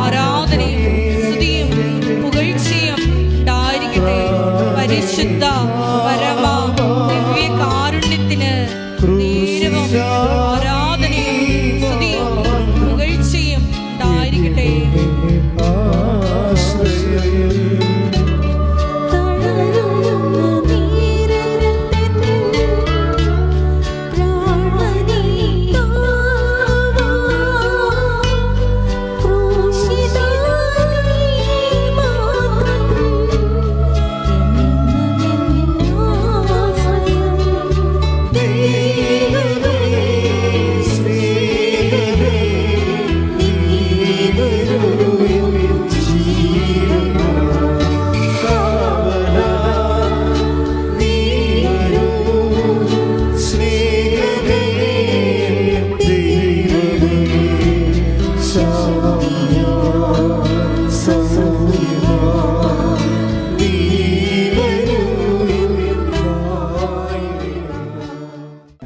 ആരാധനയും സ്തുതിയും പുകഴ്ചയും ഉണ്ടായിരിക്കട്ടെ. പരിശുദ്ധ പരമ ദിവ്യ കാരുണ്യത്തിന് നേരവും ആരാധനയും സ്തുതിയും പുകഴ്ചയും ഉണ്ടായിരിക്കട്ടെ.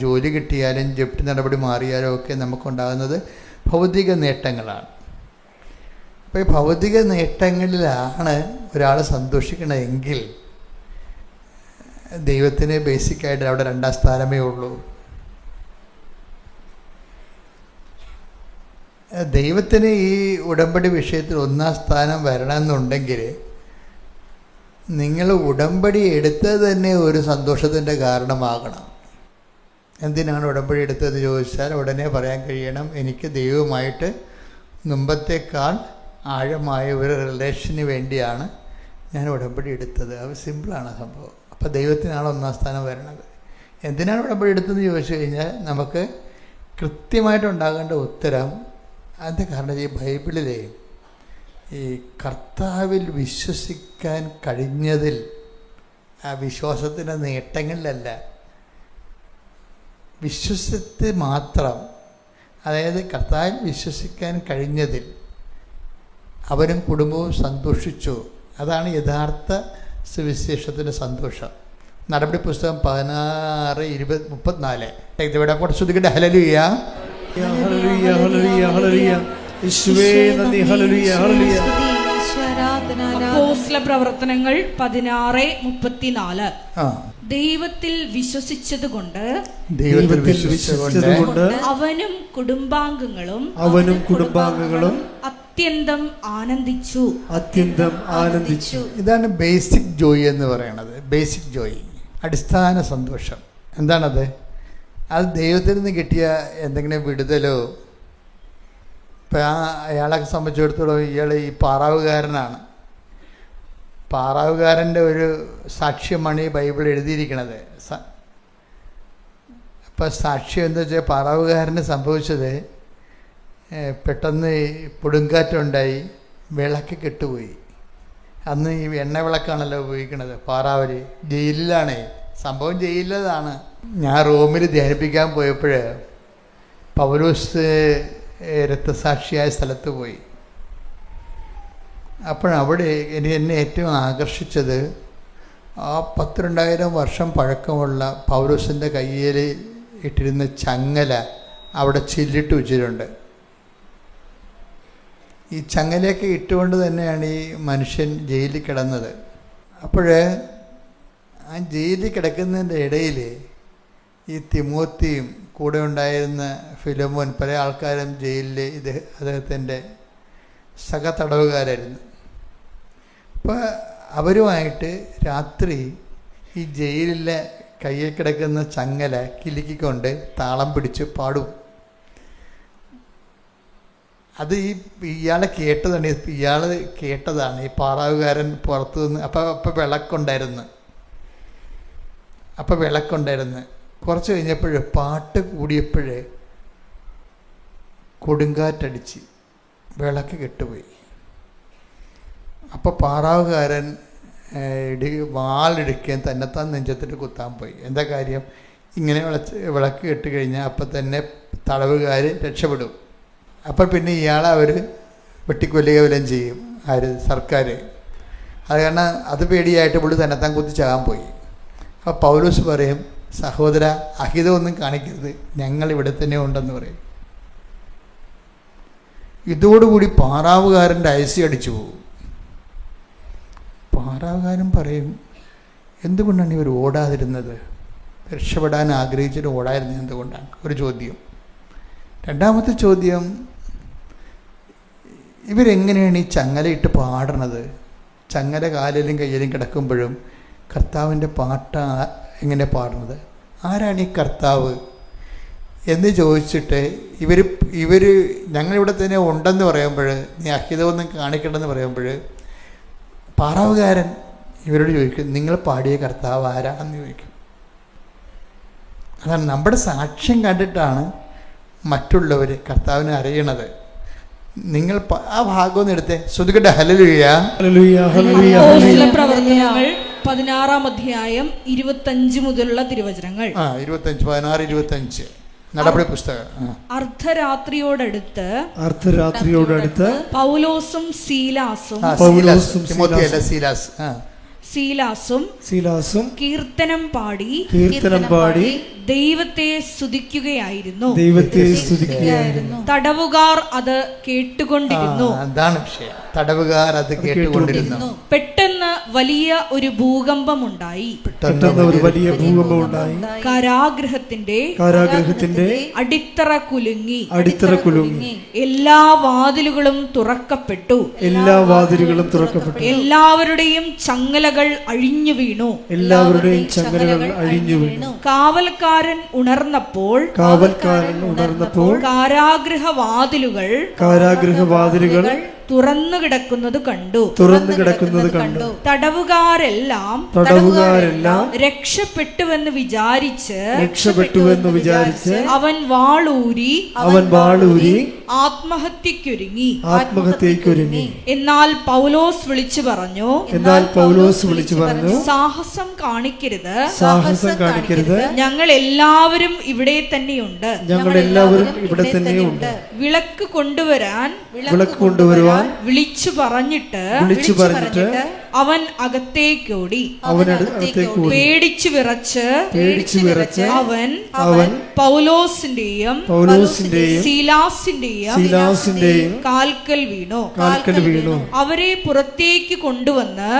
ജോലി കിട്ടിയാലും ജപ്തി നടപടി മാറിയാലും ഒക്കെ നമുക്കുണ്ടാകുന്നത് ഭൗതിക നേട്ടങ്ങളാണ്. അപ്പോൾ ഈ ഭൗതിക നേട്ടങ്ങളിലാണ് ഒരാൾ സന്തോഷിക്കണമെങ്കിൽ ദൈവത്തിന് ബേസിക്കായിട്ട് അവിടെ 2ാം സ്ഥാനമേ ഉള്ളൂ. ദൈവത്തിന് ഈ ഉടമ്പടി വിഷയത്തിൽ 1ാം സ്ഥാനം വരണമെന്നുണ്ടെങ്കിൽ നിങ്ങൾ ഉടമ്പടി എടുത്തത് തന്നെ ഒരു സന്തോഷത്തിൻ്റെ കാരണമാകണം. എന്തിനാണ് ഉടമ്പടി എടുത്തത് ചോദിച്ചാൽ ഉടനെ പറയാൻ കഴിയണം, എനിക്ക് ദൈവവുമായിട്ട് മുമ്പത്തേക്കാൾ ആഴമായ ഒരു റിലേഷന് വേണ്ടിയാണ് ഞാൻ ഉടമ്പടി എടുത്തത്. അത് സിമ്പിളാണ് സംഭവം. അപ്പോൾ ദൈവത്തിനാണ് 1ാം സ്ഥാനം വരണത്. എന്തിനാണ് ഉടമ്പടി എടുത്തതെന്ന് ചോദിച്ചു കഴിഞ്ഞാൽ നമുക്ക് കൃത്യമായിട്ടുണ്ടാകേണ്ട ഉത്തരം അതിൻ്റെ കാരണം ഈ ബൈബിളിലെ ഈ കർത്താവിൽ വിശ്വസിക്കാൻ കഴിഞ്ഞതിൽ ആ വിശ്വാസത്തിൻ്റെ നേട്ടങ്ങളിലല്ല, വിശ്വസത്തിൽ മാത്രം, അതായത് കർത്താവിൽ വിശ്വസിക്കാൻ കഴിഞ്ഞതിൽ അവരും കുടുംബവും സന്തോഷിച്ചു. അതാണ് യഥാർത്ഥ സുവിശേഷത്തിൻ്റെ സന്തോഷം. നടപടി പുസ്തകം 16:20-34 ഇവിടെ ശ്രദ്ധിക്കട്ടെ. ഹല്ലേലൂയ, ഹല്ലേലൂയ, ഹല്ലേലൂയ, ഹല്ലേലൂയ. യേശുവേ നന്ദി. ഹല്ലേലൂയ, ഹല്ലേലൂയ. അപ്പോസ്തല പ്രവർത്തനങ്ങൾ 16:34. ദൈവത്തിൽ വിശ്വസിച്ചതുകൊണ്ട് അവനും കുടുംബാംഗങ്ങളും അത്യന്തം ആനന്ദിച്ചു. ഇതാണ് ബേസിക് ജോയ് എന്ന് പറയുന്നത്. ബേസിക് ജോയ്, അടിസ്ഥാന സന്തോഷം. എന്താണത്? അത് ദൈവത്തിൽ നിന്ന് കിട്ടിയ എന്തെങ്കിലും വിടുതലോ. ഇപ്പം അയാളെ സംബന്ധിച്ചിടത്തോളം ഇയാൾ ഈ പാറാവുകാരനാണ്. പാറാവുകാരൻ്റെ ഒരു സാക്ഷ്യമാണ് ഈ ബൈബിൾ എഴുതിയിരിക്കുന്നത്. അപ്പം സാക്ഷ്യം എന്താ വെച്ചാൽ പാറാവുകാരന് സംഭവിച്ചത് പെട്ടെന്ന് കൊടുങ്കാറ്റുണ്ടായി, വിളക്ക് കെട്ടുപോയി. അന്ന് ഈ എണ്ണ വിളക്കാണല്ലോ ഉപയോഗിക്കുന്നത്. പാറാവർ ജയിലിലാണ് സംഭവം, ജയിലിലാണ്. ഞാൻ റോമിൽ ധ്യാനിപ്പിക്കാൻ പോയപ്പോൾ പൗലോസ് രക്തസാക്ഷിയായ സ്ഥലത്ത് പോയി. അപ്പോഴവിടെ എന്നെ ഏറ്റവും ആകർഷിച്ചത് ആ 12,000 വർഷം പഴക്കമുള്ള പൗലോസിൻ്റെ കയ്യിൽ ഇട്ടിരുന്ന ചങ്ങല അവിടെ ചില്ലിട്ട് വെച്ചിട്ടുണ്ട്. ഈ ചങ്ങലയൊക്കെ ഇട്ടുകൊണ്ട് തന്നെയാണ് ഈ മനുഷ്യൻ ജയിലിൽ കിടന്നത്. ആ ജയിലിൽ കിടക്കുന്നതിൻ്റെ ഇടയിൽ ഈ തിമോത്തിയും കൂടെ ഉണ്ടായിരുന്ന ഫിലോമോൻ, പല ആൾക്കാരും ജയിലിൽ അദ്ദേഹത്തിൻ്റെ സഹതടവുകാരായിരുന്നു. അപ്പോൾ അവരുമായിട്ട് രാത്രി ഈ ജയിലിലെ കയ്യിൽ കിടക്കുന്ന ചങ്ങല കിലുക്കിക്കൊണ്ട് താളം പിടിച്ച് പാടും. അത് ഇയാളെ കേട്ടതാണ് ഈ പാറാവുകാരൻ പുറത്തു നിന്ന്. അപ്പോൾ വിളക്കുണ്ടായിരുന്നു. കുറച്ച് കഴിഞ്ഞപ്പോൾ പാട്ട് കൂടിയപ്പോൾ കൊടുങ്കാറ്റടിച്ച് വിളക്ക് കെട്ടുപോയി. അപ്പോൾ പാറാവുകാരൻ വാളെടുക്കുകയും തന്നെത്താൻ നെഞ്ചത്തിട്ട് കുത്താൻ പോയി. എന്താ കാര്യം? ഇങ്ങനെ വിളക്ക് കെട്ട് കഴിഞ്ഞാൽ അപ്പം തന്നെ തടവുകാർ രക്ഷപ്പെടും. അപ്പോൾ പിന്നെ ഇയാളെ അവർ വെട്ടിക്കൊല്ലുക വല്ലതും ചെയ്യും, സർക്കാർ. അത് കാരണം അത് പേടിയായിട്ട് പുള്ളി തന്നെത്താൻ കുത്തി ചാകാൻ പോയി. അപ്പോൾ പൗലോസ് പറയും, സഹോദര, അഹിതമൊന്നും കാണിക്കരുത്, ഞങ്ങൾ ഇവിടെ തന്നെ ഉണ്ടെന്ന് പറയും. ഇതോടുകൂടി പാറാവുകാരൻ്റെ ഐസി അടിച്ചു പോകും. പാറാവുകാരൻ പറയും, എന്തുകൊണ്ടാണ് ഇവർ ഓടാതിരുന്നത്? രക്ഷപ്പെടാൻ ആഗ്രഹിച്ചിട്ട് ഓടാതിരുന്നത് എന്തുകൊണ്ടാണ്? ഒരു ചോദ്യം. രണ്ടാമത്തെ ചോദ്യം, ഇവരെങ്ങനെയാണ് ഈ ചങ്ങലയിട്ട് പാടണത്? ചങ്ങല കാലിലും കയ്യിലും കിടക്കുമ്പോഴും കർത്താവിൻ്റെ പാട്ട് എങ്ങനെ പാടുന്നത്? ആരാണ് ഈ കർത്താവ് എന്ന് ചോദിച്ചിട്ട് ഇവർ ഞങ്ങളിവിടെ തന്നെ ഉണ്ടെന്ന് പറയുമ്പോൾ, നീ അഹിതമൊന്നും കാണിക്കണമെന്ന് പറയുമ്പോൾ, പാറാവുകാരൻ ഇവരോട് ചോദിക്കും, നിങ്ങൾ പാടിയ കർത്താവ് ആരാണെന്ന് ചോദിക്കും. അതാണ് നമ്മുടെ സാക്ഷ്യം കണ്ടിട്ടാണ് മറ്റുള്ളവർ കർത്താവിനെ അറിയണത്. നിങ്ങൾ ആ ഭാഗം ഒന്ന് എടുത്തേ, ശ്രുതികട്ടെ. ഹല്ലേലൂയ. പ്രവർത്തനങ്ങൾ 16-ാം അധ്യായം 25 മുതലുള്ള തിരുവചനങ്ങൾ. 25, 16, 25 നടപടി പുസ്തകം. അർദ്ധരാത്രിയോടടുത്ത് പൗലോസും സീലാസും കീർത്തനം പാടി ദൈവത്തെ സ്തുതിക്കുകയായിരുന്നു. തടവുകാർ അത് കേട്ടുകൊണ്ടിരുന്നു. അതാണ് വിഷയം. തടവുകാർ അത് കേട്ടുകൊണ്ടിരുന്നു. പെട്ടെന്ന് വലിയ ഒരു ഭൂകമ്പമുണ്ടായി. കാരാഗൃഹത്തിന്റെ അടിത്തറ കുലുങ്ങി. എല്ലാ വാതിലുകളും തുറക്കപ്പെട്ടു. എല്ലാവരുടെയും ചങ്ങലകൾ അഴിഞ്ഞു വീണു. കാവൽക്കാരൻ ഉണർന്നപ്പോൾ കാരാഗൃഹ വാതിലുകൾ തുറന്നു കിടക്കുന്നത് കണ്ടു. തടവുകാരെല്ലാം രക്ഷപ്പെട്ടുവെന്ന് വിചാരിച്ച് അവൻ വാളൂരി ആത്മഹത്യക്കൊരുങ്ങി. എന്നാൽ പൗലോസ് വിളിച്ചു പറഞ്ഞു, സാഹസം കാണിക്കരുത്. ഞങ്ങൾ എല്ലാവരും ഇവിടെ തന്നെയുണ്ട്. വിളക്ക് കൊണ്ടുവരാൻ വിളിച്ചു പറഞ്ഞിട്ട് അവൻ അകത്തേക്കോടി. പേടിച്ചു വിറച്ച് അവൻ പൗലോസിന്റെയും സീലാസിന്റെയും കാൽക്കൽ വീണു. അവരെ പുറത്തേക്ക് കൊണ്ടുവന്ന്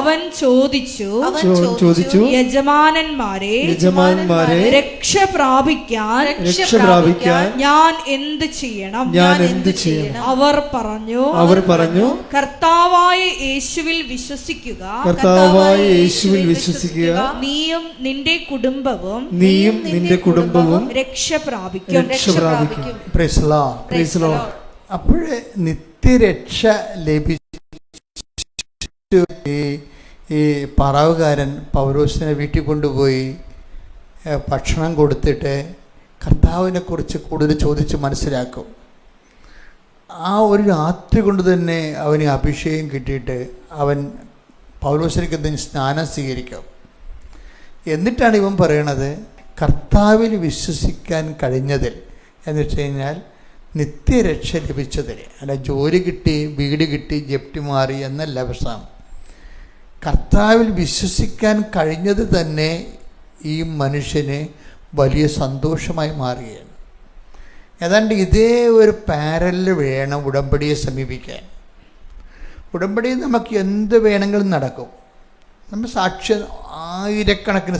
അവൻ ചോദിച്ചു, യജമാനന്മാരെ, രക്ഷ പ്രാപിക്കാൻ ഞാൻ എന്ത് ചെയ്യണം? അവർ പറഞ്ഞു, കർത്താവായ യേശുവിൽ വിശ്വസിക്കുക. നീയും നിന്റെ കുടുംബവും രക്ഷ പ്രാപിക്കും. അപ്പോഴേ നിത്യരക്ഷ ലഭിച്ചു. ഈ പറവുകാരൻ പൗലോസിനെ വീട്ടിൽ കൊണ്ടുപോയി ഭക്ഷണം കൊടുത്തിട്ട് കർത്താവിനെ കുറിച്ച് കൂടുതൽ ചോദിച്ച് മനസ്സിലാക്കും. ആ ഒരു രാത്രി കൊണ്ട് തന്നെ അവന് അഭിഷേകം കിട്ടിയിട്ട് അവൻ പൗലോസിലേക്ക് എന്തെങ്കിലും സ്നാനം സ്വീകരിക്കും. എന്നിട്ടാണ് ഇവൻ പറയണത്, കർത്താവിൽ വിശ്വസിക്കാൻ കഴിഞ്ഞതിൽ എന്ന് വെച്ച് കഴിഞ്ഞാൽ നിത്യരക്ഷ ലഭിച്ചതിൽ. അല്ല ജോലി കിട്ടി, വീട് കിട്ടി, ജപ്തി മാറി എന്നല്ല പ്രശ്നം. കർത്താവിൽ വിശ്വസിക്കാൻ കഴിഞ്ഞത് തന്നെ ഈ മനുഷ്യന് വലിയ സന്തോഷമായി മാറുകയാണ്. ഏതാണ്ട് ഇതേ ഒരു പാരലിൽ വേണം ഉടമ്പടിയെ സമീപിക്കാൻ. ഉടമ്പടിയിൽ നമുക്ക് എന്ത് വേണമെങ്കിലും നടക്കും. നമ്മൾ ആയിരക്കണക്കിന്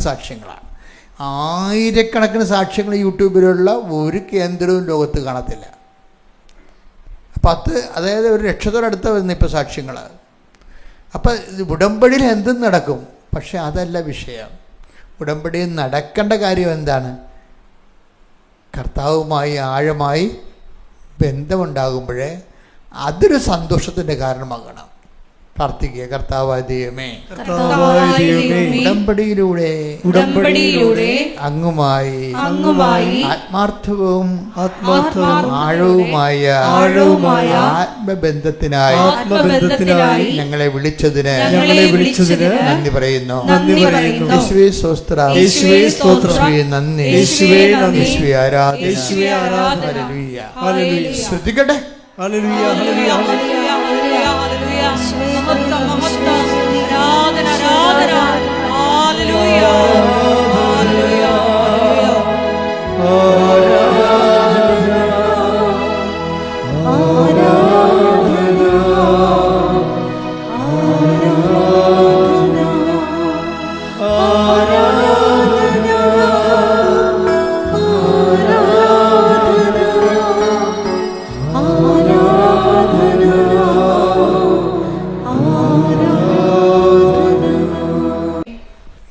സാക്ഷ്യങ്ങൾ യൂട്യൂബിലുള്ള ഒരു കേന്ദ്രവും ലോകത്ത് കാണത്തില്ല. 10, അതായത് ഒരു ലക്ഷത്തോടടുത്ത് വരുന്ന ഇപ്പോൾ സാക്ഷ്യങ്ങൾ. അപ്പം ഉടമ്പടിയിൽ എന്തും നടക്കും. പക്ഷെ അതല്ല വിഷയം. ഉടമ്പടിയിൽ നടക്കേണ്ട കാര്യം എന്താണ്? കർത്താവുമായി ആഴമായി ബന്ധമുണ്ടാകുമ്പോഴേ അതൊരു സന്തോഷത്തിൻ്റെ കാരണമാകണം. പ്രാർത്ഥിക്കുക. കർത്താവായ ദൈവമേ, ഉടമ്പടിയിലൂടെ അങ്ങുമായി ആത്മാർത്ഥവും ആഴവുമായ ആത്മബന്ധത്തിനായി ഞങ്ങളെ വിളിച്ചതിന് നന്ദി പറയുന്നു. യേശുവേ സ്തോത്രം, നന്ദി, യേശുവേ ആരാധന. ശ്രദ്ധിക്കട്ടെ.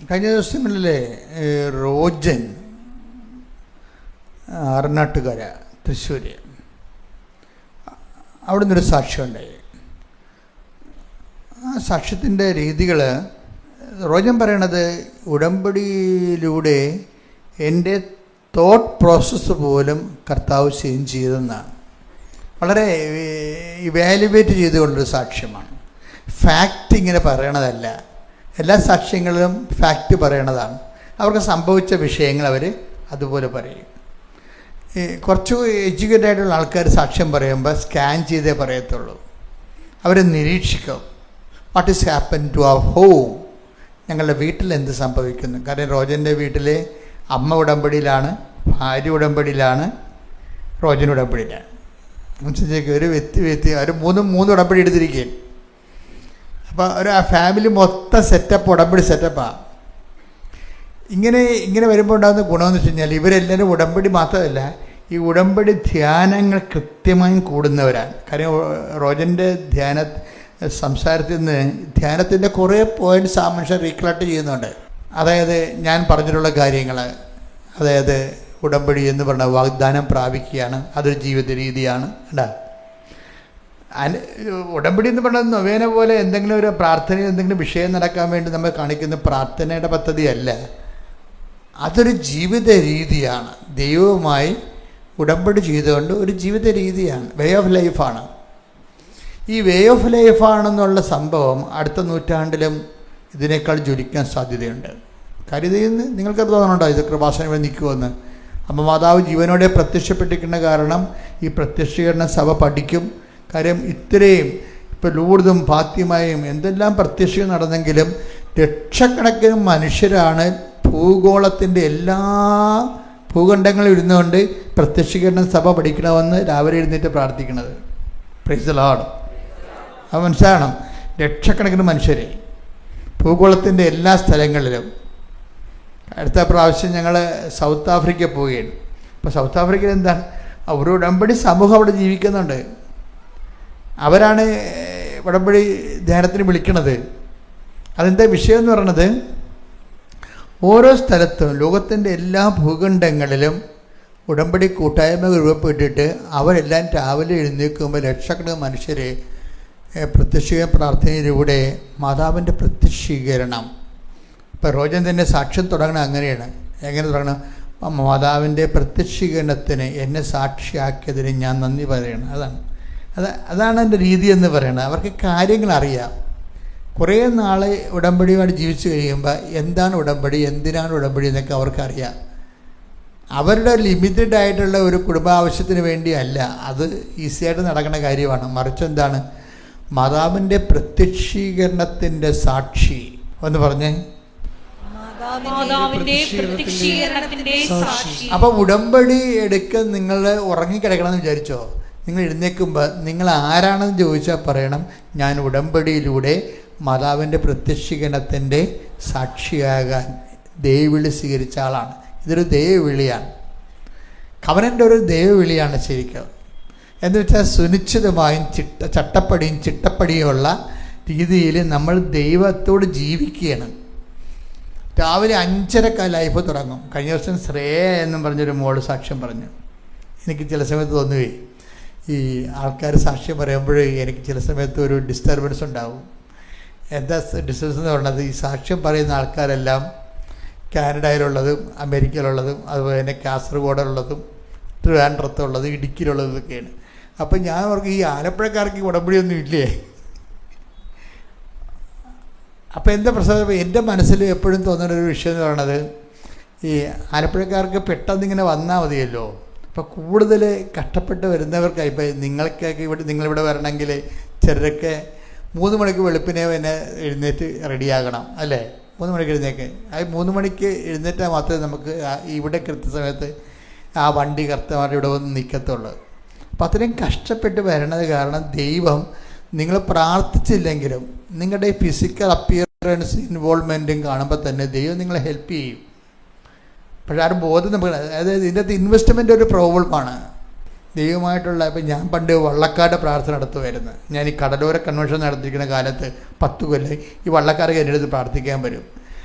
കഴിഞ്ഞ ദിവസങ്ങളിലെ റോജൻ ആറനാട്ടുകര തൃശ്ശൂർ, അവിടെ നിന്നൊരു സാക്ഷ്യമുണ്ടായി. ആ സാക്ഷ്യത്തിൻ്റെ രീതികൾ റോജൻ പറയണത് ഉടമ്പടിയിലൂടെ എൻ്റെ തോട്ട് പ്രോസസ്സ് പോലും കർത്താവ് ചേഞ്ച് ചെയ്തെന്നാണ്. വളരെ ഇവാലുവേറ്റ് ചെയ്തുകൊണ്ടൊരു സാക്ഷ്യമാണ്. ഫാക്റ്റ് ഇങ്ങനെ പറയണതല്ല, എല്ലാ സാക്ഷ്യങ്ങളിലും ഫാക്റ്റ് പറയണതാണ്. അവർക്ക് സംഭവിച്ച വിഷയങ്ങൾ അവർ അതുപോലെ പറയും. കുറച്ച് എഡ്യൂക്കേറ്റഡ് ആയിട്ടുള്ള ആൾക്കാർ സാക്ഷ്യം പറയുമ്പോൾ സ്കാൻ ചെയ്തേ പറയത്തുള്ളൂ. അവർ നിരീക്ഷിക്കും, what is happen to our home, ഞങ്ങളുടെ വീട്ടിൽ എന്ത് സംഭവിക്കുന്നു. കാരണം റോജൻ്റെ വീട്ടിൽ അമ്മ ഉടമ്പടിയിലാണ്, ഭാര്യ ഉടമ്പടിയിലാണ്, റോജൻ ഉടമ്പടിയിലാണ്. മനസ്സിലേക്ക് ഒരു വ്യക്തി അവർ മൂന്ന് ഉടമ്പടി എടുത്തിരിക്കുകയും, അപ്പോൾ ഒരു ആ ഫാമിലി മൊത്തം സെറ്റപ്പ് ഉടമ്പടി സെറ്റപ്പാണ്. ഇങ്ങനെ വരുമ്പോൾ ഉണ്ടാകുന്ന ഗുണമെന്ന് വെച്ച് കഴിഞ്ഞാൽ ഇവരെല്ലാവരും ഉടമ്പടി മാത്രമല്ല, ഈ ഉടമ്പടി ധ്യാനങ്ങൾ കൃത്യമായും കൂടുന്നവരാണ്. കാര്യം റോജൻ്റെ സംസാരത്തിൽ നിന്ന് ധ്യാനത്തിൻ്റെ കുറേ പോയിൻറ്റ്സ് ആ മനുഷ്യൻ റീകളക്ട് ചെയ്യുന്നുണ്ട്. അതായത് ഞാൻ പറഞ്ഞിട്ടുള്ള കാര്യങ്ങൾ, അതായത് ഉടമ്പടി എന്ന് പറഞ്ഞാൽ വാഗ്ദാനം പ്രാപിക്കുകയാണ്, അതൊരു ജീവിത രീതിയാണ്. കേട്ടോ, ഉടമ്പടി എന്ന് പറഞ്ഞാൽ നൊവേന പോലെ എന്തെങ്കിലും ഒരു പ്രാർത്ഥനയിൽ എന്തെങ്കിലും വിഷയം നടക്കാൻ വേണ്ടി നമ്മൾ കാണിക്കുന്ന പ്രാർത്ഥനയുടെ പദ്ധതിയല്ല, അതൊരു ജീവിത രീതിയാണ്. ദൈവവുമായി ഉടമ്പടി ചെയ്തുകൊണ്ട് ഒരു ജീവിത രീതിയാണ്, വേ ഓഫ് ലൈഫാണ്. ഈ വേ ഓഫ് ലൈഫാണെന്നുള്ള സംഭവം അടുത്ത നൂറ്റാണ്ടിലും ഇതിനേക്കാൾ ജ്വലിക്കാൻ സാധ്യതയുണ്ട്. കാര്യം ഇതിൽ നിങ്ങൾക്കത് തോന്നണുണ്ടോ ഇത് കൃപാസനം വഴി നിൽക്കുമെന്ന്? അപ്പം മാതാവ് ജീവനോടെ പ്രത്യക്ഷപ്പെട്ടിരിക്കുന്ന കാരണം ഈ പ്രത്യക്ഷീകരണ സഭ പഠിക്കും. കാര്യം ഇത്രയും ഇപ്പോൾ ലൂർദും ഫാത്തിമയും എന്തെല്ലാം പ്രത്യക്ഷീകരണം നടന്നെങ്കിലും ലക്ഷക്കണക്കിന് മനുഷ്യരാണ് ഭൂഗോളത്തിൻ്റെ എല്ലാ ഭൂഖണ്ഡങ്ങളിൽ ഇരുന്നുകൊണ്ട് പ്രത്യക്ഷീകരണ സഭ പഠിക്കണമെന്ന് രാവിലെ എഴുന്നേറ്റ് പ്രാർത്ഥിക്കുന്നത്. Praise the Lord. അത് മനസ്സിലാകണം. ലക്ഷക്കണക്കിന് മനുഷ്യരെ ഭൂഗോളത്തിൻ്റെ എല്ലാ സ്ഥലങ്ങളിലും. അടുത്ത പ്രാവശ്യം ഞങ്ങൾ സൗത്ത് ആഫ്രിക്ക പോവുകയാണ്. അപ്പോൾ സൗത്ത് ആഫ്രിക്കയിൽ എന്താണ്, ഒരു ഉടമ്പടി സമൂഹം അവിടെ ജീവിക്കുന്നുണ്ട്. അവരാണ് ഉടമ്പടി ധ്യാനത്തിന് വിളിക്കണത്. അതെന്താ വിഷയം എന്ന് പറയണത്, ഓരോ സ്ഥലത്തും ലോകത്തിൻ്റെ എല്ലാ ഭൂഖണ്ഡങ്ങളിലും ഉടമ്പടി കൂട്ടായ്മ രൂപപ്പെട്ടിട്ട് അവരെല്ലാം രാവിലെ എഴുന്നേൽക്കുമ്പോൾ ലക്ഷക്കണക്കിന് മനുഷ്യരെ പ്രത്യക്ഷീകരണ പ്രാർത്ഥനയിലൂടെ മാതാവിൻ്റെ പ്രത്യക്ഷീകരണം. ഇപ്പോൾ റോജൻ തന്നെ സാക്ഷ്യം തുടങ്ങണം അങ്ങനെയാണ്. എങ്ങനെ തുടങ്ങണം? മാതാവിൻ്റെ പ്രത്യക്ഷീകരണത്തിന് എന്നെ സാക്ഷിയാക്കിയതിന് ഞാൻ നന്ദി പറയണം. അതാണ് എൻ്റെ രീതി എന്ന് പറയുന്നത്. അവർക്ക് കാര്യങ്ങൾ അറിയാം. കുറേ നാൾ ഉടമ്പടിയുമായിട്ട് ജീവിച്ചു കഴിയുമ്പോൾ എന്താണ് ഉടമ്പടി, എന്തിനാണ് ഉടമ്പടി എന്നൊക്കെ അവർക്കറിയാം. അവരുടെ ലിമിറ്റഡ് ആയിട്ടുള്ള ഒരു കുടുംബാവശ്യത്തിന് വേണ്ടിയല്ല, അത് ഈസിയായിട്ട് നടക്കുന്ന കാര്യമാണ്. മറിച്ച് എന്താണ്, മാതാവിൻ്റെ പ്രത്യക്ഷീകരണത്തിൻ്റെ സാക്ഷി എന്ന് പറഞ്ഞേ. അപ്പോൾ ഉടമ്പടി എടുക്കാൻ നിങ്ങൾ ഉറങ്ങിക്കിടക്കണമെന്ന് വിചാരിച്ചോ? നിങ്ങൾ എഴുന്നേൽക്കുമ്പോൾ നിങ്ങൾ ആരാണെന്ന് ചോദിച്ചാൽ പറയണം, ഞാൻ ഉടമ്പടിയിലൂടെ മാതാവിൻ്റെ പ്രത്യക്ഷീകരണത്തിൻ്റെ സാക്ഷിയാകാൻ ദൈവവിളി സ്വീകരിച്ച ആളാണ്. ഇതൊരു ദൈവവിളിയാണ്. കവനൻ്റെ ഒരു ദൈവവിളിയാണ് ശരിക്കും. എന്ന് വെച്ചാൽ സുനിശ്ചിതമായും ചട്ടപ്പടിയും ചിട്ടപ്പടിയുമുള്ള രീതിയിൽ നമ്മൾ ദൈവത്തോട് ജീവിക്കുകയാണ്. രാവിലെ 5:30 ലൈഫ് തുടങ്ങും. കഴിഞ്ഞ ദിവസം ശ്രേയ എന്നും പറഞ്ഞൊരു മോള് സാക്ഷ്യം പറഞ്ഞു. എനിക്ക് ചില സമയത്ത് തോന്നുകയെ ഈ ആൾക്കാർ സാക്ഷ്യം പറയുമ്പോൾ എനിക്ക് ചില സമയത്ത് ഒരു ഡിസ്റ്റർബൻസ് ഉണ്ടാവും. എന്താ ഡിസ്റ്റർബൻസ് എന്ന് പറയുന്നത്, ഈ സാക്ഷ്യം പറയുന്ന ആൾക്കാരെല്ലാം കാനഡയിലുള്ളതും അമേരിക്കയിലുള്ളതും അതുപോലെ തന്നെ കാസർഗോഡുള്ളതും ട്രിവാൻഡ്രത്തുള്ളതും ഇടുക്കിയിലുള്ളതും ഒക്കെയാണ്. അപ്പം ഞാൻ അവർക്ക് ഈ ആലപ്പുഴക്കാർക്ക് ഉടമ്പടിയൊന്നും ഇല്ലേ? അപ്പോൾ എന്താ പ്രശ്നം, എൻ്റെ മനസ്സിൽ എപ്പോഴും തോന്നുന്ന ഒരു വിഷയം എന്ന് പറയുന്നത്, ഈ ആലപ്പുഴക്കാർക്ക് പെട്ടെന്നിങ്ങനെ വന്നാൽ മതിയല്ലോ. അപ്പോൾ കൂടുതൽ കഷ്ടപ്പെട്ട് വരുന്നവർക്കായി, ഇപ്പോൾ നിങ്ങൾക്കൊക്കെ നിങ്ങളിവിടെ വരണമെങ്കിൽ ചിലരൊക്കെ 3 മണിക്ക് വെളുപ്പിനെ തന്നെ എഴുന്നേറ്റ് റെഡിയാകണം അല്ലേ? 3 മണിക്ക് എഴുന്നേക്ക്. അത് 3 മണിക്ക് എഴുന്നേറ്റാൽ മാത്രമേ നമുക്ക് ഇവിടെ കൃത്യസമയത്ത് ആ വണ്ടി കർത്തമാർ ഇവിടെ വന്ന് നിൽക്കത്തുള്ളൂ. അപ്പം അത്രയും കഷ്ടപ്പെട്ട് വരണത് കാരണം ദൈവം നിങ്ങൾ പ്രാർത്ഥിച്ചില്ലെങ്കിലും നിങ്ങളുടെ ഫിസിക്കൽ അപ്പിയറൻസ് ഇൻവോൾവ്മെൻറ്റും കാണുമ്പോൾ തന്നെ ദൈവം നിങ്ങളെ ഹെൽപ്പ് ചെയ്യും. പക്ഷേ ആ ഒരു ബോധം നമുക്ക്, അതായത് ഇതിൻ്റെ അകത്ത് ഇൻവെസ്റ്റ്മെൻ്റ് ഒരു പ്രോബ്ലമാണ്. ദൈവമായിട്ടുള്ള. ഇപ്പം ഞാൻ പണ്ട് വള്ളക്കാരുടെ പ്രാർത്ഥന നടത്തുമായിരുന്നു. ഞാൻ ഈ കടലോര കൺവെൻഷൻ നടത്തിയിരിക്കുന്ന കാലത്ത് 10 കൊല്ലം ഈ വള്ളക്കാർക്ക് എൻ്റെ അടുത്ത് പ്രാർത്ഥിക്കാൻ വരും.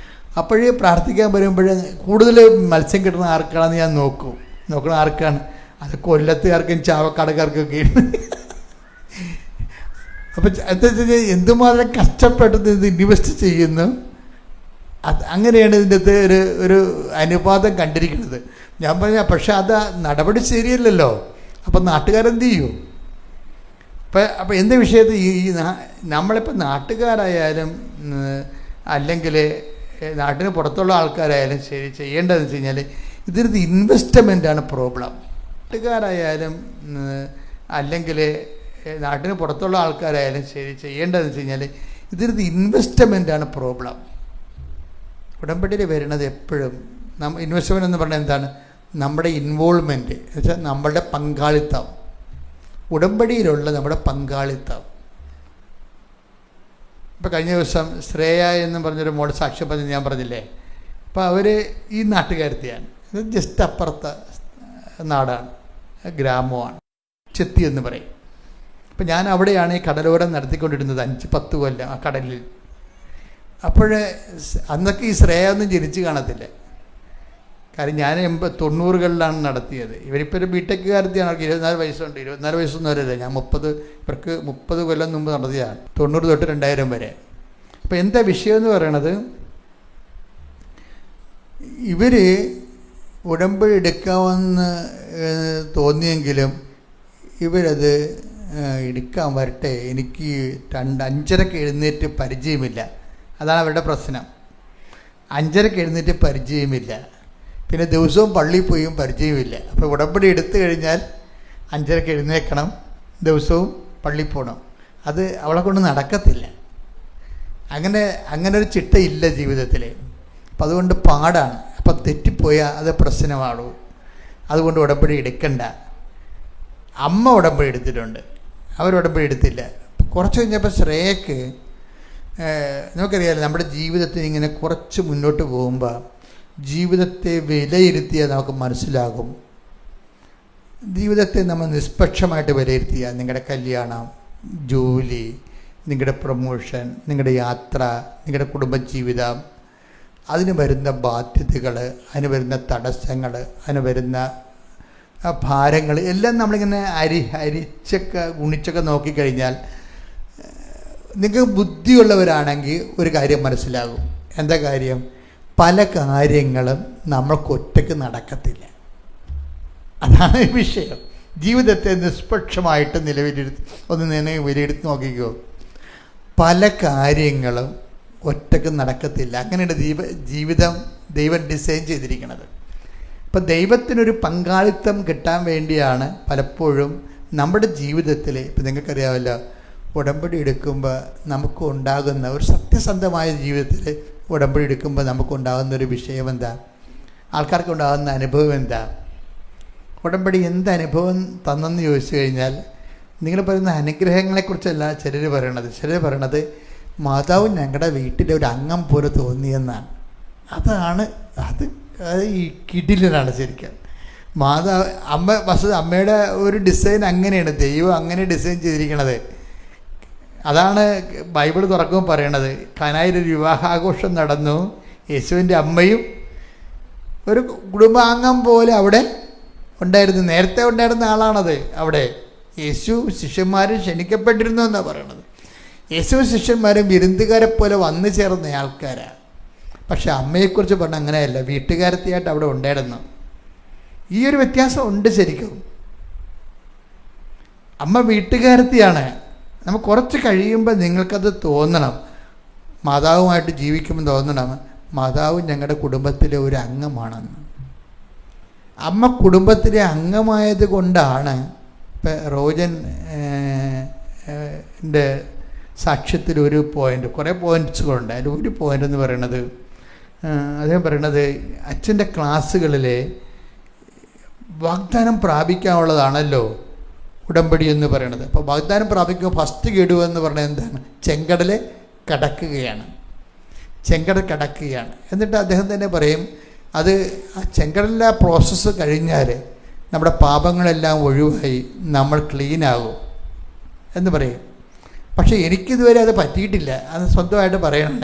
അപ്പോഴേ പ്രാർത്ഥിക്കാൻ വരുമ്പോൾ കൂടുതൽ മത്സ്യം കിട്ടുന്ന ആർക്കാണെന്ന് ഞാൻ നോക്കണം ആർക്കാണ്. അത് കൊല്ലത്തുകാർക്കും ചാവക്കാടക്കാർക്കൊക്കെ. അപ്പം എന്താ വെച്ചാൽ എന്തുമാത്രം കഷ്ടപ്പെട്ടത് ഇത് ഇൻവെസ്റ്റ് ചെയ്യുന്നു. അങ്ങനെയാണ് ഇതിൻ്റെ അകത്ത് ഒരു അനുപാതം കണ്ടിരിക്കുന്നത്. ഞാൻ പറഞ്ഞ പക്ഷെ അത് നടപടി ശരിയല്ലല്ലോ. അപ്പം നാട്ടുകാരെന്ത് ചെയ്യൂ? അപ്പം എൻ്റെ വിഷയത്തിൽ ഈ നമ്മളിപ്പോൾ നാട്ടുകാരായാലും അല്ലെങ്കിൽ നാട്ടിന് പുറത്തുള്ള ആൾക്കാരായാലും ശരി, ചെയ്യേണ്ടതെന്ന് വെച്ച് കഴിഞ്ഞാൽ ഇതിനകത്ത് ഇൻവെസ്റ്റ്മെൻറ്റാണ് പ്രോബ്ലം. നാട്ടുകാരായാലും അല്ലെങ്കിൽ നാട്ടിന് പുറത്തുള്ള ആൾക്കാരായാലും ശരി, ചെയ്യേണ്ടതെന്ന് വെച്ച് കഴിഞ്ഞാൽ ഇതിനകത്ത് ഇൻവെസ്റ്റ്മെൻറ്റാണ് പ്രോബ്ലം. ഉടമ്പടിയിൽ വരുന്നത് എപ്പോഴും ഇൻവെസ്റ്റ്മെൻറ്റ് എന്ന് പറഞ്ഞാൽ എന്താണ്? നമ്മുടെ ഇൻവോൾവ്മെൻറ്റ് എന്ന് വെച്ചാൽ നമ്മളുടെ പങ്കാളിത്തം, ഉടമ്പടിയിലുള്ള നമ്മുടെ പങ്കാളിത്തം. ഇപ്പോൾ കഴിഞ്ഞ ദിവസം ശ്രേയ എന്ന് പറഞ്ഞൊരു മോൾ സാക്ഷ്യം പറഞ്ഞ് ഞാൻ പറഞ്ഞില്ലേ. അപ്പോൾ അവർ ഈ നാട്ടുകാരത്തെയാണ്, ഇത് ജസ്റ്റ് അപ്പുറത്തെ നാടാണ്, ഗ്രാമമാണ്, ചെത്തി എന്ന് പറയും. അപ്പം ഞാൻ അവിടെയാണ് ഈ കടലോരം നടത്തിക്കൊണ്ടിരുന്നത് 5-10 കൊല്ലം ആ കടലിൽ. അപ്പോൾ അന്നൊക്കെ ഈ ശ്രേയ ഒന്നും ജനിച്ച് കാണത്തില്ല. കാര്യം ഞാൻ 90-കളിലാണ് നടത്തിയത്. ഇവരിപ്പോൾ ഒരു ബിടെക്കുകാരത്തെയാണ്. അവർക്ക് 24 വയസ്സുണ്ട്. 24 വയസ്സൊന്നും വരില്ല. ഞാൻ ഇവർക്ക് 30 കൊല്ലം മുമ്പ് നടത്തിയതാണ്, 90 തൊട്ട് 2000 വരെ. അപ്പോൾ എന്താ വിഷയം എന്ന് പറയണത്, ഇവർ ഉടമ്പടി എടുക്കാമെന്ന് തോന്നിയെങ്കിലും ഇവരത് എടുക്കാൻ വരട്ടെ, എനിക്ക് 5:30 എഴുന്നേറ്റ് പരിചയമില്ല. അതാണ് അവരുടെ പ്രശ്നം. 5:30 എഴുന്നേറ്റ് പരിചയമില്ല, പിന്നെ ദിവസവും പള്ളിയിൽ പോയും പരിചയമില്ല. അപ്പോൾ ഉടമ്പടി എടുത്തു കഴിഞ്ഞാൽ 5:30 എഴുന്നേൽക്കണം, ദിവസവും പള്ളിയിൽ പോകണം. അത് അവളെ കൊണ്ട് നടക്കത്തില്ല. അങ്ങനെ ഒരു ചിട്ടയില്ല ജീവിതത്തിൽ. അപ്പം അതുകൊണ്ട് പാടാണ്. അപ്പം തെറ്റിപ്പോയാൽ അത് പ്രശ്നമാണോ? അതുകൊണ്ട് ഉടമ്പടി എടുക്കണ്ട. അമ്മ ഉടമ്പടി എടുത്തിട്ടുണ്ട്, അവരുടമ്പടി എടുത്തില്ല. കുറച്ച് കഴിഞ്ഞപ്പോൾ ശ്രേയക്ക് നമുക്കറിയാമല്ലോ, നമ്മുടെ ജീവിതത്തിൽ ഇങ്ങനെ കുറച്ച് മുന്നോട്ട് പോകുമ്പോൾ ജീവിതത്തെ വിലയിരുത്തിയാൽ നമുക്ക് മനസ്സിലാകും. ജീവിതത്തെ നമ്മൾ നിഷ്പക്ഷമായിട്ട് വിലയിരുത്തിയാൽ നിങ്ങളുടെ കല്യാണം, ജോലി, നിങ്ങളുടെ പ്രൊമോഷൻ, നിങ്ങളുടെ യാത്ര, നിങ്ങളുടെ കുടുംബജീവിതം, അതിന് വരുന്ന ബാധ്യതകൾ, അതിന് വരുന്ന തടസ്സങ്ങൾ, അതിന് വരുന്ന ഭാരങ്ങൾ എല്ലാം നമ്മളിങ്ങനെ അരിച്ചൊക്കെ ഗുണിച്ചൊക്കെ നോക്കിക്കഴിഞ്ഞാൽ നിങ്ങൾക്ക് ബുദ്ധിയുള്ളവരാണെങ്കിൽ ഒരു കാര്യം മനസ്സിലാകും. എന്താ കാര്യം? പല കാര്യങ്ങളും നമ്മൾക്ക് ഒറ്റയ്ക്ക് നടക്കത്തില്ല. അതാണ് വിഷയം. ജീവിതത്തെ നിഷ്പക്ഷമായിട്ട് വിലയിരുത്തി നോക്കിക്കോ. പല കാര്യങ്ങളും ഒറ്റയ്ക്ക് നടക്കത്തില്ല. അങ്ങനെയാണ് ജീവിതം ദൈവം ഡിസൈൻ ചെയ്തിരിക്കുന്നത്. ഇപ്പം ദൈവത്തിനൊരു പങ്കാളിത്തം കിട്ടാൻ വേണ്ടിയാണ് പലപ്പോഴും നമ്മുടെ ജീവിതത്തിൽ, ഇപ്പം നിങ്ങൾക്കറിയാമല്ലോ, ഉടമ്പടി എടുക്കുമ്പോൾ നമുക്ക് ഉണ്ടാകുന്ന ഒരു സത്യസന്ധമായ ജീവിതത്തിൽ ഉടമ്പടി എടുക്കുമ്പോൾ നമുക്കുണ്ടാകുന്നൊരു വിഷയം എന്താ? ആൾക്കാർക്ക് ഉണ്ടാകുന്ന അനുഭവം എന്താ? ഉടമ്പടി എന്ത് അനുഭവം തന്നെന്ന് ചോദിച്ചു കഴിഞ്ഞാൽ, നിങ്ങൾ പറയുന്ന അനുഗ്രഹങ്ങളെക്കുറിച്ചല്ല ചിലർ പറയണത് മാതാവ് ഞങ്ങളുടെ വീട്ടിലെ ഒരു അംഗം പോലെ തോന്നിയെന്നാണ്. അത് ഈ കിടിലനാണ് ശരിക്കും. അമ്മയുടെ ഒരു ഡിസൈൻ അങ്ങനെയാണ്, ദൈവം അങ്ങനെ ഡിസൈൻ ചെയ്തിരിക്കണത്. അതാണ് ബൈബിൾ തുറക്കുമ്പോൾ പറയണത്. കാനായിലൊരു വിവാഹാഘോഷം നടന്നു. യേശുവിൻ്റെ അമ്മയും ഒരു കുടുംബാംഗം പോലെ അവിടെ ഉണ്ടായിരുന്നു. നേരത്തെ ഉണ്ടായിരുന്ന ആളാണത്. അവിടെ യേശു ശിഷ്യന്മാരും ക്ഷണിക്കപ്പെട്ടിരുന്നു എന്നാണ് പറയണത്. യേശു ശിഷ്യന്മാരും വിരുന്നുകാരെ പോലെ വന്നു ചേർന്ന ആൾക്കാരാണ്. പക്ഷെ അമ്മയെക്കുറിച്ച് പറഞ്ഞാൽ അങ്ങനെയല്ല, വീട്ടുകാരത്തിയായിട്ട് അവിടെ ഉണ്ടായിരുന്നു. ഈ ഒരു വ്യത്യാസം ഉണ്ട് ശരിക്കും. അമ്മ വീട്ടുകാരത്തിയാണ്. നമുക്ക് കുറച്ച് കഴിയുമ്പോൾ നിങ്ങൾക്കത് തോന്നണം, മാതാവുമായിട്ട് ജീവിക്കുമ്പോൾ തോന്നണം, മാതാവ് ഞങ്ങളുടെ കുടുംബത്തിലെ ഒരു അംഗമാണെന്ന്. അമ്മ കുടുംബത്തിലെ അംഗമായത് കൊണ്ടാണ് ഇപ്പം റോജൻ ൻ്റെ സാക്ഷ്യത്തിൽ ഒരു പോയിൻ്റ്, കുറേ പോയിൻറ്റ്സുകളുണ്ട്. അതിൽ ഒരു പോയിൻ്റ് എന്ന് പറയണത്, അദ്ദേഹം പറയണത് അച്ഛൻ്റെ ക്ലാസ്സുകളിലെ വാഗ്ദാനം പ്രാപിക്കാനുള്ളതാണല്ലോ ഉടമ്പടി എന്ന് പറയണത്. അപ്പോൾ വാഗ്ദാനം പ്രാപിക്കുമ്പോൾ ഫസ്റ്റ് ഗഡു എന്ന് പറഞ്ഞാൽ എന്താണ്? ചെങ്കടൽ കടക്കുകയാണ്. എന്നിട്ട് അദ്ദേഹം തന്നെ പറയും, അത് ആ ചെങ്കടലിലെ പ്രോസസ്സ് കഴിഞ്ഞാൽ നമ്മുടെ പാപങ്ങളെല്ലാം ഒഴിവായി നമ്മൾ ക്ലീനാകും എന്ന് പറയും. പക്ഷേ എനിക്കിതുവരെ അത് പറ്റിയിട്ടില്ല. അത് സ്വന്തമായിട്ട് പറയണം.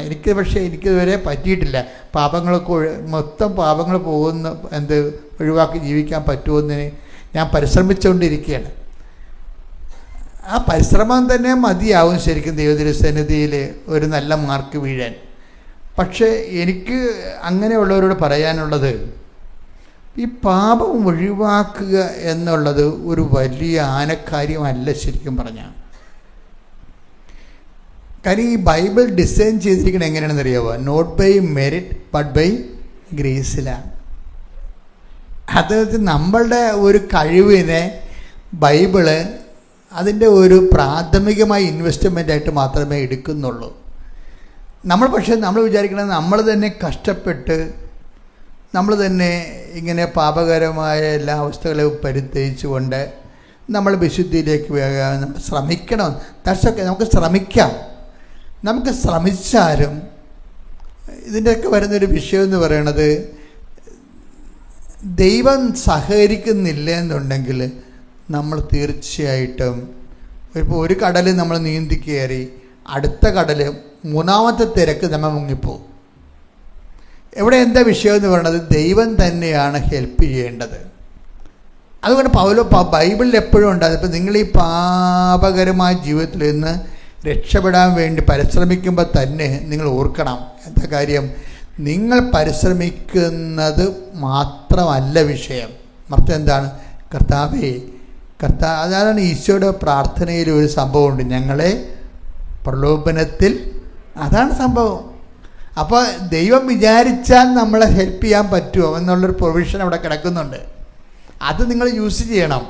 എനിക്കിതുവരെ പറ്റിയിട്ടില്ല. മൊത്തം പാപങ്ങൾ ഒഴിവാക്കി ജീവിക്കാൻ പറ്റുമെന്ന് ഞാൻ പരിശ്രമിച്ചുകൊണ്ടിരിക്കുകയാണ്. ആ പരിശ്രമം തന്നെ മതിയാവും ശരിക്കും ദൈവത്തിരുസന്നിധിയിൽ ഒരു നല്ല മാർക്ക് വീഴാൻ. പക്ഷേ എനിക്ക് അങ്ങനെയുള്ളവരോട് പറയാനുള്ളത്, ഈ പാപം ഒഴിവാക്കുക എന്നുള്ളത് ഒരു വലിയ ആനക്കാര്യമല്ല ശരിക്കും പറഞ്ഞാൽ. കാര്യം ഈ ബൈബിൾ ഡിസൈൻ ചെയ്തിരിക്കുന്നത് എങ്ങനെയാണെന്ന് അറിയാമോ? Not by merit but by ഗ്രേസിലാണ്. അതായത് നമ്മളുടെ ഒരു കഴിവിനെ ബൈബിള് അതിൻ്റെ ഒരു പ്രാഥമികമായ ഇൻവെസ്റ്റ്മെൻ്റായിട്ട് മാത്രമേ എടുക്കുന്നുള്ളൂ. നമ്മൾ വിചാരിക്കുന്നത് നമ്മൾ തന്നെ കഷ്ടപ്പെട്ട് നമ്മൾ തന്നെ ഇങ്ങനെ പാപകരമായ എല്ലാ അവസ്ഥകളെയും പരിത്യജിച്ചുകൊണ്ട് നമ്മൾ വിശുദ്ധിയിലേക്ക് നമ്മൾ ശ്രമിക്കണം. ദർശക്കെ നമുക്ക് ശ്രമിച്ചാലും ഇതിൻ്റെയൊക്കെ വരുന്നൊരു വിഷയം എന്ന് പറയണത്, ദൈവം സഹകരിക്കുന്നില്ല എന്നുണ്ടെങ്കിൽ നമ്മൾ തീർച്ചയായിട്ടും ഇപ്പോൾ ഒരു കടൽ നമ്മൾ നീന്തി കയറി അടുത്ത കടൽ മൂന്നാമത്തെ തിരക്ക് നമ്മൾ മുങ്ങിപ്പോവും. എന്താ വിഷയം എന്ന് പറയുന്നത്? ദൈവം തന്നെയാണ് ഹെൽപ്പ് ചെയ്യേണ്ടത്. അതുകൊണ്ട് ബൈബിളിൽ എപ്പോഴും ഉണ്ടാകും, ഇപ്പം നിങ്ങൾ ഈ പാപകരമായ ജീവിതത്തിൽ നിന്ന് രക്ഷപ്പെടാൻ വേണ്ടി പരിശ്രമിക്കുമ്പോൾ തന്നെ നിങ്ങൾ ഓർക്കണം എന്താ കാര്യം? നിങ്ങൾ പരിശ്രമിക്കുന്നത് മാത്രമല്ല വിഷയം, മറിച്ച് എന്താണ്? അതാണ് ഈശോയുടെ പ്രാർത്ഥനയിൽ ഒരു സംഭവമുണ്ട്, ഞങ്ങളെ പ്രലോഭനത്തിൽ, അതാണ് സംഭവം. അപ്പോൾ ദൈവം വിചാരിച്ചാൽ നമ്മളെ ഹെൽപ്പ് ചെയ്യാൻ പറ്റുമോ എന്നുള്ളൊരു പ്രൊവിഷൻ അവിടെ കിടക്കുന്നുണ്ട്. അത് നിങ്ങൾ യൂസ് ചെയ്യണം.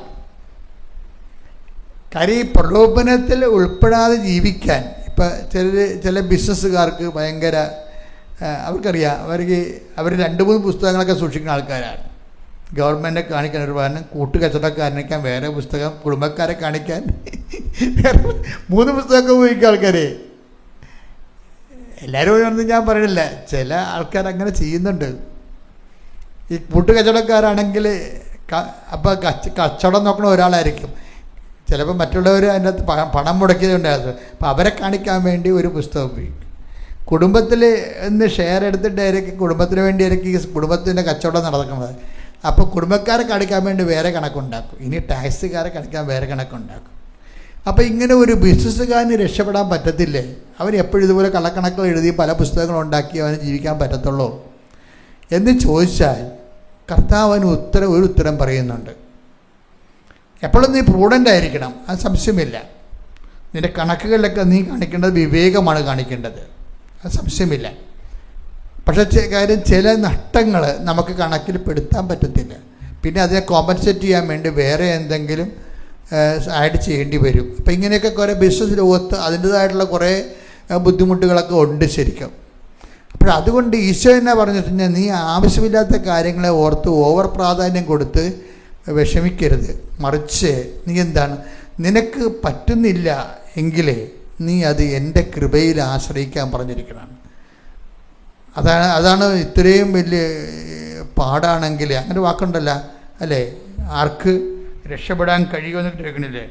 കാര്യം ഈ പ്രലോഭനത്തിൽ ഉൾപ്പെടാതെ ജീവിക്കാൻ ഇപ്പം ചില ബിസിനസ്സുകാർക്ക് ഭയങ്കര അവർക്കറിയാം, അവർ 2-3 പുസ്തകങ്ങളൊക്കെ സൂക്ഷിക്കുന്ന ആൾക്കാരാണ്. ഗവൺമെൻറ്റിനെ കാണിക്കാൻ ഒരു കാരണം, കൂട്ടുകച്ചവടക്കാരനെ വേറെ പുസ്തകം, കുടുംബക്കാരെ കാണിക്കാൻ വേറെ 3 പുസ്തകമൊക്കെ ഉപയോഗിക്കുക ആൾക്കാരെ. എല്ലാവരും ഒന്നും ഞാൻ പറയണില്ല, ചില ആൾക്കാർ അങ്ങനെ ചെയ്യുന്നുണ്ട്. ഈ കൂട്ടുകച്ചവടക്കാരാണെങ്കിൽ അപ്പോൾ കച്ചവടം നോക്കണ ഒരാളായിരിക്കും, ചിലപ്പോൾ മറ്റുള്ളവർ അതിൻ്റെ അകത്ത് പണം മുടക്കിയതുണ്ടായിരുന്നു. അപ്പോൾ അവരെ കാണിക്കാൻ വേണ്ടി ഒരു പുസ്തകം ഉപയോഗിക്കും. കുടുംബത്തിൽ നിന്ന് ഷെയർ എടുത്തിട്ടായിരിക്കും കുടുംബത്തിന് വേണ്ടിയായിരിക്കും ഈ കുടുംബത്തിൻ്റെ കച്ചവടം നടക്കുന്നത്. അപ്പോൾ കുടുംബക്കാരെ കാണിക്കാൻ വേണ്ടി വേറെ കണക്കുണ്ടാക്കും, ഇനി ടാക്സുകാരെ കാണിക്കാൻ വേറെ കണക്കുണ്ടാക്കും. അപ്പോൾ ഇങ്ങനെ ഒരു ബിസിനസ്സുകാരന് രക്ഷപ്പെടാൻ പറ്റത്തില്ലേ? അവൻ എപ്പോഴും ഇതുപോലെ കള്ളക്കണക്കുകൾ എഴുതി പല പുസ്തകങ്ങളുണ്ടാക്കി അവന് ജീവിക്കാൻ പറ്റത്തുള്ളൂ എന്ന് ചോദിച്ചാൽ കർത്താവിന് ഒരു ഉത്തരം പറയുന്നുണ്ട്. എപ്പോഴും നീ പ്രൂഡൻ്റ് ആയിരിക്കണം, അത് സംശയമില്ല. നിൻ്റെ കണക്കുകളിലൊക്കെ നീ കാണിക്കേണ്ടത് വിവേകമാണ് കാണിക്കേണ്ടത്, അത് സംശയമില്ല. പക്ഷേ കാര്യം ചില നഷ്ടങ്ങൾ നമുക്ക് കണക്കിൽ പെടുത്താൻ പറ്റത്തില്ല. പിന്നെ അതിനെ കോമ്പൻസേറ്റ് ചെയ്യാൻ വേണ്ടി വേറെ എന്തെങ്കിലും ആഡ് ചെയ്യേണ്ടി വരും. അപ്പം ഇങ്ങനെയൊക്കെ കുറേ ബിസിനസ് ലോകത്ത് അതിൻ്റേതായിട്ടുള്ള കുറേ ബുദ്ധിമുട്ടുകളൊക്കെ ഉണ്ട് ശരിക്കും. അപ്പോൾ അതുകൊണ്ട് ഈശോ എന്നെ പറഞ്ഞിട്ടുണ്ടെങ്കിൽ നീ ആവശ്യമില്ലാത്ത കാര്യങ്ങളെ ഓർത്ത് ഓവർ പ്രാധാന്യം കൊടുത്ത് വിഷമിക്കരുത്. മറിച്ച് നീ എന്താണ്, നിനക്ക് പറ്റുന്നില്ല എങ്കിലേ നീ അത് എൻ്റെ കൃപയിൽ ആശ്രയിക്കാൻ പറഞ്ഞിരിക്കണം. അതാണ് ഇത്രയും വലിയ പാടാണെങ്കിൽ അങ്ങനെ വാക്കുണ്ടല്ല അല്ലേ, ആർക്ക് രക്ഷപ്പെടാൻ കഴിയുമെന്ന് കേൾക്കണില്ലേ?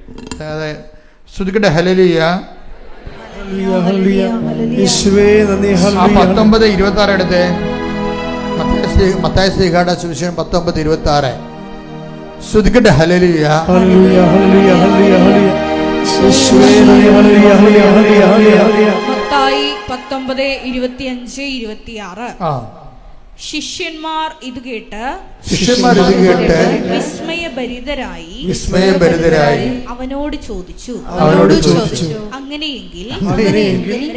അതായത് ശ്രുതിക്കട്ടെ ഹല്ലേലൂയ. 19:26 എടുത്ത് മത്തായി ശ്ലീഹായുടെ സുവിശേഷം 19:26 ശ്രുതിക്കട്ടെ ഹല്ലേലൂയ. മത്തായി 19:25-26 ശിഷ്യന്മാർ ഇത് കേട്ട് വിസ്മയഭരിതരായി അവനോട് ചോദിച്ചു, അങ്ങനെയെങ്കിൽ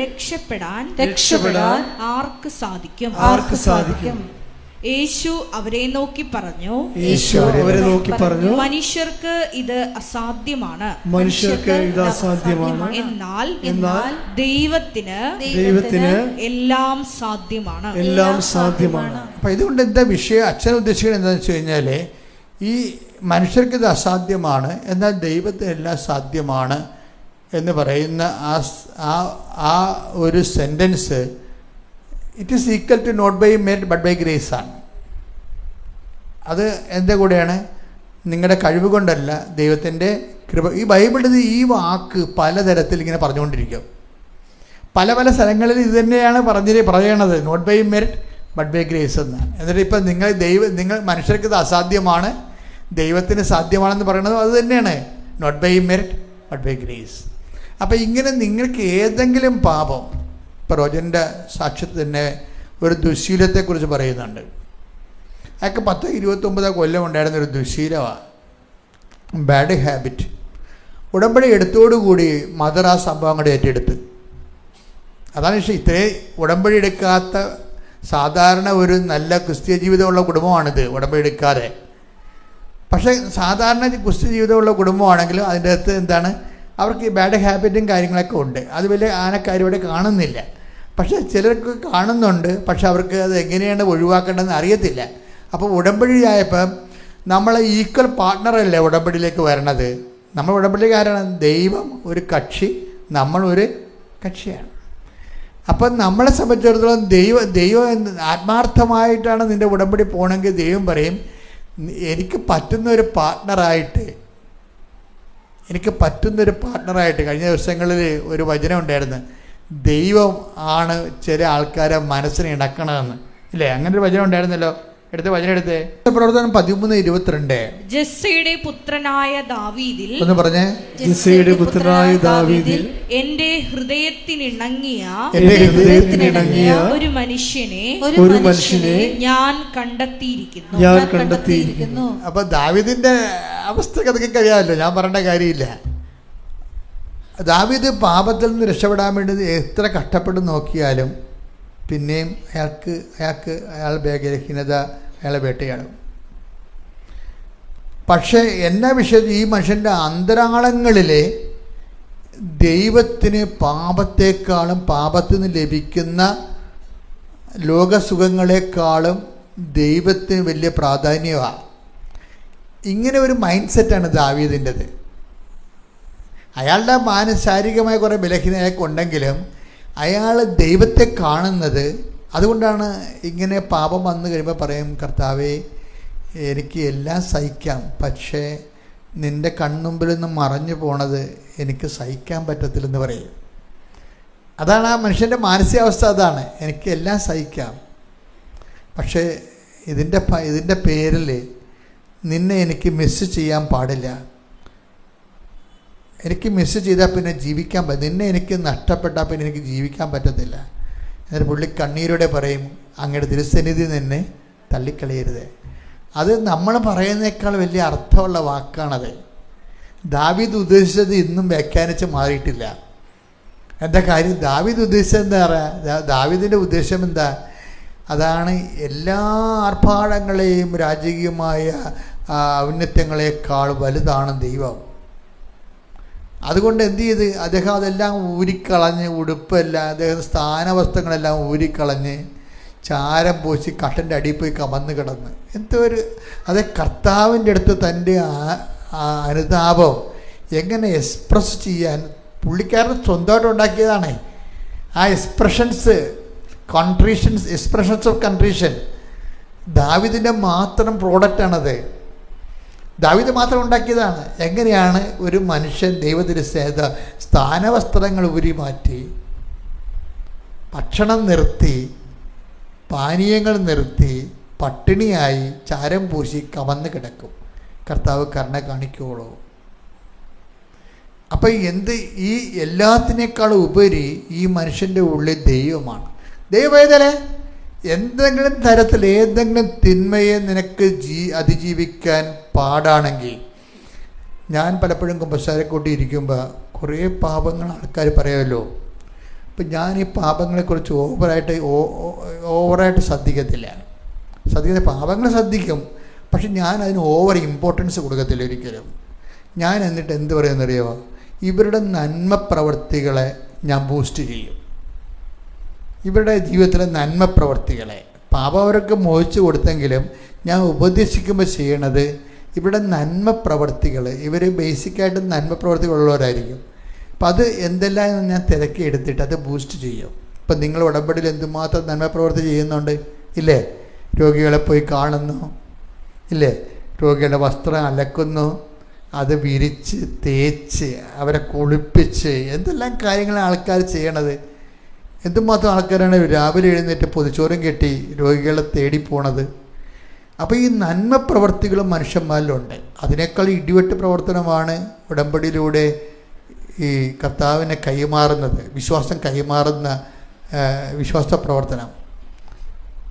രക്ഷപ്പെടാൻ ആർക്ക് സാധിക്കും? യേശു അവരെ നോക്കി പറഞ്ഞു, മനുഷ്യർക്ക് ഇത് അസാധ്യമാണ്, എന്നാൽ ദൈവത്തിന് എല്ലാം സാധ്യമാണ്. അപ്പം ഇതുകൊണ്ട് എന്താ വിഷയം? അച്ഛൻ ഉദ്ദേശിക്കുന്നത് എന്താണെന്ന് വെച്ച് കഴിഞ്ഞാൽ, ഈ മനുഷ്യർക്ക് ഇത് അസാധ്യമാണ് എന്നാൽ ദൈവത്തിന് എല്ലാം സാധ്യമാണ് എന്ന് പറയുന്ന ആ ഒരു sentence it is equal to not by merit but by grace ആണ്. അത് എൻ്റെ കൂടെയാണ്, നിങ്ങളുടെ കഴിവ് കൊണ്ടല്ല, ദൈവത്തിൻ്റെ കൃപ. ഈ ബൈബിളിൽ ഈ വാക്ക് പലതരത്തിൽ ഇങ്ങനെ പറഞ്ഞുകൊണ്ടിരിക്കും. പല പല സ്ഥലങ്ങളിൽ ഇത് തന്നെയാണ് പറയണത്, not by merit but by grace എന്ന്. എന്നിട്ട് ഇപ്പം നിങ്ങൾ മനുഷ്യർക്ക് ഇത് അസാധ്യമാണ്, ദൈവത്തിന് സാധ്യമാണെന്ന് പറയുന്നത് അത് തന്നെയാണ്, not by merit but by grace. അപ്പം ഇങ്ങനെ നിങ്ങൾക്ക് ഏതെങ്കിലും പാപം, ഇപ്പോൾ റോജൻ്റെ സാക്ഷ്യത്തിൽ തന്നെ ഒരു ദുശ്ശീലത്തെക്കുറിച്ച് പറയുന്നുണ്ട്. അയാൾക്ക് 10-29 കൊല്ലം ഉണ്ടായിരുന്ന ഒരു ദുശ്ശീലമാണ്, ബാഡ് ഹാബിറ്റ്. ഉടമ്പടി എടുത്തോടുകൂടി മദർ ആ സംഭവം അങ്ങോട്ട് ഏറ്റെടുത്ത്. അതാണ് ഇത്രയും ഉടമ്പടി എടുക്കാത്ത സാധാരണ ഒരു നല്ല ക്രിസ്ത്യ ജീവിതമുള്ള കുടുംബമാണിത്, ഉടമ്പടി എടുക്കാതെ. പക്ഷേ സാധാരണ ക്രിസ്ത്യ ജീവിതമുള്ള കുടുംബമാണെങ്കിലും അതിൻ്റെ അകത്ത് എന്താണ്, അവർക്ക് ഈ ബാഡ് ഹാബിറ്റും കാര്യങ്ങളൊക്കെ ഉണ്ട്. അത് വലിയ ആനക്കാരും ഇവിടെ കാണുന്നില്ല. പക്ഷേ ചിലർക്ക് കാണുന്നുണ്ട്, പക്ഷെ അവർക്ക് അത് എങ്ങനെയാണ് ഒഴിവാക്കേണ്ടതെന്ന് അറിയത്തില്ല. അപ്പോൾ ഉടമ്പടിയായപ്പം നമ്മളെ ഈക്വൽ പാർട്ട്ണറല്ലേ ഉടമ്പടിയിലേക്ക് വരണത്. നമ്മൾ ഉടമ്പടിയിലേക്ക് ആരാണ്? ദൈവം ഒരു കക്ഷി, നമ്മളൊരു കക്ഷിയാണ്. അപ്പം നമ്മളെ സംബന്ധിച്ചിടത്തോളം ദൈവം ആത്മാർത്ഥമായിട്ടാണ് നിൻ്റെ ഉടമ്പടി പോകണമെങ്കിൽ ദൈവം പറയും, എനിക്ക് പറ്റുന്നൊരു പാർട്ട്ണറായിട്ട് കഴിഞ്ഞ ദിവസങ്ങളിൽ ഒരു വചനം ഉണ്ടായിരുന്നു, ദൈവം ആണ് ചില ആൾക്കാരെ മനസ്സിനെ ഇണക്കണമെന്ന്, ഇല്ലേ? അങ്ങനെ ഒരു വചനം ഉണ്ടായിരുന്നല്ലോ. വചനം പ്രവർത്തനം 13:22. ജെസ്സയുടെ പുത്രനായ ദാവീദിൽ, ഒന്ന് പറഞ്ഞേ, ജെസ്സയുടെ പുത്രനായ ദാവീദിൽ എന്റെ ഹൃദയത്തിനിണങ്ങിയ ഒരു മനുഷ്യനെ ഞാൻ കണ്ടെത്തിയിരിക്കുന്നു. അപ്പൊ ദാവീദിന്റെ അവസ്ഥ അതൊക്കെ കഴിയാമല്ലോ, ഞാൻ പറയേണ്ട കാര്യമില്ല. ദാവീദ് പാപത്തിൽ നിന്ന് രക്ഷപ്പെടാൻ വേണ്ടി എത്ര കഷ്ടപ്പെട്ട് നോക്കിയാലും പിന്നെയും അയാൾ ബലഹീനത അയാളെ വേട്ടയാടും. പക്ഷേ എന്നാ വിഷയത്തിൽ ഈ മനുഷ്യൻ്റെ അന്തരാളങ്ങളിലെ ദൈവത്തിന് പാപത്തെക്കാളും പാപത്തിൽ നിന്ന് ലഭിക്കുന്ന ലോകസുഖങ്ങളെക്കാളും ദൈവത്തിന് വലിയ പ്രാധാന്യമാണ്. ഇങ്ങനെ ഒരു മൈൻഡ് സെറ്റാണ് ദാവീദിൻ്റെത്. അയാളുടെ ശാരീരികമായ കുറേ ബലഹീനതയൊക്കെ ഉണ്ടെങ്കിലും അയാൾ ദൈവത്തെ കാണുന്നത്, അതുകൊണ്ടാണ് ഇങ്ങനെ പാപം വന്നു കഴിയുമ്പോൾ പറയും, കർത്താവേ എനിക്ക് എല്ലാം സഹിക്കാം, പക്ഷേ നിൻ്റെ കൺമുമ്പിൽ നിന്ന് മറഞ്ഞു പോണത് എനിക്ക് സഹിക്കാൻ പറ്റത്തില്ലെന്ന് പറയും. അതാണ് ആ മനുഷ്യൻ്റെ മാനസികാവസ്ഥ. അതാണ്, എനിക്ക് എല്ലാം സഹിക്കാം, പക്ഷേ ഇതിൻ്റെ പേരിൽ നിന്നെ എനിക്ക് മിസ് ചെയ്യാൻ പാടില്ല. എനിക്ക് മിസ് ചെയ്താൽ പിന്നെ ജീവിക്കാൻ നിന്നെ എനിക്ക് നഷ്ടപ്പെട്ടാൽ പിന്നെ എനിക്ക് ജീവിക്കാൻ പറ്റത്തില്ല. എന്നിട്ട് പുള്ളി കണ്ണീരോടെ പറയും, അങ്ങയുടെ തിരുസന്നിധി നിന്നെ തള്ളിക്കളയരുത്. അത് നമ്മൾ പറയുന്നേക്കാൾ വലിയ അർത്ഥമുള്ള വാക്കാണത്. ദാവീദ് ഉദ്ദേശിച്ചത് ഇന്നും വ്യാഖ്യാനിച്ച് മാറിയിട്ടില്ല. എന്താ കാര്യം? ദാവീദ് ഉദ്ദേശിച്ചത് എന്താ പറയുക? ദാവീദിൻ്റെ ഉദ്ദേശം എന്താ? അതാണ് എല്ലാ ആർഭാടങ്ങളെയും രാജകീയമായ ഔന്നത്യങ്ങളെക്കാൾ വലുതാണ് ദൈവം. അതുകൊണ്ട് എന്ത് ചെയ്ത് അദ്ദേഹം അതെല്ലാം ഊരിക്കളഞ്ഞ്, ഉടുപ്പെല്ലാം അദ്ദേഹം സ്ഥാനവസ്ത്രങ്ങളെല്ലാം ഊരിക്കളഞ്ഞ് ചാരം പൂശി കട്ടൻ്റെ അടിയിൽ പോയി കമന്ന് കിടന്ന് അതേ കർത്താവിൻ്റെ അടുത്ത് തൻ്റെ അനുതാപം എങ്ങനെ എക്സ്പ്രസ് ചെയ്യാൻ പുള്ളിക്കാരൻ സ്വന്തമായിട്ട് ഉണ്ടാക്കിയതാണ്. ആ എക്സ്പ്രഷൻസ് ഓഫ് കൺട്രീഷൻ ദാവീദിൻ്റെ മാത്രം പ്രോഡക്റ്റാണത്. ദാവീദ് മാത്രം ഉണ്ടാക്കിയതാണ്. എങ്ങനെയാണ് ഒരു മനുഷ്യൻ ദൈവത്തിന് സ്ഥാനവസ്ത്രങ്ങൾ ഊരി മാറ്റി, ഭക്ഷണം നിർത്തി, പാനീയങ്ങൾ നിർത്തി, പട്ടിണിയായി ചാരം പൂശി കമന്ന് കിടക്കും, കർത്താവ് കരുണ കാണിക്കുള്ളൂ. അപ്പം ഈ എല്ലാത്തിനേക്കാളും ഉപരി ഈ മനുഷ്യൻ്റെ ഉള്ളിൽ ദൈവമാണ്. ദൈവം ഏതല്ലേ? എന്തെങ്കിലും തരത്തിൽ ഏതെങ്കിലും തിന്മയെ നിനക്ക് അതിജീവിക്കാൻ പാടാണെങ്കിൽ, ഞാൻ പലപ്പോഴും കുമ്പസാരക്കൂട്ടി ഇരിക്കുമ്പോൾ കുറേ പാപങ്ങൾ ആൾക്കാർ പറയുമല്ലോ. അപ്പം ഞാൻ ഈ പാപങ്ങളെക്കുറിച്ച് ഓവറായിട്ട് ശ്രദ്ധിക്കത്തില്ല. പാപങ്ങൾ ശ്രദ്ധിക്കും, പക്ഷെ ഞാൻ അതിന് ഓവർ ഇമ്പോർട്ടൻസ് കൊടുക്കത്തില്ല ഒരിക്കലും. ഞാൻ എന്നിട്ട് എന്ത് പറയുമെന്നറിയോ? ഇവരുടെ നന്മ പ്രവൃത്തികളെ ഞാൻ ബൂസ്റ്റ് ചെയ്യും. ഇവരുടെ ജീവിതത്തിലെ നന്മ പ്രവർത്തികളെ, പാപം അവർക്ക് മോഹിച്ചു കൊടുത്തെങ്കിലും ഞാൻ ഉപദേശിക്കുമ്പോൾ ചെയ്യണത് ഇവരുടെ നന്മ പ്രവർത്തികൾ. ഇവർ ബേസിക്കായിട്ട് നന്മ പ്രവർത്തികളുള്ളവരായിരിക്കും. അപ്പം അത് എന്തെല്ലാം ഞാൻ തിരക്കി എടുത്തിട്ട് അത് ബൂസ്റ്റ് ചെയ്യും. ഇപ്പം നിങ്ങൾ ഉടമ്പടിയിൽ എന്തുമാത്രം നന്മ പ്രവർത്തി ചെയ്യുന്നുണ്ട്, ഇല്ലേ? രോഗികളെ പോയി കാണുന്നു, ഇല്ലേ? രോഗികളുടെ വസ്ത്രം അലക്കുന്നു, അത് വിരിച്ച് തേച്ച് അവരെ കുളിപ്പിച്ച് എന്തെല്ലാം കാര്യങ്ങളാണ് ആൾക്കാർ ചെയ്യണത്. എന്തുമാത്രം ആൾക്കാരാണ് രാവിലെ എഴുന്നേറ്റ് പൊതിച്ചോറും കെട്ടി രോഗികളെ തേടിപ്പോണത്. അപ്പോൾ ഈ നന്മ പ്രവർത്തികളും മനുഷ്യന്മാരിലുണ്ട്. അതിനേക്കാൾ ഇടിവെട്ട് പ്രവർത്തനമാണ് ഉടമ്പടിയിലൂടെ ഈ കർത്താവിനെ കൈമാറുന്നത്, വിശ്വാസം കൈമാറുന്ന വിശ്വാസ പ്രവർത്തനം.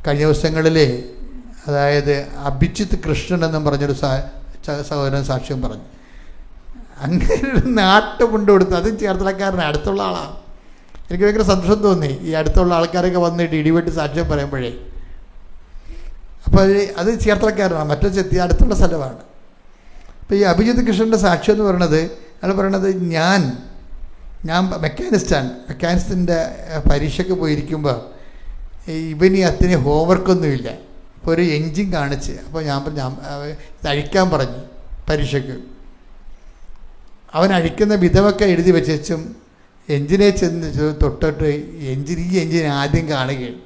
കഴിഞ്ഞ ദിവസങ്ങളിൽ അതായത് അഭിജിത്ത് കൃഷ്ണൻ എന്നും പറഞ്ഞൊരു സഹോദരൻ സാക്ഷ്യം പറഞ്ഞു. അങ്ങനെ ഒരു നാട്ടുമുണ്ട് കൊടുത്ത്, അതും ചേർത്തലക്കാരനാണ്, അടുത്തുള്ള ആളാണ്. എനിക്ക് ഭയങ്കര സന്തോഷം തോന്നി ഈ അടുത്തുള്ള ആൾക്കാരൊക്കെ വന്നിട്ട് ഇടിവെട്ടി സാക്ഷ്യം പറയുമ്പോഴേ. അപ്പോൾ അത് ചേർത്തലക്കാരനാണ്, മറ്റൊരു ചെത്തി അടുത്തുള്ള സ്ഥലമാണ്. അപ്പോൾ ഈ അഭിജിത്ത് കൃഷ്ണൻ്റെ സാക്ഷ്യം എന്ന് പറയുന്നത്, അയാൾ പറയണത് ഞാൻ മെക്കാനിസ്റ്റിൻ്റെ പരീക്ഷയ്ക്ക് പോയിരിക്കുമ്പോൾ ഇവന് അത്തിന് ഹോംവർക്കൊന്നുമില്ല. അപ്പോൾ ഒരു എൻജിൻ കാണിച്ച്, അപ്പോൾ ഞാൻ ഇത് അഴിക്കാൻ പറഞ്ഞു പരീക്ഷയ്ക്ക്. അവൻ അഴിക്കുന്ന വിധമൊക്കെ എഴുതി വെച്ചും എൻജിനെ ചെന്ന് തൊട്ടിട്ട് ഈ എൻജിൻ ആദ്യം കാണുകയാണ്.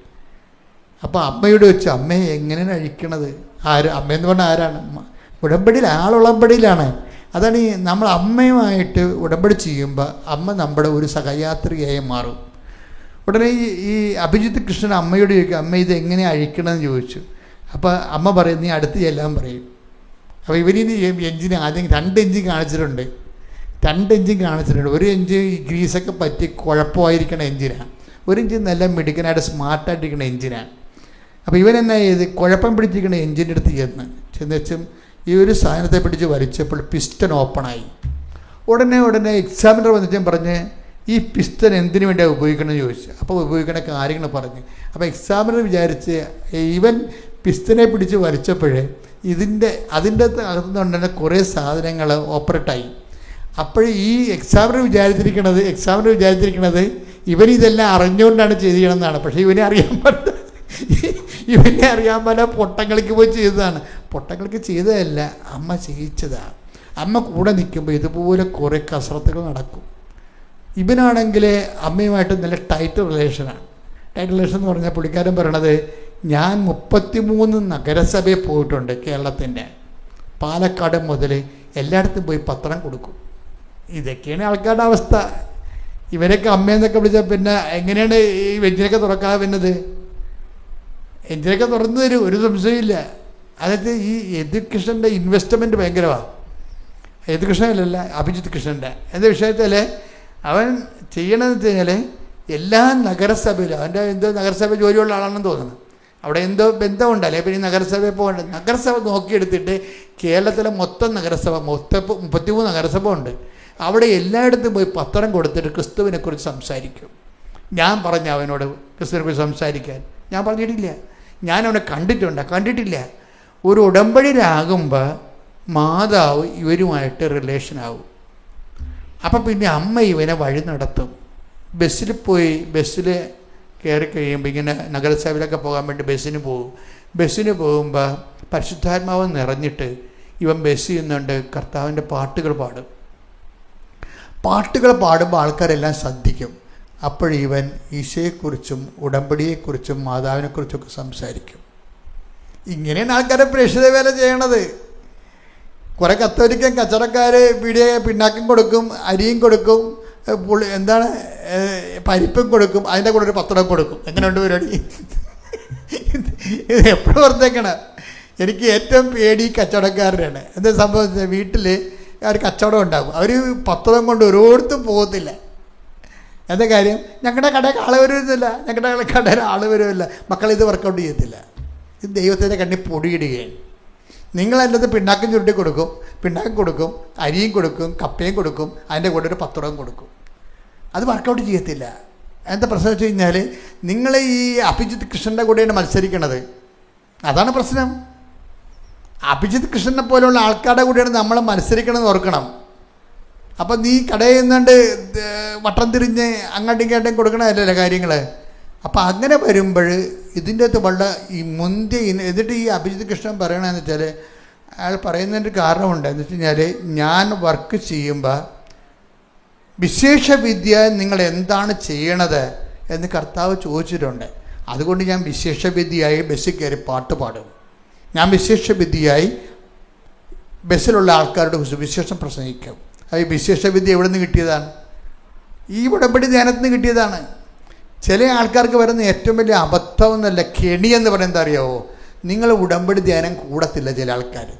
അപ്പോൾ അമ്മയോട് വെച്ചു, അമ്മയെ എങ്ങനെയാണ് അഴിക്കണത്? അമ്മയെന്ന് പറഞ്ഞാൽ ആരാണ്? ഉടമ്പടിയിൽ, ആളുടമ്പടിയിലാണ്. അതാണ് ഈ നമ്മൾ അമ്മയുമായിട്ട് ഉടമ്പടി ചെയ്യുമ്പോൾ അമ്മ നമ്മുടെ ഒരു സഹയാത്രികയായി മാറും. ഉടനെ ഈ അഭിജിത്ത് കൃഷ്ണൻ അമ്മയോട് ചോദിക്കും, അമ്മ ഇത് എങ്ങനെ അഴിക്കണമെന്ന് ചോദിച്ചു. അപ്പോൾ അമ്മ പറയും, നീ അടുത്ത് ചെല്ലാൻ പറയും. അപ്പോൾ ഇവരിന് എൻജിൻ ആദ്യം 2 എൻജിൻ കാണിച്ചിട്ടുണ്ട്. 2 എൻജിൻ കാണിച്ചിട്ടുണ്ട്. ഒരു എൻജിൻ ഗ്രീസൊക്കെ പറ്റി കുഴപ്പമായിരിക്കണ എൻജിനാണ്, ഒരു എൻജിൻ നല്ല മിടുക്കനായിട്ട് സ്മാർട്ടായിട്ടിരിക്കുന്ന എൻജിനാണ്. അപ്പോൾ ഇവൻ എന്നാ ചെയ്ത്, കുഴപ്പം പിടിച്ചിരിക്കുന്ന എൻജിൻ്റെ അടുത്ത് ചെന്നുവെച്ചും ഈ ഒരു സാധനത്തെ പിടിച്ച് വലിച്ചപ്പോൾ പിസ്റ്റൺ ഓപ്പണായി. ഉടനെ എക്സാമിനർ വന്നിട്ടും പറഞ്ഞ്, ഈ പിസ്റ്റൺ എന്തിനു വേണ്ടിയാണ് ഉപയോഗിക്കണമെന്ന് ചോദിച്ചു. അപ്പോൾ ഉപയോഗിക്കുന്ന കാര്യങ്ങൾ പറഞ്ഞു. അപ്പോൾ എക്സാമിനർ വിചാരിച്ച് ഇവൻ പിസ്റ്റനെ പിടിച്ച് വലിച്ചപ്പോഴേ അതിൻ്റെ അകത്തുനിന്നുണ്ടെന്ന കുറേ സാധനങ്ങൾ ഓപ്പറേറ്റായി. അപ്പോൾ ഈ എക്സാമിനർ വിചാരിച്ചിരിക്കുന്നത് ഇവനിതെല്ലാം അറിഞ്ഞുകൊണ്ടാണ് ചെയ്യണമെന്നാണ്. പക്ഷേ ഇവനെ അറിയാൻ പല പൊട്ടങ്ങൾക്ക് പോയി ചെയ്തതാണ്. പൊട്ടങ്ങൾക്ക് ചെയ്തതല്ല, അമ്മ ചെയ്യിച്ചതാണ്. അമ്മ കൂടെ നിൽക്കുമ്പോൾ ഇതുപോലെ കുറേ കസരത്തുകൾ നടക്കും. ഇവനാണെങ്കിൽ അമ്മയുമായിട്ട് നല്ല ടൈറ്റ് റിലേഷൻ എന്ന് പറഞ്ഞാൽ പുള്ളിക്കാരൻ പറയണത്, ഞാൻ 33 നഗരസഭയിൽ പോയിട്ടുണ്ട് കേരളത്തിൻ്റെ. പാലക്കാട് മുതൽ എല്ലായിടത്തും പോയി പത്രം കൊടുക്കും. ഇതൊക്കെയാണ് ആൾക്കാരുടെ അവസ്ഥ. ഇവരൊക്കെ അമ്മയെന്നൊക്കെ വിളിച്ചാൽ പിന്നെ എങ്ങനെയാണ് ഈ എഞ്ചിനൊക്കെ തുറക്കാതെ പിന്നത്? എഞ്ചിനൊക്കെ തുറന്നു തരും, ഒരു സംശയമില്ല. അതായത് ഈ യദുകൃഷ്ണൻ്റെ ഇൻവെസ്റ്റ്മെൻറ്റ് ഭയങ്കരമാണ്. യദുകൃഷ്ണനല്ല, അഭിജിത്ത് കൃഷ്ണൻ്റെ. എന്താ വിഷയത്തിൽ അവൻ ചെയ്യണമെന്ന് വെച്ച് കഴിഞ്ഞാൽ എല്ലാ നഗരസഭയിലും, അവൻ്റെ എന്തോ നഗരസഭ ജോലിയുള്ള ആളാണെന്ന് തോന്നുന്നു, അവിടെ എന്തോ ബന്ധമുണ്ടല്ലേ. പിന്നെ നഗരസഭയിൽ പോകേണ്ട, നഗരസഭ നോക്കിയെടുത്തിട്ട് കേരളത്തിലെ മൊത്തം 33 നഗരസഭ ഉണ്ട്. അവിടെ എല്ലായിടത്തും പോയി പത്രം കൊടുത്തിട്ട് ക്രിസ്തുവിനെക്കുറിച്ച് സംസാരിക്കും. ഞാൻ പറഞ്ഞ അവനോട് ക്രിസ്തുവിനെക്കുറിച്ച് സംസാരിക്കാൻ ഞാൻ പറഞ്ഞിട്ടില്ല. ഞാൻ അവനെ കണ്ടിട്ടില്ല. ഒരു ഉടമ്പടിയിലാകുമ്പോൾ മാതാവ് ഇവരുമായിട്ട് റിലേഷനാവും. അപ്പം പിന്നെ അമ്മ ഇവനെ വഴി നടത്തും. ബസ്സിൽ കയറി കഴിയുമ്പോൾ ഇങ്ങനെ നഗരസഭയിലൊക്കെ പോകാൻ വേണ്ടി ബസ്സിന് പോകുമ്പോൾ പരിശുദ്ധാത്മാവ് നിറഞ്ഞിട്ട് ഇവൻ ബസ്സിൽ നിന്നുകൊണ്ട് കർത്താവിൻ്റെ പാട്ടുകൾ പാടുമ്പോൾ ആൾക്കാരെല്ലാം ശ്രദ്ധിക്കും. അപ്പോഴിവൻ ഈശോയെക്കുറിച്ചും ഉടമ്പടിയെക്കുറിച്ചും മാതാവിനെക്കുറിച്ചൊക്കെ സംസാരിക്കും. ഇങ്ങനെയാണ് ആൾക്കാരെ പ്രേക്ഷിത വേല ചെയ്യണത്. കുറേ കത്തോലിക്കൻ കച്ചവടക്കാർ പിണ്ണാക്കും കൊടുക്കും, അരിയും കൊടുക്കും, പരിപ്പും കൊടുക്കും, അതിൻ്റെ കൂടെ ഒരു പത്രം കൊടുക്കും. എങ്ങനെയുണ്ട് പരിപാടി? ഇത് എപ്പോഴും ഓർത്തേക്കണം. എനിക്ക് ഏറ്റവും പേടി കച്ചവടക്കാരുടെയാണ്. എന്താ സംഭവിച്ചത്, വീട്ടിൽ ഒരു കച്ചവടം ഉണ്ടാകും, അവർ പത്രം കൊണ്ട് ഓരോരുത്തും പോകത്തില്ല. എന്താ കാര്യം? ഞങ്ങളുടെ കടയിൽ ആൾ വരുന്നില്ല, മക്കളിത് വർക്കൗട്ട് ചെയ്യത്തില്ല. ഇത് ദൈവത്തിൻ്റെ കണ്ണിൽ പൊടിയിടുകയാണ്. നിങ്ങളതിൻ്റെ അത് പിണ്ണാക്കും ചുരുട്ടി കൊടുക്കും, അരിയും കൊടുക്കും, കപ്പയും കൊടുക്കും, അതിൻ്റെ കൂടെ ഒരു പത്രവും കൊടുക്കും. അത് വർക്കൗട്ട് ചെയ്യത്തില്ല. എന്താ പ്രശ്നം വെച്ച് കഴിഞ്ഞാൽ, നിങ്ങൾ ഈ അഭിജിത്ത് കൃഷ്ണൻ്റെ കൂടെയാണ് മത്സരിക്കണത്. അതാണ് പ്രശ്നം. അഭിജിത്ത് കൃഷ്ണനെ പോലെയുള്ള ആൾക്കാരുടെ കൂടെയാണ് നമ്മൾ മത്സരിക്കണമെന്ന് ഓർക്കണം. അപ്പം നീ കടയിൽ നിന്നുകൊണ്ട് വട്ടം തിരിഞ്ഞ് അങ്ങോട്ടും ഇങ്ങോട്ടും കൊടുക്കണമല്ലല്ലോ കാര്യങ്ങൾ. അപ്പം അങ്ങനെ വരുമ്പോൾ ഇതിൻ്റെ അകത്ത് വളരെ ഈ എന്നിട്ട് ഈ അഭിജിത്ത് കൃഷ്ണൻ പറയണമെന്ന് വെച്ചാൽ, അയാൾ പറയുന്നതിൻ്റെ കാരണമുണ്ട്. എന്ന് വെച്ച് കഴിഞ്ഞാൽ, ഞാൻ വർക്ക് ചെയ്യുമ്പോൾ വിശേഷ വിദ്യ നിങ്ങൾ എന്താണ് ചെയ്യണത് എന്ന് കർത്താവ് ചോദിച്ചിട്ടുണ്ട്. അതുകൊണ്ട് ഞാൻ വിശേഷ വിദ്യയായി ബസ്സിൽ കയറി പാട്ട് പാടും. ഞാൻ വിശേഷ വിദ്യയായി ബസ്സിലുള്ള ആൾക്കാരുടെ സുവിശേഷം പ്രസംഗിക്കും. അത് ഈ വിശേഷവിദ്യ എവിടെ നിന്ന് കിട്ടിയതാണ്? ഈ ഉടമ്പടി ധ്യാനത്തിൽ നിന്ന് കിട്ടിയതാണ്. ചില ആൾക്കാർക്ക് വരുന്ന ഏറ്റവും വലിയ അബദ്ധം എന്നല്ല, കെണി എന്ന് പറയുന്നത് എന്താ അറിയാവോ? നിങ്ങൾ ഉടമ്പടി ധ്യാനം കൂടത്തില്ല.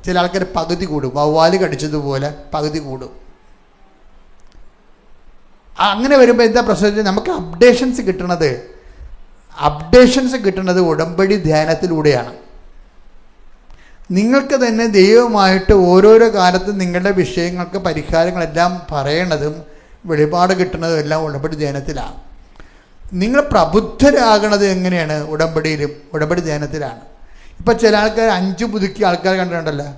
ചില ആൾക്കാർ പകുതി കൂടും. വവ്വാല് കടിച്ചതുപോലെ പകുതി കൂടും. അങ്ങനെ വരുമ്പോൾ എന്താ പ്രശ്നം? നമുക്ക് അപ്ഡേഷൻസ് കിട്ടുന്നത് ഉടമ്പടി ധ്യാനത്തിലൂടെയാണ്. നിങ്ങൾക്ക് തന്നെ ദൈവമായിട്ട് ഓരോരോ കാലത്തും നിങ്ങളുടെ വിഷയങ്ങൾക്ക് പരിഹാരങ്ങളെല്ലാം പറയണതും വെളിപാട് കിട്ടുന്നതും എല്ലാം ഉടമ്പടി ധ്യാനത്തിലാണ്. നിങ്ങൾ പ്രബുദ്ധരാകണത് എങ്ങനെയാണ്? ഉടമ്പടി ധ്യാനത്തിലാണ്. ഇപ്പം ചില ആൾക്കാർ 5 പുതുക്കിയ ആൾക്കാരെ കണ്ടിട്ടുണ്ടല്ലോ.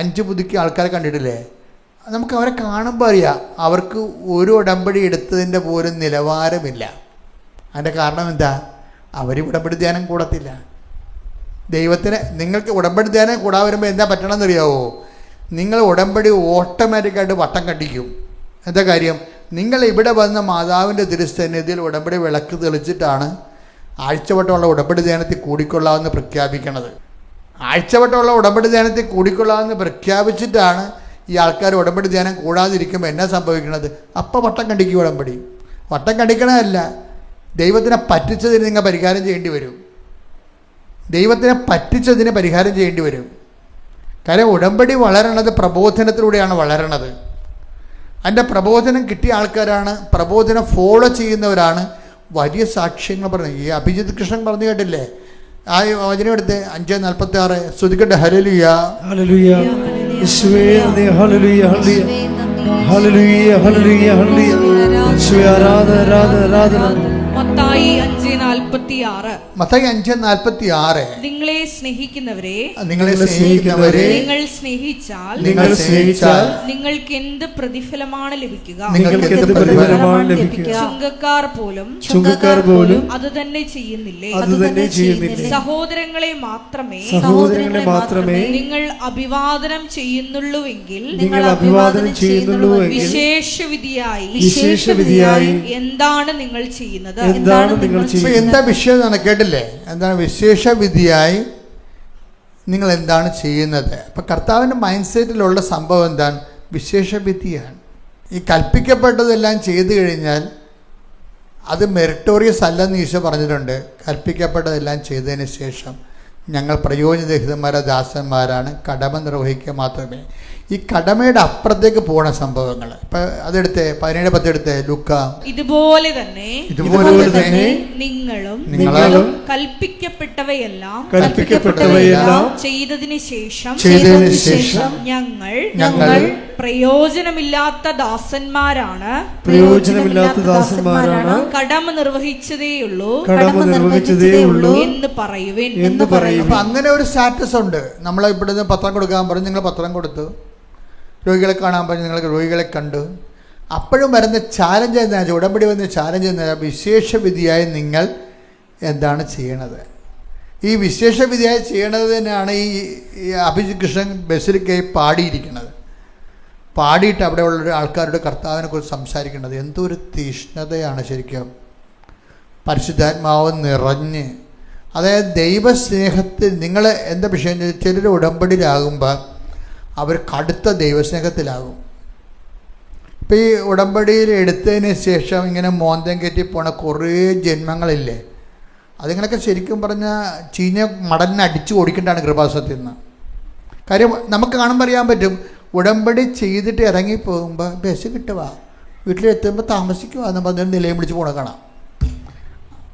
5 പുതുക്കിയ ആൾക്കാരെ കണ്ടിട്ടില്ലേ? നമുക്ക് അവരെ കാണുമ്പോൾ അറിയാം അവർക്ക് ഒരു ഉടമ്പടി എടുത്തതിൻ്റെ പോലും നിലവാരമില്ല. അതിൻ്റെ കാരണം എന്താ? അവർ ഉടമ്പടി ധ്യാനം കൂടത്തില്ല. ദൈവത്തിന് നിങ്ങൾക്ക് ഉടമ്പടി ധ്യാനം കൂടാതെ വരുമ്പോൾ എന്താ പറ്റണമെന്ന് അറിയാവോ? നിങ്ങൾ ഉടമ്പടി ഓട്ടോമാറ്റിക്കായിട്ട് വട്ടം കണ്ടിക്കും. എന്താ കാര്യം? നിങ്ങൾ ഇവിടെ വന്ന മാതാവിൻ്റെ തിരുസന്നിധിയിൽ ഉടമ്പടി വിളക്ക് തെളിച്ചിട്ടാണ് ആഴ്ചവട്ടമുള്ള ഉടമ്പടി ധ്യാനത്തിൽ കൂടിക്കൊള്ളാമെന്ന് പ്രഖ്യാപിക്കണത്. ആഴ്ചവട്ടമുള്ള ഉടമ്പടി ധ്യാനത്തിൽ കൂടിക്കൊള്ളാമെന്ന് പ്രഖ്യാപിച്ചിട്ടാണ് ഈ ആൾക്കാർ ഉടമ്പടി ധ്യാനം കൂടാതിരിക്കുമ്പോൾ എന്നാ സംഭവിക്കുന്നത്? അപ്പം വട്ടം കണ്ടിക്കും. വട്ടം കണ്ടിക്കണമല്ല, ദൈവത്തിനെ പറ്റിച്ചതിന് നിങ്ങൾ പരിഹാരം ചെയ്യേണ്ടി വരും. കാര്യം ഉടമ്പടി വളരണത് പ്രബോധനത്തിലൂടെയാണ് വളരണത്. അതിൻ്റെ പ്രബോധനം കിട്ടിയ ആൾക്കാരാണ്, പ്രബോധനം ഫോളോ ചെയ്യുന്നവരാണ് വലിയ സാക്ഷ്യങ്ങൾ പറഞ്ഞത്. ഈ അഭിജിത് കൃഷ്ണൻ പറഞ്ഞു കേട്ടില്ലേ? ആ വചനം എടുത്ത് 5:46 സ്തുതിക്കട്ടെ. ഹല്ലേലൂയ ഹല്ലേലൂയ യേശുവേ നന്ദി. ഹല്ലേലൂയ ഹല്ലേലൂയ ഹല്ലേലൂയ ഹല്ലേലൂയ യേശുവേ ആരാധന. മത്തായി 5:46 നിങ്ങളെ സ്നേഹിക്കുന്നവരെ നിങ്ങൾ സ്നേഹിച്ചാൽ നിങ്ങൾക്ക് എന്ത് പ്രതിഫലമാണ് ലഭിക്കുക? ചുങ്കക്കാർ പോലും അത് തന്നെ ചെയ്യുന്നില്ലേ? സഹോദരങ്ങളെ മാത്രമേ നിങ്ങൾ അഭിവാദനം ചെയ്യുന്നുള്ളുവെങ്കിൽ വിശേഷവിധിയായി എന്താണ് നിങ്ങൾ ചെയ്യുന്നത്? എന്താ വിഷയം എന്നാണ് കേട്ടില്ലേ? എന്താണ് വിശേഷവിധിയായി നിങ്ങൾ എന്താണ് ചെയ്യുന്നത്? അപ്പം കർത്താവിൻ്റെ മൈൻഡ് സെറ്റിലുള്ള സംഭവം എന്താണ്? വിശേഷവിധിയാണ്. ഈ കൽപ്പിക്കപ്പെട്ടതെല്ലാം ചെയ്തു കഴിഞ്ഞാൽ അത് മെറിറ്റോറിയസ് അല്ലെന്ന് ഈശോ പറഞ്ഞിട്ടുണ്ട്. കൽപ്പിക്കപ്പെട്ടതെല്ലാം ചെയ്തതിന് ശേഷം ഞങ്ങൾ പ്രയോജനരഹിതന്മാരായ ദാസന്മാരാണ്, കടമ നിർവഹിക്കുക മാത്രമേ. ഈ കടമയുടെ അപ്പുറത്തേക്ക് പോണ സംഭവങ്ങൾ ഇപ്പം അതെടുത്ത് 17:10 എടുത്ത് ലൂക്ക. ഇതുപോലെ തന്നെ നിങ്ങളും കൽപ്പിക്കപ്പെട്ടവയെല്ലാം ചെയ്തതിന് ശേഷം ഞങ്ങൾ പ്രയോജനമില്ലാത്ത ദാസന്മാരാണ് കടമ നിർവഹിച്ചതേയുള്ളൂ എന്ന് പറയുവേൻ. അപ്പം അങ്ങനെ ഒരു സ്റ്റാറ്റസ് ഉണ്ട്. നമ്മളെ ഇവിടുന്ന് പത്രം കൊടുക്കാൻ പറഞ്ഞു, നിങ്ങൾ പത്രം കൊടുത്തു. രോഗികളെ കാണാൻ പറഞ്ഞു, നിങ്ങൾ രോഗികളെ കണ്ടു. അപ്പോഴും വരുന്ന ചാലഞ്ച് എന്താ വെച്ചാൽ, ഉടമ്പടി വന്ന ചാലഞ്ച് എന്താ വെച്ചാൽ, വിശേഷവിധിയായി നിങ്ങൾ എന്താണ് ചെയ്യണത്? ഈ വിശേഷവിധിയായി ചെയ്യണത് തന്നെയാണ് ഈ അഭിജിത് കൃഷ്ണൻ ബസിലിക്കയിൽ പാടിയിരിക്കുന്നത്. പാടിയിട്ട് അവിടെയുള്ള ആൾക്കാരുടെ കർത്താവിനെ കുറിച്ച് സംസാരിക്കേണ്ടത് എന്തൊരു തീഷ്ണതയാണ് ശരിക്കും. പരിശുദ്ധാത്മാവ് നിറഞ്ഞ്, അതായത് ദൈവസ്നേഹത്തിൽ നിങ്ങൾ എന്താ വിഷയം? ചിലർ ഉടമ്പടിയിലാകുമ്പോൾ അവർ കടുത്ത ദൈവസ്നേഹത്തിലാകും. ഇപ്പം ഈ ഉടമ്പടിയിൽ എടുത്തതിന് ശേഷം ഇങ്ങനെ മോന്തം കയറ്റി പോണ കുറേ ജന്മങ്ങളില്ലേ, അതിങ്ങളൊക്കെ ശരിക്കും പറഞ്ഞാൽ ചീഞ്ഞ മടലിനെ അടിച്ചു ഓടിക്കേണ്ടതാണ് കൃപാസനത്തിൽ നിന്ന്. കാര്യം നമുക്ക് കാണുമ്പോൾ അറിയാൻ പറ്റും. ഉടമ്പടി ചെയ്തിട്ട് ഇറങ്ങിപ്പോകുമ്പോൾ ബസ് കിട്ടുക, വീട്ടിലെത്തുമ്പോൾ താമസിക്കുക എന്ന് പറഞ്ഞൊരു നിലയം പിടിച്ച് പോണ കാണാം.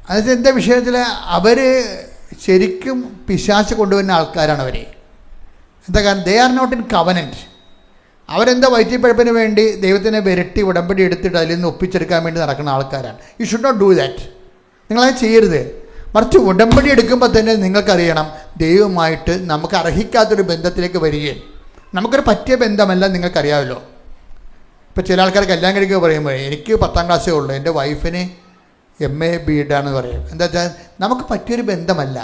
അതായത് എന്താ വിഷയത്തിൽ അവർ ശരിക്കും പിശാച് കൊണ്ടുവരുന്ന ആൾക്കാരാണ് അവർ. എന്താ കാരണം? They are not in covenant. അവരെന്താ വയറ്റിപ്പഴപ്പിന് വേണ്ടി ദൈവത്തിനെ വിരട്ടി ഉടമ്പടി എടുത്തിട്ട് അതിൽ നിന്ന് ഒപ്പിച്ചെടുക്കാൻ വേണ്ടി നടക്കുന്ന ആൾക്കാരാണ്. You should not do that. നിങ്ങളത് ചെയ്യരുത്. മറിച്ച് ഉടമ്പടി എടുക്കുമ്പോൾ തന്നെ നിങ്ങൾക്കറിയണം ദൈവമായിട്ട് നമുക്ക് അർഹിക്കാത്തൊരു ബന്ധത്തിലേക്ക് വരികയും നമുക്കൊരു പറ്റിയ ബന്ധമല്ല. നിങ്ങൾക്കറിയാമല്ലോ, ഇപ്പോൾ ചില ആൾക്കാർ കല്യാണം കഴിക്കുക പറയുമ്പോൾ എനിക്ക് 10ാം ക്ലാസ്സേ ഉള്ളൂ, എൻ്റെ വൈഫിന് MA BEd ആണെന്ന് പറയും. എന്താ വെച്ചാൽ നമുക്ക് പറ്റിയൊരു ബന്ധമല്ല.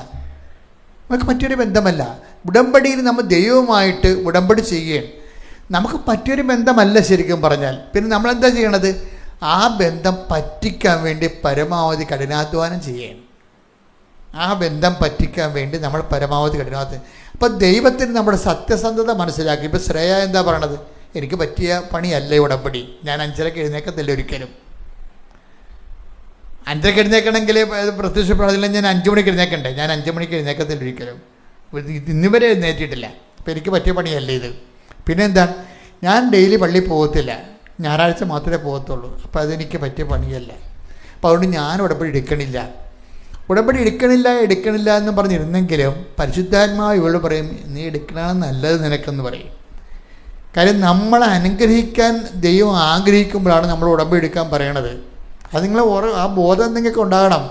ഉടമ്പടിയിൽ നമ്മൾ ദൈവവുമായിട്ട് ഉടമ്പടി ചെയ്യുകയും നമുക്ക് പറ്റിയൊരു ബന്ധമല്ല ശരിക്കും പറഞ്ഞാൽ. പിന്നെ നമ്മളെന്താ ചെയ്യണത്? ആ ബന്ധം പറ്റിക്കാൻ വേണ്ടി പരമാവധി കഠിനാധ്വാനം ചെയ്യണം. ആ ബന്ധം പറ്റിക്കാൻ വേണ്ടി നമ്മൾ പരമാവധി കഠിനമാകത്ത്. അപ്പം ദൈവത്തിന് നമ്മുടെ സത്യസന്ധത മനസ്സിലാക്കി. ഇപ്പം ശ്രേയ എന്താ പറയണത്? എനിക്ക് പറ്റിയ പണിയല്ല ഉടമ്പടി. ഞാൻ 5:30 എഴുന്നേക്കത്തില്ല ഒരിക്കലും. 5:30 എഴുന്നേക്കണമെങ്കിൽ പ്രത്യക്ഷ പ്രാർത്ഥന ഞാൻ 5 മണിക്ക് എഴുന്നേക്കണ്ടേ? ഞാൻ 5 മണിക്ക് എഴുന്നേക്കത്തില്ല ഒരിക്കലും. ഇന്നുവരെ എഴുന്നേറ്റിട്ടില്ല. അപ്പം എനിക്ക് പറ്റിയ പണിയല്ല ഇത്. പിന്നെ എന്താണ്? ഞാൻ ഡെയിലി പള്ളിയിൽ പോകത്തില്ല, ഞായറാഴ്ച മാത്രമേ പോകത്തുള്ളൂ. അപ്പോൾ അതെനിക്ക് പറ്റിയ പണിയല്ല. അപ്പോൾ അതുകൊണ്ട് ഞാൻ ഉടമ്പടി എടുക്കണില്ല എന്ന് പറഞ്ഞിരുന്നെങ്കിലും പരിശുദ്ധാത്മാവ് ഇവള് പറയും, നീ എടുക്കണമെന്ന് നല്ലത് നിനക്കെന്ന് പറയും. കാര്യം നമ്മളെ അനുഗ്രഹിക്കാൻ ദൈവം ആഗ്രഹിക്കുമ്പോഴാണ് നമ്മൾ ഉടമ്പടി എടുക്കാൻ പറയണത്. അത് നിങ്ങൾ ആ ബോധം നിങ്ങൾക്ക് ഉണ്ടാകണം.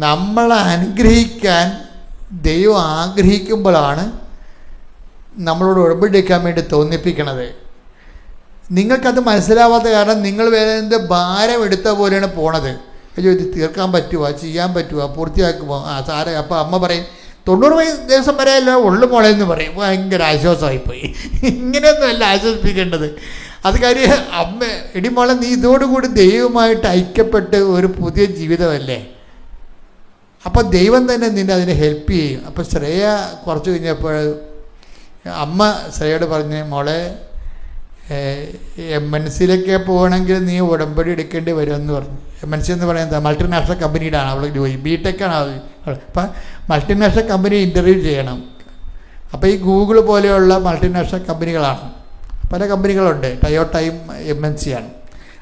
നമ്മളെ അനുഗ്രഹിക്കാൻ ദൈവം ആഗ്രഹിക്കുമ്പോഴാണ് നമ്മളോട് ഉടമ്പടി എടുക്കാൻ വേണ്ടി തോന്നിപ്പിക്കണത്. നിങ്ങൾക്കത് മനസ്സിലാവാത്ത കാരണം നിങ്ങൾ വേറെ എന്ത് ഭാരം എടുത്ത പോലെയാണ് പോണത്. അയ്യോ, ഇത് തീർക്കാൻ പറ്റുമോ, ചെയ്യാൻ പറ്റുമോ, പൂർത്തിയാക്കുമോ? സാറേ, അപ്പോൾ അമ്മ പറയും 90 ദിവസം വരെ അല്ല ഉള്ളു മോളെ എന്ന് പറയും. ഭയങ്കര ആശ്വാസമായിപ്പോയി. ഇങ്ങനെയൊന്നുമല്ല ആശ്വസിപ്പിക്കേണ്ടത്. അത് കാര്യം അമ്മ, എടി മോളെ, നീ ഇതോടുകൂടി ദൈവമായിട്ട് ഐക്യപ്പെട്ട് ഒരു പുതിയ ജീവിതമല്ലേ. അപ്പോൾ ദൈവം തന്നെ നിന്നെ അതിനെ ഹെൽപ്പ് ചെയ്യും. അപ്പോൾ ശ്രേയ കുറച്ച് കഴിഞ്ഞപ്പോൾ അമ്മ ശ്രേയോട് പറഞ്ഞ്, മോളെ MNCയിലൊക്കെ പോകണമെങ്കിൽ നീ ഉടമ്പടി എടുക്കേണ്ടി വരുമെന്ന് പറഞ്ഞു. MNC എന്ന് പറയുന്നത് മൾട്ടിനാഷണൽ കമ്പനിയുടെ ആണ് അവൾ ജോലി, BTech ആണ് അവൾ. അപ്പം മൾട്ടിനാഷണൽ കമ്പനി ഇൻ്റർവ്യൂ ചെയ്യണം. അപ്പോൾ ഈ ഗൂഗിൾ പോലെയുള്ള മൾട്ടിനാഷണൽ കമ്പനികളാണ്, പല കമ്പനികളുണ്ട്, ടയോട്ടയും MNC ആണ്.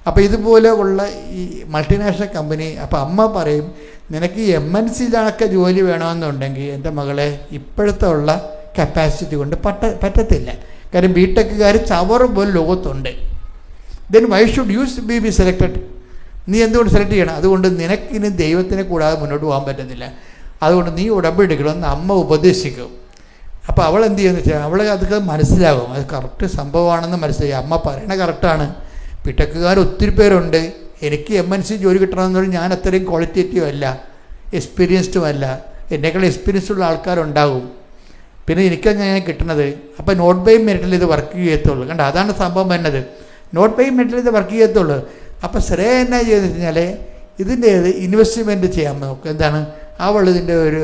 അപ്പോൾ ഇതുപോലെ ഉള്ള ഈ മൾട്ടിനാഷണൽ കമ്പനി. അപ്പോൾ അമ്മ പറയും, നിനക്ക് ഈ MNCയിലൊക്കെ ജോലി വേണമെന്നുണ്ടെങ്കിൽ എൻ്റെ മകളെ ഇപ്പോഴത്തെ ഉള്ള കപ്പാസിറ്റി കൊണ്ട് പറ്റത്തില്ല. കാര്യം BTechകാർ ചവറ് പോലെ ലോകത്തുണ്ട്. Then why should you be selected? നീ എന്തുകൊണ്ട് സെലക്ട് ചെയ്യണം? അതുകൊണ്ട് നിനക്കിനി ദൈവത്തിനെ കൂടാതെ മുന്നോട്ട് പോകാൻ പറ്റത്തില്ല. അതുകൊണ്ട് നീ ഉടമ്പടി എടുക്കണമെന്ന് അമ്മ ഉപദേശിക്കും. അപ്പോൾ അവൾ എന്ത് ചെയ്യുമെന്ന് വെച്ചാൽ അവളെ അതൊക്കെ മനസ്സിലാകും, അത് കറക്റ്റ് സംഭവമാണെന്ന് മനസ്സിലായി. അമ്മ പറയണ കറക്റ്റാണ്. BTechകാർ ഒത്തിരി പേരുണ്ട്. എനിക്ക് MNC ജോലി കിട്ടണമെന്ന് പറഞ്ഞാൽ ഞാൻ അത്രയും ക്വാളിറ്റേറ്റീവ് അല്ല, എക്സ്പീരിയൻസ്ഡും അല്ല. എന്നേക്കാൾ എക്സ്പീരിയൻസുള്ള ആൾക്കാരുണ്ടാകും. പിന്നെ എനിക്കാണ് ഞാൻ കിട്ടുന്നത്. അപ്പോൾ നോട്ട് ബൈ മെറിറ്റിൽ ഇത് വർക്ക് ചെയ്യത്തുള്ളൂ. കണ്ട, അതാണ് സംഭവം വരുന്നത്. നോട്ട് ബൈ മെറിറ്റിൽ ഇത് വർക്ക് ചെയ്യത്തുള്ളൂ. അപ്പോൾ ശ്രേയ എന്നാ ചെയ്തെന്ന് വെച്ചാൽ ഇതിൻ്റെ ഇൻവെസ്റ്റ്മെൻറ്റ് ചെയ്യാൻ നോക്കും. എന്താണ്? അവൾ ഇതിൻ്റെ ഒരു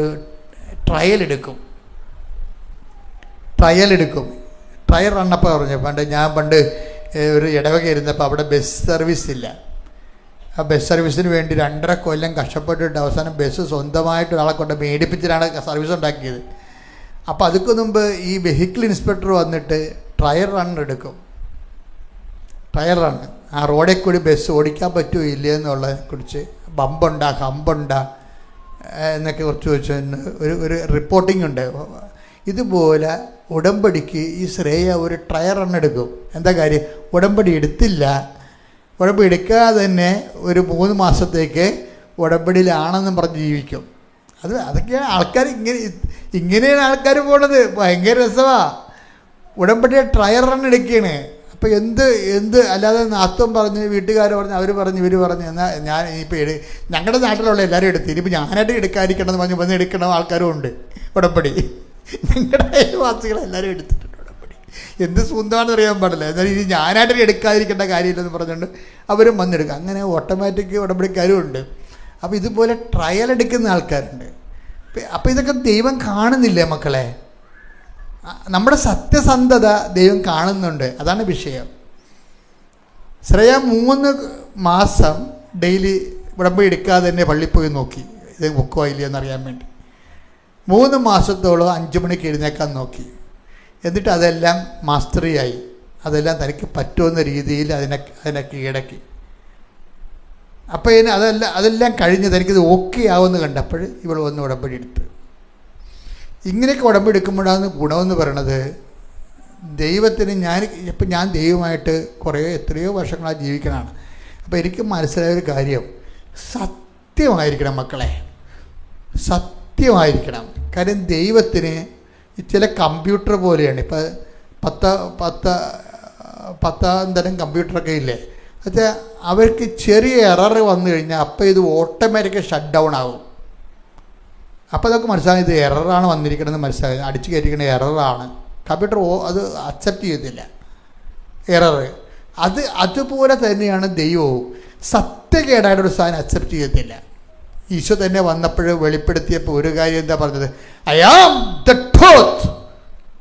ട്രയൽ എടുക്കും. ട്രയൽ റണ്ണപ്പോൾ പറഞ്ഞു, ഞാൻ പണ്ട് ഒരു ഇടവക ഇരുന്നപ്പോൾ അവിടെ ബസ് സർവീസ് ഇല്ല. ആ ബസ് സർവീസിന് വേണ്ടി 2.5 കൊല്ലം കഷ്ടപ്പെട്ടിട്ട് അവസാനം ബസ് സ്വന്തമായിട്ട് ഒരാളെ കൊണ്ട് മേടിപ്പിച്ചിട്ടാണ് സർവീസ് ഉണ്ടാക്കിയത്. അപ്പോൾ അതിക്ക് മുമ്പ് ഈ വെഹിക്കിൾ ഇൻസ്പെക്ടർ വന്നിട്ട് ട്രയൽ റൺ എടുക്കും. ട്രയൽ റണ്ണ് ആ റോഡിൽ കൂടി ബസ് ഓടിക്കാൻ പറ്റുമോ ഇല്ലേ എന്നുള്ളതിനെക്കുറിച്ച്, ബമ്പുണ്ടാ ഹമ്പുണ്ടാ എന്നൊക്കെ കുറിച്ച് വെച്ച് ഒരു റിപ്പോർട്ടിംഗ് ഉണ്ട്. ഇതുപോലെ ഉടമ്പടിക്ക് ഈ ശ്രേയ ഒരു ട്രയൽ റൺ എടുക്കും. എന്താ കാര്യം? ഉടമ്പടി എടുക്കാതെ തന്നെ ഒരു 3 മാസത്തേക്ക് ഉടമ്പടിയിലാണെന്നും പറഞ്ഞ് ജീവിക്കും. അതൊക്കെയാണ് ആൾക്കാർ ഇങ്ങനെയാണ് ആൾക്കാർ പോണത്. ഭയങ്കര രസമാണ്. ഉടമ്പടിയെ ട്രയൽ റൺ എടുക്കുകയാണ്. അപ്പോൾ എന്ത് അല്ലാതെ നാത്തം പറഞ്ഞ് വീട്ടുകാർ പറഞ്ഞ് അവർ പറഞ്ഞ് ഇവർ പറഞ്ഞ് എന്നാൽ ഞാൻ ഇപ്പോൾ ഞങ്ങളുടെ നാട്ടിലുള്ള എല്ലാവരും എടുത്ത് ഇനിയിപ്പോൾ ഞാനായിട്ട് എടുക്കാതിരിക്കണം എന്ന് പറഞ്ഞ് വന്ന് എടുക്കണ ആൾക്കാരും ഉണ്ട് ഉടമ്പടി. ഞങ്ങളുടെ അയൽവാസികളെല്ലാവരും എടുത്തിട്ടുണ്ട് ഉടമ്പടി. എന്ത് സ്വന്തമാണെന്ന് അറിയാൻ പാടില്ല. എന്നാലും ഇനി ഞാനായിട്ട് എടുക്കാതിരിക്കേണ്ട കാര്യമില്ലെന്ന് പറഞ്ഞുകൊണ്ട് അവരും വന്നെടുക്കും. അങ്ങനെ ഓട്ടോമാറ്റിക് ഉടമ്പടിക്കാരും ഉണ്ട്. അപ്പോൾ ഇതുപോലെ ട്രയൽ എടുക്കുന്ന ആൾക്കാരുണ്ട്. അപ്പോൾ ഇതൊക്കെ ദൈവം കാണുന്നില്ലേ മക്കളെ? നമ്മുടെ സത്യസന്ധത ദൈവം കാണുന്നുണ്ട്. അതാണ് വിഷയം. ശ്രേയ 3 മാസം ഡെയിലി ഉടമ്പടി എടുക്കാതെ തന്നെ പള്ളിയിൽ പോയി നോക്കി, ഇത് ബുക്കോ ഇല്ല എന്നറിയാൻ വേണ്ടി. 3 മാസത്തോളം 5 മണിക്ക് എഴുന്നേക്കാൻ നോക്കി. എന്നിട്ട് അതെല്ലാം മാസ്റ്ററിയായി. അതെല്ലാം തനിക്ക് പറ്റുമെന്ന രീതിയിൽ അതിനെ കീഴടക്കി. അപ്പോൾ അതെല്ലാം കഴിഞ്ഞ് തനിക്കിത് ഓക്കെ ആവുമെന്ന് കണ്ടപ്പോൾ ഇവൾ വന്ന് ഉടമ്പടി എടുത്ത്. ഇങ്ങനെയൊക്കെ ഉടമ്പടി എടുക്കുമ്പോഴാണ് ഗുണമെന്ന് പറയണത്. ദൈവത്തിന് ഞാൻ ദൈവമായിട്ട് എത്രയോ വർഷങ്ങളായി ജീവിക്കണതാണ്. അപ്പോൾ എനിക്ക് മനസ്സിലായൊരു കാര്യം, സത്യമായിരിക്കണം മക്കളെ, സത്യമായിരിക്കണം. കാര്യം ദൈവത്തിന് ചില കമ്പ്യൂട്ടർ പോലെയാണ്. ഇപ്പോൾ 10 തരം കമ്പ്യൂട്ടറൊക്കെ ഇല്ലേ, അത് അവർക്ക് ചെറിയ എറർ വന്നു കഴിഞ്ഞാൽ അപ്പോൾ ഇത് ഓട്ടോമാറ്റിക്കായി ഷട്ട് ഡൗൺ ആകും. അപ്പോൾ അതൊക്കെ മനസ്സിലാകും, ഇത് എററാണ് വന്നിരിക്കണമെന്ന് മനസ്സിലാകും. അടിച്ചു കയറ്റിക്കുന്ന എററാണ്. കമ്പ്യൂട്ടർ അത് അക്സെപ്റ്റ് ചെയ്യത്തില്ല എറർ. അതുപോലെ തന്നെയാണ് ദൈവവും. സത്യകേടായിട്ടൊരു സാധനം അക്സെപ്റ്റ് ചെയ്യത്തില്ല. ഈശോ തന്നെ വന്നപ്പോൾ വെളിപ്പെടുത്തിയപ്പോൾ ഒരു കാര്യം എന്താ പറഞ്ഞത്? I am the truth.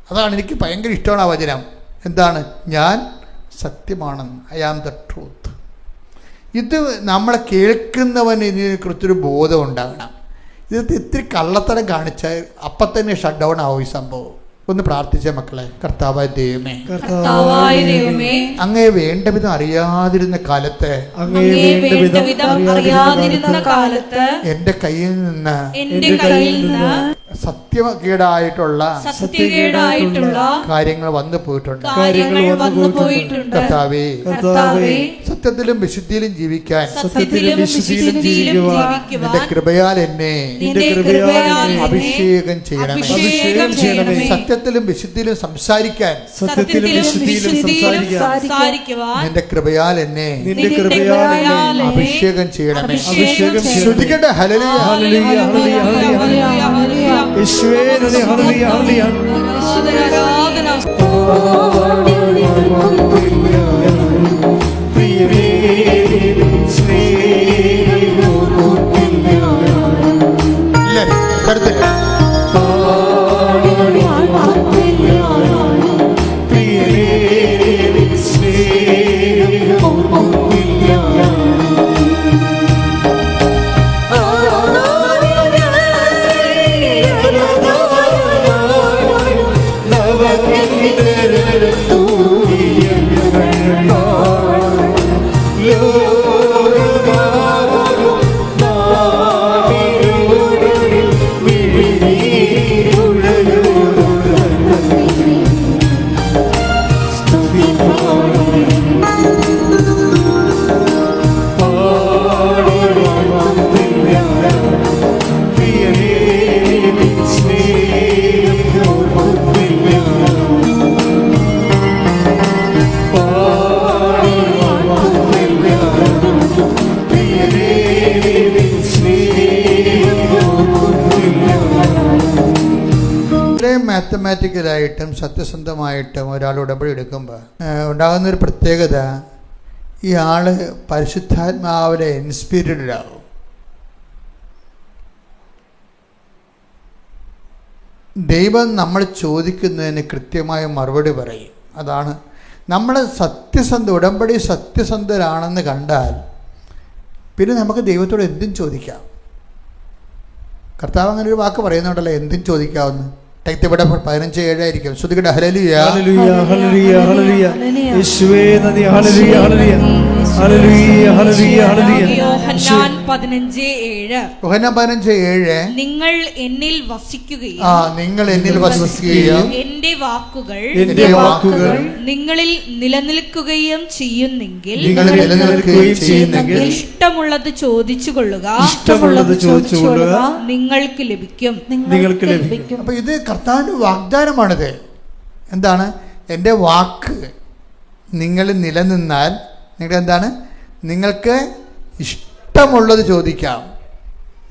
അതാണ് എനിക്ക് ഭയങ്കര ഇഷ്ടമാണ് ആ വചനം. എന്താണ്? ഞാൻ സത്യമാണെന്ന്. I am the truth. ഇത് നമ്മളെ കേൾക്കുന്നവന് ഇതിനെക്കുറിച്ചൊരു ബോധം ഉണ്ടാകണം. ഇത് ഇത്തിരി കള്ളത്തരം കാണിച്ചാൽ അപ്പം തന്നെ ഷട്ട് ഡൗൺ ആവും ഈ സംഭവം. ഒന്ന് പ്രാർത്ഥിച്ച മക്കളെ. കർത്താവായ ദൈവമേ, അങ്ങയെ വേണ്ട വിധം അറിയാതിരുന്ന കാലത്ത് എന്റെ കയ്യിൽ നിന്ന് സത്യകേടായിട്ടുള്ള കാര്യങ്ങൾ വന്നു പോയിട്ടുണ്ട്. കർത്താവേ, സത്യത്തിലും വിശുദ്ധിയിലും ജീവിക്കാൻ നിന്റെ കൃപയാൽ എന്നെ അഭിഷേകം ചെയ്യണമേ. സത്യത്തിലും വിശുദ്ധിയിലും സംസാരിക്കാൻ നിന്റെ കൃപയാൽ എന്നെ അഭിഷേകം ചെയ്യണമേ. ശ്രദ്ധിക്കട്ടെ. ഹല്ലേലൂയ, യേശുവേ നന്ദി, ഹല്ലേലൂയ, ഹല്ലേലൂയ. മാത്തമാറ്റിക്കലായിട്ടും സത്യസന്ധമായിട്ടും ഒരാൾ ഉടമ്പടി എടുക്കുമ്പോൾ ഉണ്ടാകുന്നൊരു പ്രത്യേകത, ഈ ആള് പരിശുദ്ധാത്മാവിനെ ഇൻസ്പിരിറ്റഡ് ആവും. ദൈവം നമ്മൾ ചോദിക്കുന്നതിന് കൃത്യമായ മറുപടി പറയും. അതാണ് നമ്മൾ ഉടമ്പടി സത്യസന്ധരാണെന്ന് കണ്ടാൽ പിന്നെ നമുക്ക് ദൈവത്തോട് എന്തും ചോദിക്കാം. കർത്താവ് അങ്ങനെ ഒരു വാക്ക് പറയുന്നുണ്ടല്ലോ, എന്തും ചോദിക്കാവുന്ന. ഇവിടെ 15:7 ആയിരിക്കും. ശ്രുതികട്ടെ. ഹല്ലേലൂയ, ഹല്ലേലൂയ, ഹല്ലേലൂയ, ഹല്ലേലൂയ. യേശുവേ നന്ദി. ഹല്ലേലൂയ, ഹല്ലേലൂയ, ഹല്ലേലൂയ, ഹല്ലേലൂയ, ഹല്ലേലൂയ. യോഹന്നാൻ 15:7. യോഹന്നാൻ 15:7. നിങ്ങൾ എന്നിൽ വസിക്കുകയും നിങ്ങൾ എന്നിൽ വസിക്കുകയും എന്റെ വാക്കുകൾ നിങ്ങളിൽ നിലനിൽക്കുകയും ചെയ്യുന്നെങ്കിൽ ഇഷ്ടമുള്ളത് ചോദിച്ചുകൊള്ളുക, നിങ്ങൾക്ക് ലഭിക്കും. അപ്പൊ ഇത് കർത്താവിന്റെ വാഗ്ദാനമാണിത്. എന്താണ്? എൻ്റെ വാക്ക് നിങ്ങൾ നിലനിന്നാൽ എന്താണ്? നിങ്ങൾക്ക് ഇഷ്ടമുള്ളത് ചോദിക്കാം,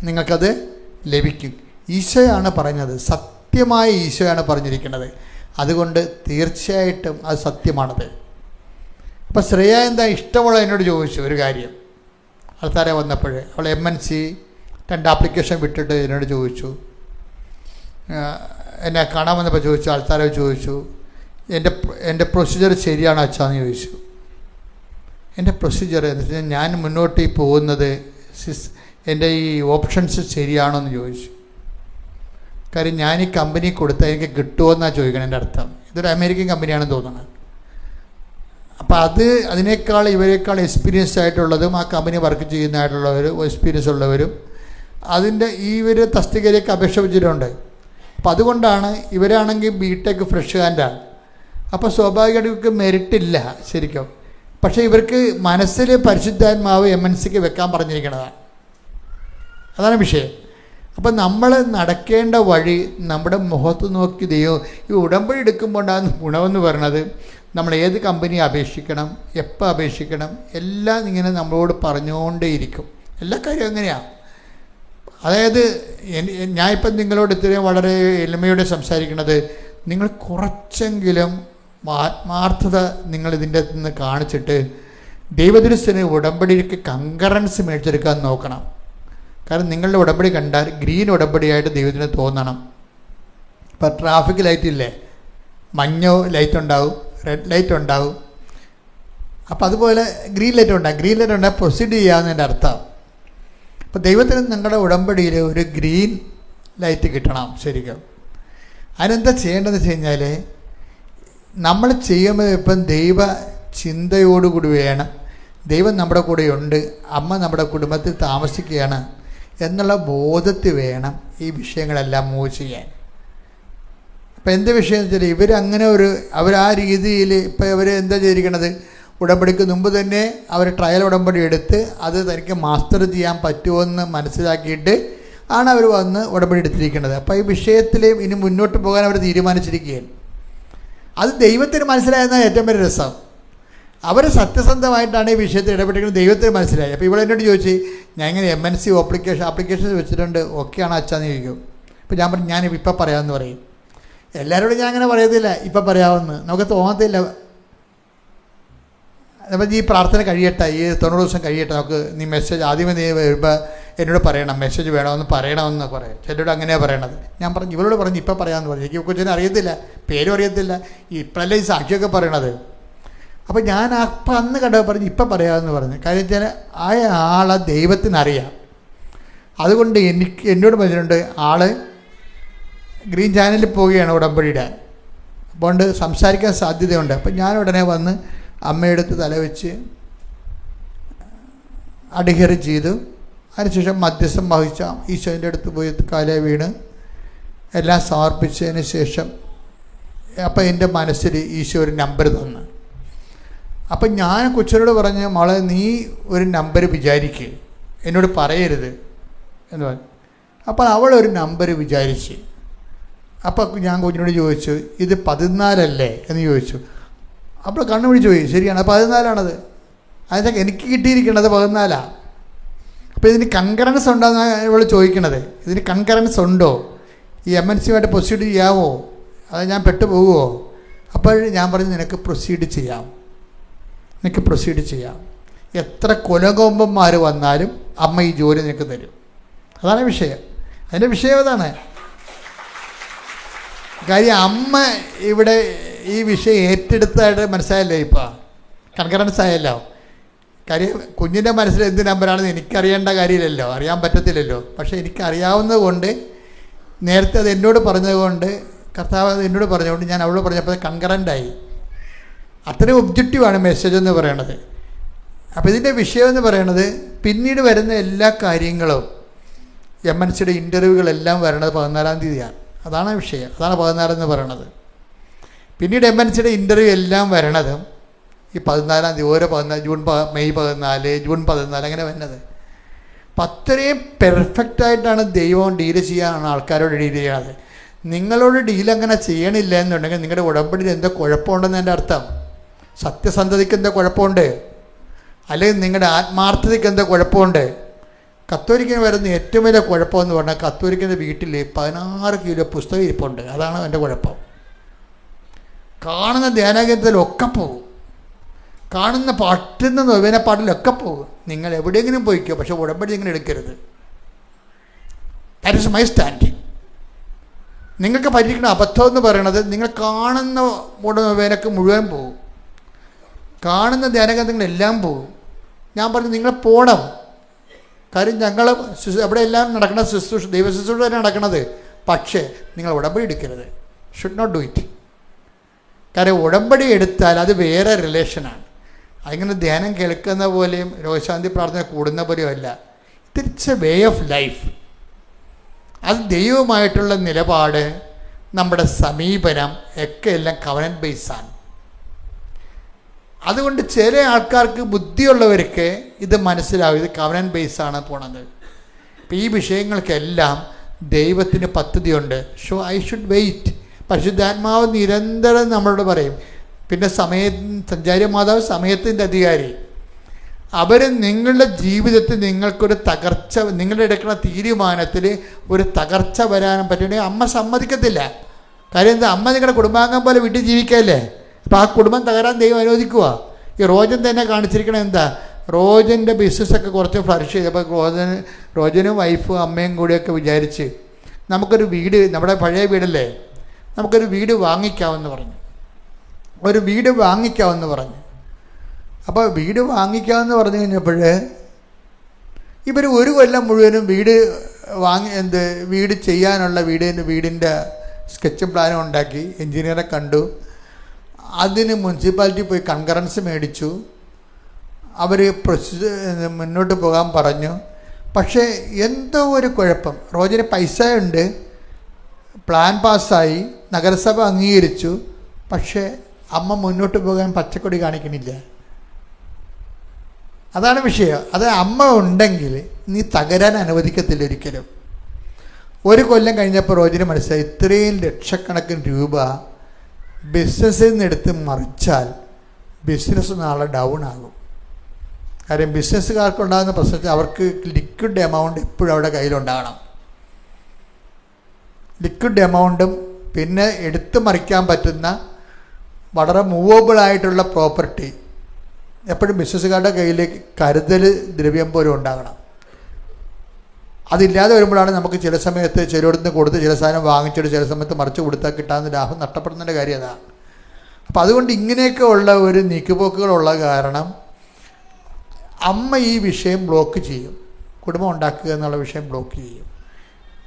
നിങ്ങൾക്കത് ലഭിക്കും. ഈശോയാണ് പറഞ്ഞത്, സത്യമായ ഈശോയാണ് പറഞ്ഞിരിക്കുന്നത്. അതുകൊണ്ട് തീർച്ചയായിട്ടും അത് സത്യമാണത്. അപ്പം ശ്രേയ എന്താ ഇഷ്ടമുള്ള എന്നോട് ചോദിച്ചു ഒരു കാര്യം. ആൾക്കാരെ വന്നപ്പോൾ അവൾ MNC 2 ആപ്ലിക്കേഷൻ വിട്ടിട്ട് എന്നോട് ചോദിച്ചു. എന്നെ കാണാൻ വന്നപ്പോൾ ചോദിച്ചു, ആൾക്കാരെ ചോദിച്ചു, എൻ്റെ പ്രൊസീജിയർ ശരിയാണോ അച്ഛാന്ന് ചോദിച്ചു. എൻ്റെ പ്രൊസീജിയർ എന്ന് വെച്ചാൽ ഞാൻ മുന്നോട്ട് പോകുന്നത് എൻ്റെ ഈ ഓപ്ഷൻസ് ശരിയാണോ എന്ന് ചോദിച്ചു. കാര്യം ഞാൻ ഈ കമ്പനി കൊടുത്താൽ എനിക്ക് കിട്ടുമോ എന്നാണ് ചോദിക്കണം. എൻ്റെ അർത്ഥം ഇതൊരു അമേരിക്കൻ കമ്പനിയാണെന്ന് തോന്നുന്നത്. അപ്പോൾ അതിനേക്കാൾ ഇവരെക്കാൾ എക്സ്പീരിയൻസ് ആയിട്ടുള്ളതും ആ കമ്പനി വർക്ക് ചെയ്യുന്നതായിട്ടുള്ളവരും എക്സ്പീരിയൻസ് ഉള്ളവരും ഇവർ തസ്തികയിലേക്ക് അപേക്ഷ വെച്ചിട്ടുണ്ട്. അപ്പോൾ അതുകൊണ്ടാണ് ഇവരാണെങ്കിൽ BTech ഫ്രഷ് ഹാൻഡാണ്. അപ്പോൾ സ്വാഭാവികമായിട്ട് മെറിറ്റില്ല ശരിക്കും. പക്ഷേ ഇവർക്ക് മനസ്സിൽ പരിശുദ്ധാത്മാവ് MNCക്ക് വെക്കാൻ പറഞ്ഞിരിക്കുന്നതാണ്. അതാണ് വിഷയം. അപ്പം നമ്മൾ നടക്കേണ്ട വഴി നമ്മുടെ മുഖത്ത് നോക്കി ദൈവം ഈ ഉടമ്പടി എടുക്കുമ്പോൾ ഉണ്ടാകുന്ന ഗുണമെന്ന് പറയുന്നത്, നമ്മൾ ഏത് കമ്പനി അപേക്ഷിക്കണം, എപ്പോൾ അപേക്ഷിക്കണം, എല്ലാം ഇങ്ങനെ നമ്മളോട് പറഞ്ഞുകൊണ്ടേയിരിക്കും. എല്ലാ കാര്യവും എങ്ങനെയാണ്. അതായത് ഞാനിപ്പം നിങ്ങളോട് ഇത്രയും വളരെ എളിമയോടെ സംസാരിക്കുന്നത്, നിങ്ങൾ കുറച്ചെങ്കിലും ആത്മാർത്ഥത നിങ്ങളിതിൻ്റെ നിന്ന് കാണിച്ചിട്ട് ദൈവദൃശ്യന് ഉടമ്പടിക്ക് കങ്കറൻസ് മേടിച്ചെടുക്കാൻ നോക്കണം. കാരണം നിങ്ങളുടെ ഉടമ്പടി കണ്ടാൽ ഗ്രീൻ ഉടമ്പടിയായിട്ട് ദൈവത്തിന് തോന്നണം. ഇപ്പം ട്രാഫിക് ലൈറ്റ് ഇല്ലേ, മഞ്ഞ ലൈറ്റ് ഉണ്ടാവും, റെഡ് ലൈറ്റ് ഉണ്ടാവും. അപ്പം അതുപോലെ ഗ്രീൻ ലൈറ്റ് ഉണ്ടാകും. ഗ്രീൻ ലൈറ്റ് ഉണ്ടാകും പ്രൊസീഡ് ചെയ്യാവുന്നതിൻ്റെ അർത്ഥം. അപ്പോൾ ദൈവത്തിന് നിങ്ങളുടെ ഉടമ്പടിയിൽ ഒരു ഗ്രീൻ ലൈറ്റ് കിട്ടണം ശരിക്കും. അതിനെന്താ ചെയ്യേണ്ടതെന്ന് വെച്ച് കഴിഞ്ഞാൽ, നമ്മൾ ചെയ്യുമ്പോൾ ഇപ്പം ദൈവ ചിന്തയോടുകൂടി വേണം. ദൈവം നമ്മുടെ കൂടെയുണ്ട്, അമ്മ നമ്മുടെ കുടുംബത്തിൽ താമസിക്കുകയാണ് എന്നുള്ള ബോധത്തിൽ വേണം ഈ വിഷയങ്ങളെല്ലാം മൂവ് ചെയ്യാൻ. അപ്പം എന്ത് വിഷയം എന്ന് വെച്ചാൽ അവർ ആ രീതിയിൽ ഇപ്പോൾ ഇവർ എന്താ ചെയ്തിരിക്കണത്, ഉടമ്പടിക്ക് മുമ്പ് തന്നെ അവർ ട്രയൽ ഉടമ്പടി എടുത്ത് അത് തനിക്ക് മാസ്റ്റർ ചെയ്യാൻ പറ്റുമെന്ന് മനസ്സിലാക്കിയിട്ട് ആണ് അവർ വന്ന് ഉടമ്പടി എടുത്തിരിക്കുന്നത്. അപ്പോൾ ഈ വിഷയത്തിൽ ഇനി മുന്നോട്ട് പോകാൻ അവർ തീരുമാനിച്ചിരിക്കുകയാണ്. അത് ദൈവത്തിന് മനസ്സിലായെന്നാണ് ഏറ്റവും വലിയ രസം. അവർ സത്യസന്ധമായിട്ടാണ് ഈ വിഷയത്തിൽ ഇടപെട്ടിരിക്കുന്നത്, ദൈവത്തിന് മനസ്സിലായി. അപ്പോൾ ഇവിടെ എന്നോട് ചോദിച്ചു, ഞാൻ ഇങ്ങനെ MNC ആപ്ലിക്കേഷൻ വെച്ചിട്ടുണ്ട്, ഓക്കെയാണോ അച്ഛാന്ന് ചോദിക്കും. അപ്പോൾ ഞാൻ പറഞ്ഞു ഞാൻ ഇപ്പം പറയാമെന്ന് പറയും. എല്ലാവരോടും ഞാൻ അങ്ങനെ പറയത്തില്ല, ഇപ്പം പറയാമെന്ന് നമുക്ക് തോന്നത്തില്ല. അപ്പം ഈ പ്രാർത്ഥന കഴിയട്ടെ, ഈ 90 ദിവസം കഴിയട്ടെ, നമുക്ക് നീ മെസ്സേജ് ആദ്യമേ നീ വരുമ്പോൾ എന്നോട് പറയണം, മെസ്സേജ് വേണമെന്ന് പറയണമെന്ന് പറയും. ചിലരോട് അങ്ങനെയാണ് പറയണത്. ഞാൻ പറഞ്ഞു ഇവരോട് പറഞ്ഞു ഇപ്പം പറയാമെന്ന് പറഞ്ഞു. എനിക്ക് കൊച്ചിനെ അറിയത്തില്ല, പേരും അറിയത്തില്ല, ഇപ്പോഴല്ലേ ഈ സാക്ഷിയൊക്കെ പറയണത്. അപ്പോൾ ഞാൻ അപ്പം അന്ന് കണ്ടപ്പോൾ പറഞ്ഞു ഇപ്പം പറയാമെന്ന് പറഞ്ഞു. കാര്യം വെച്ചാൽ ആ ആളെ ദൈവത്തിനറിയാം. അതുകൊണ്ട് എന്നോട് പറഞ്ഞിട്ടുണ്ട് ആൾ ഗ്രീൻ ചാനലിൽ പോവുകയാണ് ഉടമ്പടിയുടെ, അതുകൊണ്ട് സംസാരിക്കാൻ സാധ്യതയുണ്ട്. അപ്പം ഞാൻ ഉടനെ വന്ന് അമ്മയെടുത്ത് തലവെച്ച് അഡ്ഹിയർ ചെയ്തു. അതിനുശേഷം മധ്യസ്ഥം വഹിച്ച ഈശോൻ്റെ അടുത്ത് പോയി കാലേ വീണ് എല്ലാം സമർപ്പിച്ചതിന് ശേഷം അപ്പം എൻ്റെ മനസ്സിൽ ഈശോ ഒരു നമ്പർ തന്നു. അപ്പം ഞാൻ കൊച്ചിനോട് പറഞ്ഞ് മോളെ നീ ഒരു നമ്പർ വിചാരിക്കുക, എന്നോട് പറയരുത് എന്ന് പറഞ്ഞു. അപ്പോൾ അവളൊരു നമ്പർ വിചാരിച്ച്. അപ്പോൾ ഞാൻ കൊച്ചിനോട് ചോദിച്ചു ഇത് 14 അല്ലേ എന്ന് ചോദിച്ചു. അപ്പോൾ കണ്ണു പിടിച്ച് പോയി, ശരിയാണ് 14ആണത്. അതിന് എനിക്ക് കിട്ടിയിരിക്കണത് 14. അപ്പോൾ ഇതിന് കൺകറൻസ് ഉണ്ടോയെന്നാണ് ഇവൾ ചോദിക്കണത്. ഇതിന് കൺകറൻസ് ഉണ്ടോ, ഈ MNCയുമായിട്ട് പ്രൊസീഡ് ചെയ്യാമോ, അത് ഞാൻ പെട്ടുപോകുമോ? അപ്പോൾ ഞാൻ പറഞ്ഞു നിനക്ക് പ്രൊസീഡ് ചെയ്യാം, നിനക്ക് പ്രൊസീഡ് ചെയ്യാം. എത്ര കൊലകൊമ്പന്മാർ വന്നാലും അമ്മ ഈ ജോലി നിനക്ക് തരും. അതാണ് വിഷയം. അതിൻ്റെ വിഷയം അതാണ്. കാര്യം അമ്മ ഇവിടെ ഈ വിഷയം ഏറ്റെടുത്തതായിട്ട് മനസ്സിലായല്ലോ, ഇപ്പോൾ കൺകറൻസ് ആയല്ലോ. കാര്യം കുഞ്ഞിൻ്റെ മനസ്സിൽ എന്ത് നമ്പറാണെന്ന് എനിക്കറിയേണ്ട കാര്യമില്ലല്ലോ, അറിയാൻ പറ്റത്തില്ലല്ലോ. പക്ഷേ എനിക്കറിയാവുന്നത് കൊണ്ട് നേരത്തെ അത് എന്നോട് പറഞ്ഞതുകൊണ്ട്, കർത്താവ് അത് എന്നോട് പറഞ്ഞതുകൊണ്ട് ഞാൻ അവളോട് പറഞ്ഞപ്പോൾ കൺകറൻ്റായി. അത്രയും ഒബ്ജക്റ്റീവാണ് മെസ്സേജ് എന്ന് പറയണത്. അപ്പോൾ ഇതിൻ്റെ വിഷയമെന്ന് പറയണത് പിന്നീട് വരുന്ന എല്ലാ കാര്യങ്ങളും MNCയുടെ ഇൻ്റർവ്യൂകളെല്ലാം വരണത് 14-ാം തീയതിയാണ്. അതാണ് വിഷയം, അതാണ് 14 എന്ന് പറയണത്. പിന്നീട് MNCയുടെ ഇൻ്റർവ്യൂ എല്ലാം വരണതും ഈ 14-ാം തീയതി, ഓരോ 14 മെയ് 14 ജൂൺ 14 അങ്ങനെ വരുന്നത്. അപ്പം അത്രയും പെർഫെക്റ്റായിട്ടാണ് ദൈവം ഡീല് ചെയ്യാനാണ് ആൾക്കാരോട് ഡീൽ ചെയ്യണത്. നിങ്ങളോട് ഡീൽ അങ്ങനെ ചെയ്യണില്ല എന്നുണ്ടെങ്കിൽ നിങ്ങളുടെ ഉടമ്പടിയിൽ എന്തോ കുഴപ്പമുണ്ടെന്ന് എൻ്റെ അർത്ഥം. സത്യസന്ധതയ്ക്ക് എന്തോ കുഴപ്പമുണ്ട്, അല്ലെങ്കിൽ നിങ്ങളുടെ ആത്മാർത്ഥതയ്ക്ക് എന്തോ കുഴപ്പമുണ്ട്. കത്തോലിക്കന് വരുന്ന ഏറ്റവും വലിയ കുഴപ്പമെന്ന് പറഞ്ഞാൽ കത്തോലിക്കൻ്റെ വീട്ടിൽ 16 കിലോ പുസ്തകം ഇരിപ്പുണ്ട്. അതാണ് എൻ്റെ കുഴപ്പം. കാണുന്ന ധ്യാനകേന്ദ്രത്തിലൊക്കെ പോകും, കാണുന്ന പാട്ടുന്ന നൊവേന പാട്ടിലൊക്കെ പോകും. നിങ്ങൾ എവിടെയെങ്കിലും പോയിക്കോ, പക്ഷെ ഉടമ്പടി നിങ്ങൾ എടുക്കരുത്. That is my standing. നിങ്ങൾക്ക് പറ്റിയിരിക്കുന്ന അബദ്ധം എന്ന് പറയണത് നിങ്ങൾ കാണുന്ന നൊവേനക്ക് മുഴുവൻ പോകും, കാണുന്ന ധ്യാനകേന്ദ്രങ്ങളെല്ലാം പോകും. ഞാൻ പറഞ്ഞു നിങ്ങൾ പോകണം. കാര്യം ഞങ്ങൾ അവിടെ എല്ലാം നടക്കുന്ന ശുശ്രൂഷ, ദൈവ ശുശ്രൂഷ തന്നെ നടക്കണത്. പക്ഷേ നിങ്ങൾ ഉടമ്പടി എടുക്കരുത്. Should not do it. കാര്യം ഉടമ്പടി എടുത്താൽ അത് വേറെ റിലേഷനാണ്. അതിങ്ങനെ ധ്യാനം കേൾക്കുന്ന പോലെയും രോഗശാന്തി പ്രാർത്ഥന കൂടുന്ന പോലെയും അല്ല. It's a way of life. അത് ദൈവവുമായിട്ടുള്ള നിലപാട്, നമ്മുടെ സമീപനം ഒക്കെ എല്ലാം കവനന്റ് ബേസാണ്. അതുകൊണ്ട് ചില ആൾക്കാർക്ക്, ബുദ്ധിയുള്ളവർക്ക് ഇത് മനസ്സിലാവും, ഇത് കവനന്റ് ബേസാണ് പോണത്. അപ്പം ഈ വിഷയങ്ങൾക്കെല്ലാം ദൈവത്തിന് പദ്ധതിയുണ്ട്. So I should wait. പരിശുദ്ധാത്മാവ് നിരന്തരം നമ്മളോട് പറയും. പിന്നെ സഞ്ചാരി മാതാവ് സമയത്തിൻ്റെ അധികാരി. അവർ നിങ്ങളുടെ ജീവിതത്തിൽ നിങ്ങൾക്കൊരു തകർച്ച, നിങ്ങളുടെ എടുക്കുന്ന തീരുമാനത്തിൽ ഒരു തകർച്ച വരാനും പറ്റുകയാണെങ്കിൽ അമ്മ സമ്മതിക്കത്തില്ല. കാര്യം എന്താ, അമ്മ നിങ്ങളുടെ കുടുംബാംഗം പോലെ വീട്ടിൽ ജീവിക്കല്ലേ. അപ്പോൾ ആ കുടുംബം തകരാൻ ദൈവം അനുവദിക്കുക. ഈ റോജൻ തന്നെ കാണിച്ചിരിക്കണത് എന്താ, റോജൻ്റെ ബിസിനസ്സൊക്കെ കുറച്ച് ഫ്ലറിഷ് ചെയ്തപ്പോൾ റോജനും വൈഫും അമ്മയും കൂടിയൊക്കെ വിചാരിച്ച് നമുക്കൊരു വീട്, നമ്മുടെ പഴയ വീടല്ലേ, നമുക്കൊരു വീട് വാങ്ങിക്കാമെന്ന് പറഞ്ഞു. ഒരു വീട് വാങ്ങിക്കാമെന്ന് പറഞ്ഞു. അപ്പോൾ വീട് വാങ്ങിക്കാമെന്ന് പറഞ്ഞു കഴിഞ്ഞപ്പോൾ ഇവർ ഒരു കൊല്ലം മുഴുവനും വീട് ചെയ്യാനുള്ള വീടിൻ്റെ സ്കെച്ചും പ്ലാനും ഉണ്ടാക്കി, എൻജിനീയറെ കണ്ടു, അതിന് മുനിസിപ്പാലിറ്റി പോയി കൺകറൻസ് മേടിച്ചു, അവർ മുന്നോട്ട് പോകാൻ പറഞ്ഞു. പക്ഷേ എന്തോ ഒരു കുഴപ്പം. റോജിന് പൈസ ഉണ്ട്, പ്ലാൻ പാസ്സായി, നഗരസഭ അംഗീകരിച്ചു, പക്ഷേ അമ്മ മുന്നോട്ട് പോകാൻ പച്ചക്കൊടി കാണിക്കണില്ല. അതാണ് വിഷയം. അത് അമ്മ ഉണ്ടെങ്കിൽ നീ തകരാൻ അനുവദിക്കത്തില്ല ഒരിക്കലും. ഒരു കൊല്ലം കഴിഞ്ഞപ്പോൾ റോജിന് മനസ്സിലായി ഇത്രയും ലക്ഷക്കണക്കിന് രൂപ ബിസിനസ്സിൽ നിന്ന് എടുത്ത് മറിച്ചാൽ ബിസിനസ് നാളെ ഡൗൺ ആകും. കാര്യം ബിസിനസ്സുകാർക്കുണ്ടാകുന്ന പ്രശ്നത്തിൽ അവർക്ക് ലിക്വിഡ് എമൗണ്ട് എപ്പോഴും അവിടെ കയ്യിലുണ്ടാകണം. ലിക്വിഡ് എമൗണ്ടും പിന്നെ എടുത്തു മറിക്കാൻ പറ്റുന്ന വളരെ മൂവബിളായിട്ടുള്ള പ്രോപ്പർട്ടി എപ്പോഴും ബിസിനസ്സുകാരുടെ കയ്യിൽ കരുതൽ ദ്രവ്യം പോലും ഉണ്ടാകണം. അതില്ലാതെ വരുമ്പോഴാണ് നമുക്ക് ചില സമയത്ത് ചിലയിടത്ത് കൊടുത്ത് ചില സാധനം വാങ്ങിച്ചിട്ട് ചില സമയത്ത് മറിച്ച് കൊടുത്താൽ കിട്ടാവുന്ന ലാഭം നഷ്ടപ്പെടുന്നതിൻ്റെ കാര്യം അതാണ്. അപ്പോൾ അതുകൊണ്ട് ഇങ്ങനെയൊക്കെ ഉള്ള ഒരു നീക്കുപോക്കുകളുള്ള കാരണം അമ്മ ഈ വിഷയം ബ്ലോക്ക് ചെയ്യും. കുടുംബം ഉണ്ടാക്കുക എന്നുള്ള വിഷയം ബ്ലോക്ക് ചെയ്യും.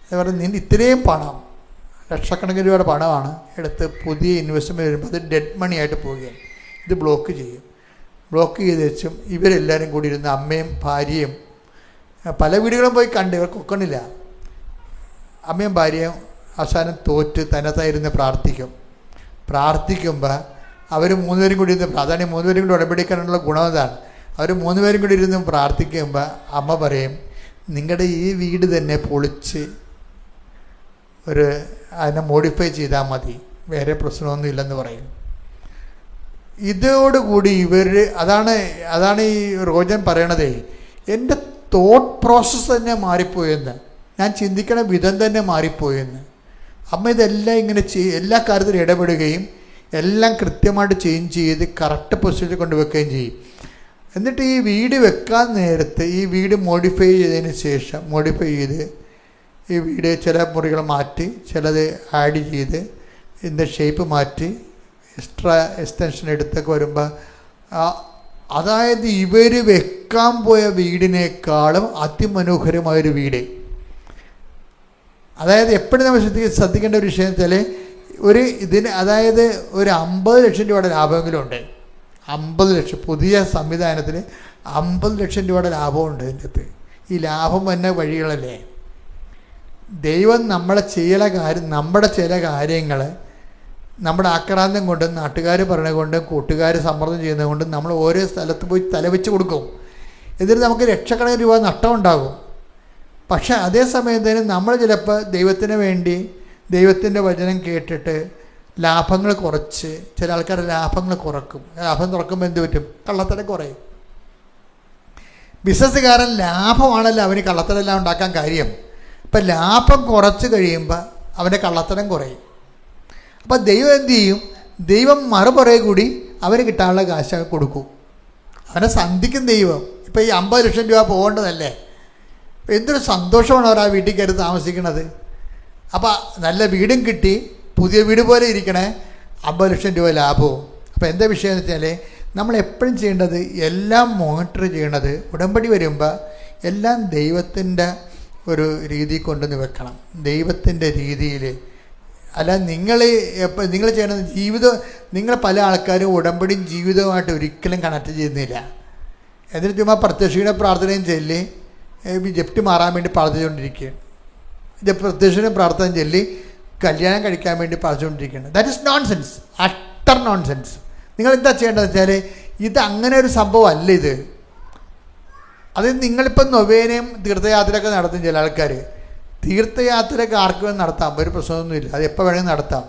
അതുപോലെ നിന്ന് ഇത്രയും പണം, ലക്ഷക്കണക്കിന് രൂപയുടെ പണമാണ് എടുത്ത് പുതിയ ഇൻവെസ്റ്റ്മെൻറ്റ് വരുമ്പോൾ അത് ഡെഡ് മണി ആയിട്ട് പോവുകയാണ്. ഇത് ബ്ലോക്ക് ചെയ്യും. ബ്ലോക്ക് ചെയ്ത് വെച്ചും ഇവരെല്ലാവരും കൂടി ഇരുന്ന് അമ്മയും ഭാര്യയും പല വീടുകളും പോയി കണ്ട് ഇവർക്ക് ഒക്കണില്ല. അമ്മയും ഭാര്യയും അവസാനം തോറ്റ് തന്നത്തായിരുന്ന് പ്രാർത്ഥിക്കുമ്പോൾ അവർ മൂന്നുപേരും കൂടി ഇരുന്ന്, അതാണ് മൂന്നുപേരും കൂടി ഉടമ്പടിക്കാനുള്ള ഗുണം അതാണ്. അവർ മൂന്നുപേരും കൂടി ഇരുന്ന് പ്രാർത്ഥിക്കുമ്പോൾ അമ്മ പറയും നിങ്ങളുടെ ഈ വീട് തന്നെ പൊളിച്ച് അതിനെ മോഡിഫൈ ചെയ്താൽ മതി, വേറെ പ്രശ്നമൊന്നും ഇല്ലെന്ന് പറയും. ഇതോടുകൂടി അതാണ് ഈ റോജൻ പറയണതേ, എൻ്റെ തോട്ട് പ്രോസസ്സ് തന്നെ മാറിപ്പോയെന്ന്, ഞാൻ ചിന്തിക്കണ വിധം തന്നെ മാറിപ്പോയെന്ന്. അമ്മ ഇതെല്ലാം ഇങ്ങനെ എല്ലാ കാര്യത്തിലും ഇടപെടുകയും എല്ലാം കൃത്യമായിട്ട് ചേഞ്ച് ചെയ്ത് കറക്റ്റ് പൊസിഷനിൽ കൊണ്ടുവെക്കുകയും ചെയ്യും. എന്നിട്ട് ഈ വീട് വെക്കാൻ നേരത്ത് ഈ വീട് മോഡിഫൈ ചെയ്തതിന് ശേഷം ഈ വീട് ചില മുറികൾ മാറ്റി ചിലത് ആഡ് ചെയ്ത് ഇതിൻ്റെ ഷേപ്പ് മാറ്റി എക്സ്ട്രാ എക്സ്റ്റൻഷൻ എടുത്തൊക്കെ വരുമ്പോൾ അതായത് ഇവർ വെക്കാൻ പോയ വീടിനേക്കാളും അതിമനോഹരമായൊരു വീട്. അതായത് എപ്പോഴും നമ്മൾ ശ്രദ്ധിക്കേണ്ട ഒരു വിഷയം വെച്ചാൽ അതായത് ഒരു 50 ലക്ഷം രൂപയുടെ ലാഭമെങ്കിലും ഉണ്ട്. 50 ലക്ഷം പുതിയ സംവിധാനത്തിൽ 50 ലക്ഷം രൂപയുടെ ലാഭമുണ്ട് ഇതിൻ്റെ അകത്ത്. ഈ ലാഭം വന്ന വഴികളല്ലേ ദൈവം നമ്മുടെ ചില കാര്യങ്ങൾ നമ്മുടെ ആക്രാന്തം കൊണ്ടും നാട്ടുകാർ പറയണത് കൊണ്ടും കൂട്ടുകാർ സമ്മർദ്ദം ചെയ്യുന്നത് കൊണ്ടും നമ്മൾ ഓരോ സ്ഥലത്ത് പോയി തലവെച്ച് കൊടുക്കും. എന്നിട്ട് നമുക്ക് ലക്ഷക്കണക്കിന് രൂപ നഷ്ടം ഉണ്ടാകും. പക്ഷേ അതേസമയം തന്നെ നമ്മൾ ചിലപ്പോൾ ദൈവത്തിന് വേണ്ടി ദൈവത്തിൻ്റെ വചനം കേട്ടിട്ട് ലാഭങ്ങൾ കുറച്ച് ചില ആൾക്കാരുടെ ലാഭങ്ങൾ കുറക്കും. ലാഭം കുറക്കുമ്പോൾ എന്ത് പറ്റും? കള്ളത്തരം കുറയും. ബിസിനസ്സുകാരൻ ലാഭമാണല്ലോ അവന് കള്ളത്തരെല്ലാം ഉണ്ടാക്കാൻ കാര്യം. ഇപ്പം ലാഭം കുറച്ച് കഴിയുമ്പോൾ അവൻ്റെ കള്ളത്തരം കുറയും. അപ്പം ദൈവം എന്തു ചെയ്യും? ദൈവം മറുപുറകെ കൂടി അവന് കിട്ടാനുള്ള കാശ് കൊടുക്കും. അവനെ സന്ധിക്കും ദൈവം. ഇപ്പം ഈ 50 ലക്ഷം രൂപ പോകേണ്ടതല്ലേ? എന്തൊരു സന്തോഷമാണ് അവർ ആ വീട്ടിൽ കയറി താമസിക്കുന്നത്. അപ്പോൾ നല്ല വീടും കിട്ടി, പുതിയ വീട് പോലെ ഇരിക്കണേ, 50 ലക്ഷം രൂപ ലാഭവും. അപ്പോൾ എന്താ വിഷയം എന്ന് വെച്ചാൽ നമ്മൾ എപ്പോഴും ചെയ്യേണ്ടത് എല്ലാം മോണിറ്റർ ചെയ്യണത് ഉടമ്പടി വരുമ്പോൾ എല്ലാം ദൈവത്തിൻ്റെ ഒരു രീതി കൊണ്ടുവന്ന് വെക്കണം. ദൈവത്തിൻ്റെ രീതിയിൽ അല്ല നിങ്ങൾ ചെയ്യണത് ജീവിതം. നിങ്ങൾ പല ആൾക്കാരും ഉടമ്പടിയും ജീവിതവുമായിട്ട് ഒരിക്കലും കണക്ട് ചെയ്യുന്നില്ല. എന്നിട്ട് ചുമ്മാ പ്രത്യക്ഷീണ പ്രാർത്ഥനയും ചൊല്ലി ജപ്തി മാറാൻ വേണ്ടി പ്രാർത്ഥിച്ചുകൊണ്ടിരിക്കുകയാണ്. പ്രത്യക്ഷീണ പ്രാർത്ഥന ചൊല്ലി കല്യാണം കഴിക്കാൻ വേണ്ടി പ്രാർത്ഥിച്ചുകൊണ്ടിരിക്കുകയാണ്. That is nonsense, utter nonsense. നിങ്ങൾ എന്താ ചെയ്യേണ്ടതെന്ന് വെച്ചാൽ ഇത് അങ്ങനെ ഒരു സംഭവം അല്ല ഇത്. അത് നിങ്ങളിപ്പം നൊവേനയും തീർത്ഥയാത്രയൊക്കെ നടത്തും. ചില ആൾക്കാർ തീർത്ഥയാത്രയൊക്കെ ആർക്ക് വേണം നടത്താം, ഒരു പ്രശ്നമൊന്നുമില്ല, അത് എപ്പോൾ വേണമെങ്കിൽ നടത്താം.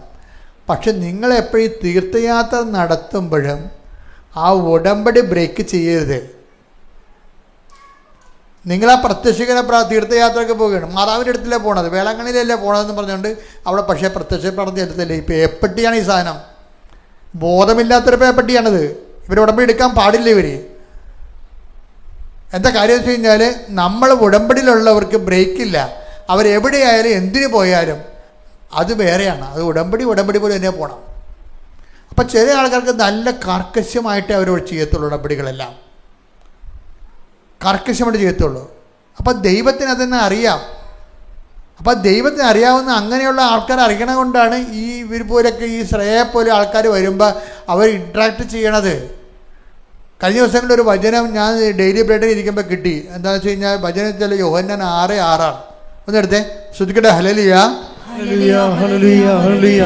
പക്ഷെ നിങ്ങളെപ്പോഴും തീർത്ഥയാത്ര നടത്തുമ്പോഴും ആ ഉടമ്പടി ബ്രേക്ക് ചെയ്യരുത്. നിങ്ങളാ പ്രത്യക്ഷിക്കുന്ന തീർത്ഥയാത്രയൊക്കെ പോവുകയാണ്, മാതാവിൻ്റെ അടുത്തല്ലേ പോകണത്, വേളാങ്കണ്ണിയിലല്ലേ പോകണതെന്ന് പറഞ്ഞുകൊണ്ട് അവിടെ പക്ഷേ പ്രത്യക്ഷ പ്രാർത്ഥന എടുത്തല്ലേ. ഇപ്പോൾ എപ്പട്ടിയാണ് ഈ സാധനം, ബോധമില്ലാത്തൊരു പേപ്പട്ടിയാണിത്. ഇവർ ഉടമ്പടി എടുക്കാൻ പാടില്ല. എന്താ കാര്യം വെച്ച് കഴിഞ്ഞാൽ നമ്മൾ ഉടമ്പടിയിലുള്ളവർക്ക് ബ്രേക്കില്ല. അവരെവിടെയായാലും എന്തിനു പോയാലും അത് വേറെയാണ്. അത് ഉടമ്പടി പോലെ തന്നെ പോകണം. അപ്പം ചില ആൾക്കാർക്ക് നല്ല കർക്കശമായിട്ട് അവർ ചെയ്യത്തുള്ളൂ. ഉടമ്പടികളെല്ലാം കർക്കശമായിട്ട് ചെയ്യത്തുള്ളൂ. അപ്പം ദൈവത്തിന് അതെന്നെ അറിയാം. അപ്പം ദൈവത്തിന് അറിയാവുന്ന അങ്ങനെയുള്ള ആൾക്കാർ അറിയണ കൊണ്ടാണ് ഈ ഇവർ പോലൊക്കെ ഈ ശ്രേയെ പോലെ ആൾക്കാർ വരുമ്പോൾ അവർ ഇൻട്രാക്ട് ചെയ്യണത്. കഴിഞ്ഞ ദിവസങ്ങളിൽ ഒരു വചനം ഞാൻ ഡെയിലി ബ്രെഡിൽ ഇരിക്കുമ്പോൾ കിട്ടി. എന്താണെന്ന് വെച്ച് കഴിഞ്ഞാൽ വചനത്തിൽ യോഹന്നാൻ 6:6 ഒന്ന് എടുത്തേ, ശ്രദ്ധിക്കട്ടെ. ഹല്ലേലൂയ ഹല്ലേലൂയ ഹല്ലേലൂയ ഹല്ലേലൂയ.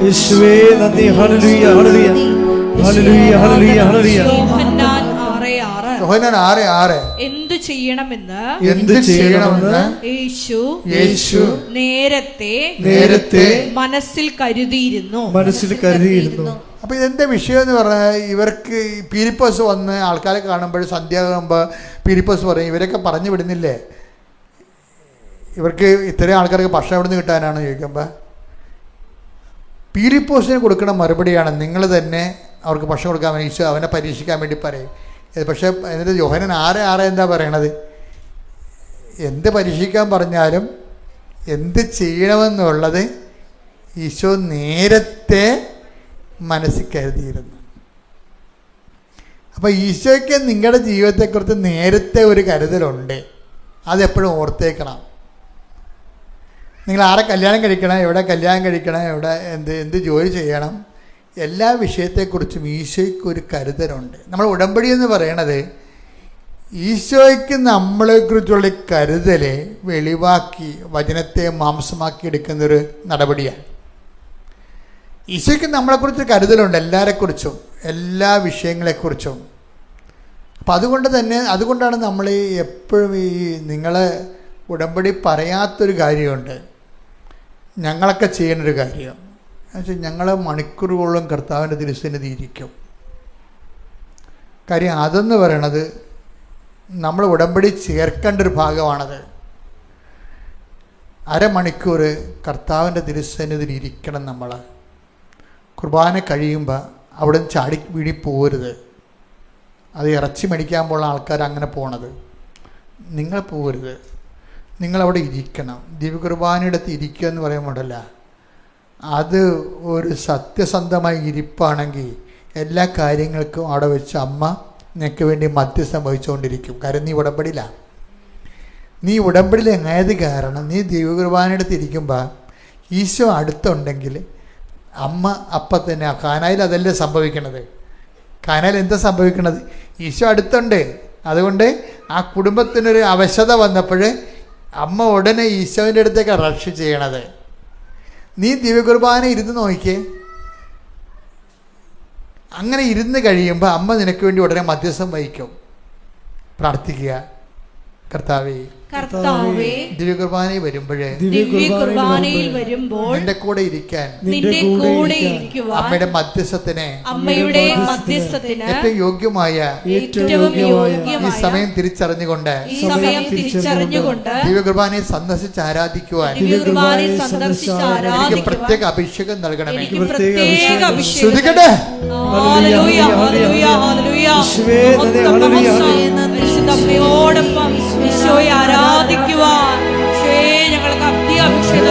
യേശുവേ നന്ദി. ഹല്ലേലൂയ ഹല്ലേലൂയ ഹല്ലേലൂയ ഹല്ലേലൂയ ഹല്ലേലൂയ. യോഹന്നാൻ 6:6 യോഹന്നാൻ 6:6 എന്തു ചെയ്യണമെന്ന് യേശു നേരത്തെ മനസ്സിൽ കരുതിയിരുന്നു. അപ്പോൾ ഇതെന്താ വിഷയം എന്ന് പറഞ്ഞാൽ, ഇവർക്ക് പീലിപ്പോസ് വന്ന് ആൾക്കാരെ കാണുമ്പോൾ സന്ധ്യയാകുമ്പോൾ പീലിപ്പോസ് പറയും, ഇവരൊക്കെ പറഞ്ഞു വിടുന്നില്ലേ, ഇവർക്ക് ഇത്രയും ആൾക്കാർക്ക് ഭക്ഷണം എവിടെ നിന്ന് കിട്ടാനാണ് ചോദിക്കുമ്പോൾ പീലിപ്പോസിന് കൊടുക്കുന്ന മറുപടിയാണ്, നിങ്ങൾ തന്നെ അവർക്ക് ഭക്ഷണം കൊടുക്കാൻ വേണ്ടി ഈശോ അവനെ പരീക്ഷിക്കാൻ വേണ്ടി പറയും. പക്ഷേ എന്നിട്ട് യോഹന്നാൻ 6:6 എന്താ പറയണത്? എന്ത് പരീക്ഷിക്കാൻ പറഞ്ഞാലും എന്ത് ചെയ്യണമെന്നുള്ളത് ഈശോ നേരത്തെ മനസ്സിൽ കരുതിയിരുന്നു. അപ്പോൾ ഈശോയ്ക്ക് നിങ്ങളുടെ ജീവിതത്തെക്കുറിച്ച് നേരത്തെ ഒരു കരുതലുണ്ട്. അതെപ്പോഴും ഓർത്തേക്കണം. നിങ്ങൾ ആരെ കല്യാണം കഴിക്കണം, എവിടെ കല്യാണം കഴിക്കണം, എവിടെ എന്ത് ജോലി ചെയ്യണം, എല്ലാ വിഷയത്തെക്കുറിച്ചും ഈശോയ്ക്ക് ഒരു കരുതലുണ്ട്. നമ്മൾ ഉടമ്പടി എന്ന് പറയണത് ഈശോയ്ക്ക് നമ്മളെക്കുറിച്ചുള്ള കരുതൽ വെളിവാക്കി വചനത്തെ മാംസമാക്കി എടുക്കുന്നൊരു നടപടിയാണ്. ഈശോയ്ക്ക് നമ്മളെക്കുറിച്ച് കരുതലുണ്ട്, എല്ലാവരെക്കുറിച്ചും എല്ലാ വിഷയങ്ങളെക്കുറിച്ചും. അപ്പം അതുകൊണ്ടാണ് നമ്മൾ എപ്പോഴും നിങ്ങളെ ഉടമ്പടി പറയാത്തൊരു കാര്യമുണ്ട്, ഞങ്ങളൊക്കെ ചെയ്യുന്നൊരു കാര്യം. എന്നുവെച്ചാൽ ഞങ്ങൾ മണിക്കൂറുകളോളം കർത്താവിൻ്റെ തിരുസന്നിധി ഇരിക്കും. കാര്യം അതെന്ന് പറയണത് നമ്മൾ ഉടമ്പടി ചേർക്കേണ്ട ഒരു ഭാഗമാണത്. അരമണിക്കൂർ കർത്താവിൻ്റെ തിരുസന്നിധിയിൽ ഇരിക്കണം. നമ്മൾ കുർബാന കഴിയുമ്പോൾ അവിടെ നിന്ന് ചാടി വീടി പോകരുത്. അത് ഇറച്ചി മേടിക്കാൻ പോകുന്ന ആൾക്കാർ അങ്ങനെ പോണത്. നിങ്ങൾ പോകരുത്, നിങ്ങളവിടെ ഇരിക്കണം. ദിവ്യകുർബാനയുടെ അടുത്ത് ഇരിക്കുക എന്ന് പറയുമ്പോഴല്ല, അത് ഒരു സത്യസന്ധമായ ഇരിപ്പാണെങ്കിൽ എല്ലാ കാര്യങ്ങൾക്കും അവിടെ വെച്ച് അമ്മ നിനക്ക് വേണ്ടി മധ്യസ്ഥം വഹിച്ചുകൊണ്ടിരിക്കും. കാര്യം നീ ഉടമ്പടിയിലാണ്. നീ ഉടമ്പടിയിൽ എങ്ങായത് കാരണം നീ ദിവ്യകുർബാനയുടെ അടുത്ത് ഇരിക്കുമ്പോൾ ഈശോ അടുത്തുണ്ടെങ്കിൽ അമ്മ അപ്പം തന്നെ കാനായിൽ അതല്ലേ സംഭവിക്കണത്. കാനായിൽ എന്താ സംഭവിക്കണത്? ഈശോ അടുത്തുണ്ട്. അതുകൊണ്ട് ആ കുടുംബത്തിനൊരു അവശത വന്നപ്പോൾ അമ്മ ഉടനെ ഈശോൻ്റെ അടുത്തേക്ക് റഷ് ചെയ്യണത്. നീ ദിവ്യകുർബാന ഇരുന്ന് നോക്കിയേ. അങ്ങനെ ഇരുന്ന് കഴിയുമ്പോൾ അമ്മ നിനക്ക് വേണ്ടി ഉടനെ മധ്യസ്ഥം വഹിക്കും. പ്രാർത്ഥിക്കുക, കർത്താവേ ദിവ്യകുർബാനയിൽ വരുമ്പോൾ നിന്റെ കൂടെ ഇരിക്കാൻ അമ്മയുടെ മധ്യസ്ഥത്തിന് ഏറ്റവും യോഗ്യമായ ഈ സമയം തിരിച്ചറിഞ്ഞുകൊണ്ട് ദിവ്യകുർബാനയെ സന്ദർശിച്ച് ആരാധിക്കുവാൻ എനിക്ക് പ്രത്യേക അഭിഷേകം നൽകണമേ. ശ്രദ്ധിക്കട്ടെ. അമ്മയോടൊപ്പം ഈശോയെ ആരാധിക്കുവാൻ ഞങ്ങൾക്ക് അത്യാവശ്യം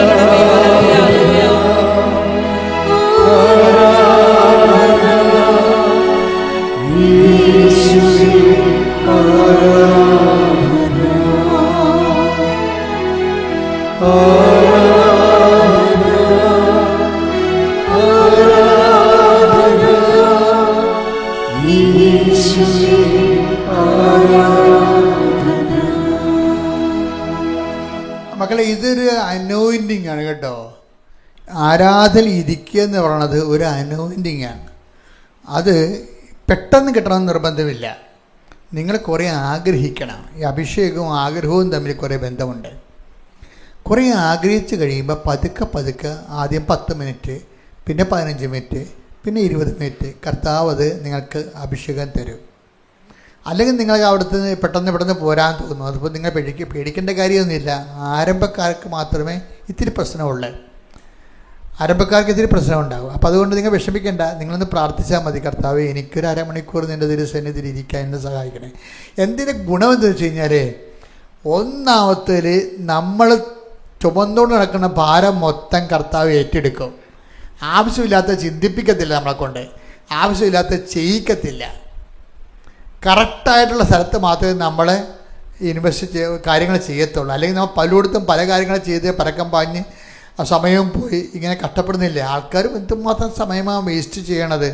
മക്കളെ, ഇതൊരു അനോയിൻറ്റിങ് ആണ് കേട്ടോ. ആരാധന ഇരിക്കുക എന്ന് പറയുന്നത് ഒരു അനോയിൻറ്റിങ് ആണ്. അത് പെട്ടെന്ന് കിട്ടണമെന്ന് നിർബന്ധമില്ല. നിങ്ങൾ കുറേ ആഗ്രഹിക്കണം. ഈ അഭിഷേകവും ആഗ്രഹവും തമ്മിൽ കുറേ ബന്ധമുണ്ട്. കുറേ ആഗ്രഹിച്ച് കഴിയുമ്പോൾ പതുക്കെ ആദ്യം 10 മിനിറ്റ്, പിന്നെ 15 മിനിറ്റ്, പിന്നെ 20 മിനിറ്റ് കർത്താവ് അത് നിങ്ങൾക്ക് അഭിഷേകം തരും. അല്ലെങ്കിൽ നിങ്ങൾക്ക് അവിടുത്തെ പെട്ടെന്ന് പോരാൻ തോന്നും. അതിപ്പോൾ നിങ്ങൾ പേടിക്കേണ്ട കാര്യമൊന്നുമില്ല. ആരംഭക്കാർക്ക് മാത്രമേ ഇത്തിരി പ്രശ്നമുള്ളൂ. ആരംഭക്കാർക്ക് ഇത്തിരി പ്രശ്നം ഉണ്ടാകും. അപ്പോൾ അതുകൊണ്ട് നിങ്ങൾ വിഷമിക്കേണ്ട, നിങ്ങളൊന്ന് പ്രാർത്ഥിച്ചാൽ മതി, കർത്താവേ എനിക്കൊരു അരമണിക്കൂർ നിൻ്റെ തിരുസന്നിധിയിൽ ഇരിക്കാൻ എന്നെ സഹായിക്കണേ. എന്തിൻ്റെ ഗുണമെന്ന് വെച്ച് കഴിഞ്ഞാൽ, ഒന്നാമത്തേൽ നമ്മൾ ചുമന്നുകൊണ്ട് നടക്കുന്ന ഭാരം മൊത്തം കർത്താവ് ഏറ്റെടുക്കും. ആവശ്യമില്ലാത്ത ചിന്തിപ്പിക്കത്തില്ല, നമ്മളെ കൊണ്ട് ആവശ്യമില്ലാത്ത ചെയ്യിക്കത്തില്ല. കറക്റ്റായിട്ടുള്ള സ്ഥലത്ത് മാത്രമേ നമ്മൾ ഇൻവെസ്റ്റ് കാര്യങ്ങൾ ചെയ്യത്തുള്ളൂ. അല്ലെങ്കിൽ നമ്മൾ പലയിടത്തും പല കാര്യങ്ങൾ ചെയ്ത് പരക്കം പാഞ്ഞ് ആ സമയവും പോയി ഇങ്ങനെ കഷ്ടപ്പെടുന്നില്ല. ആൾക്കാരും എന്തുമാത്രം സമയമാണ് വേസ്റ്റ് ചെയ്യണത്.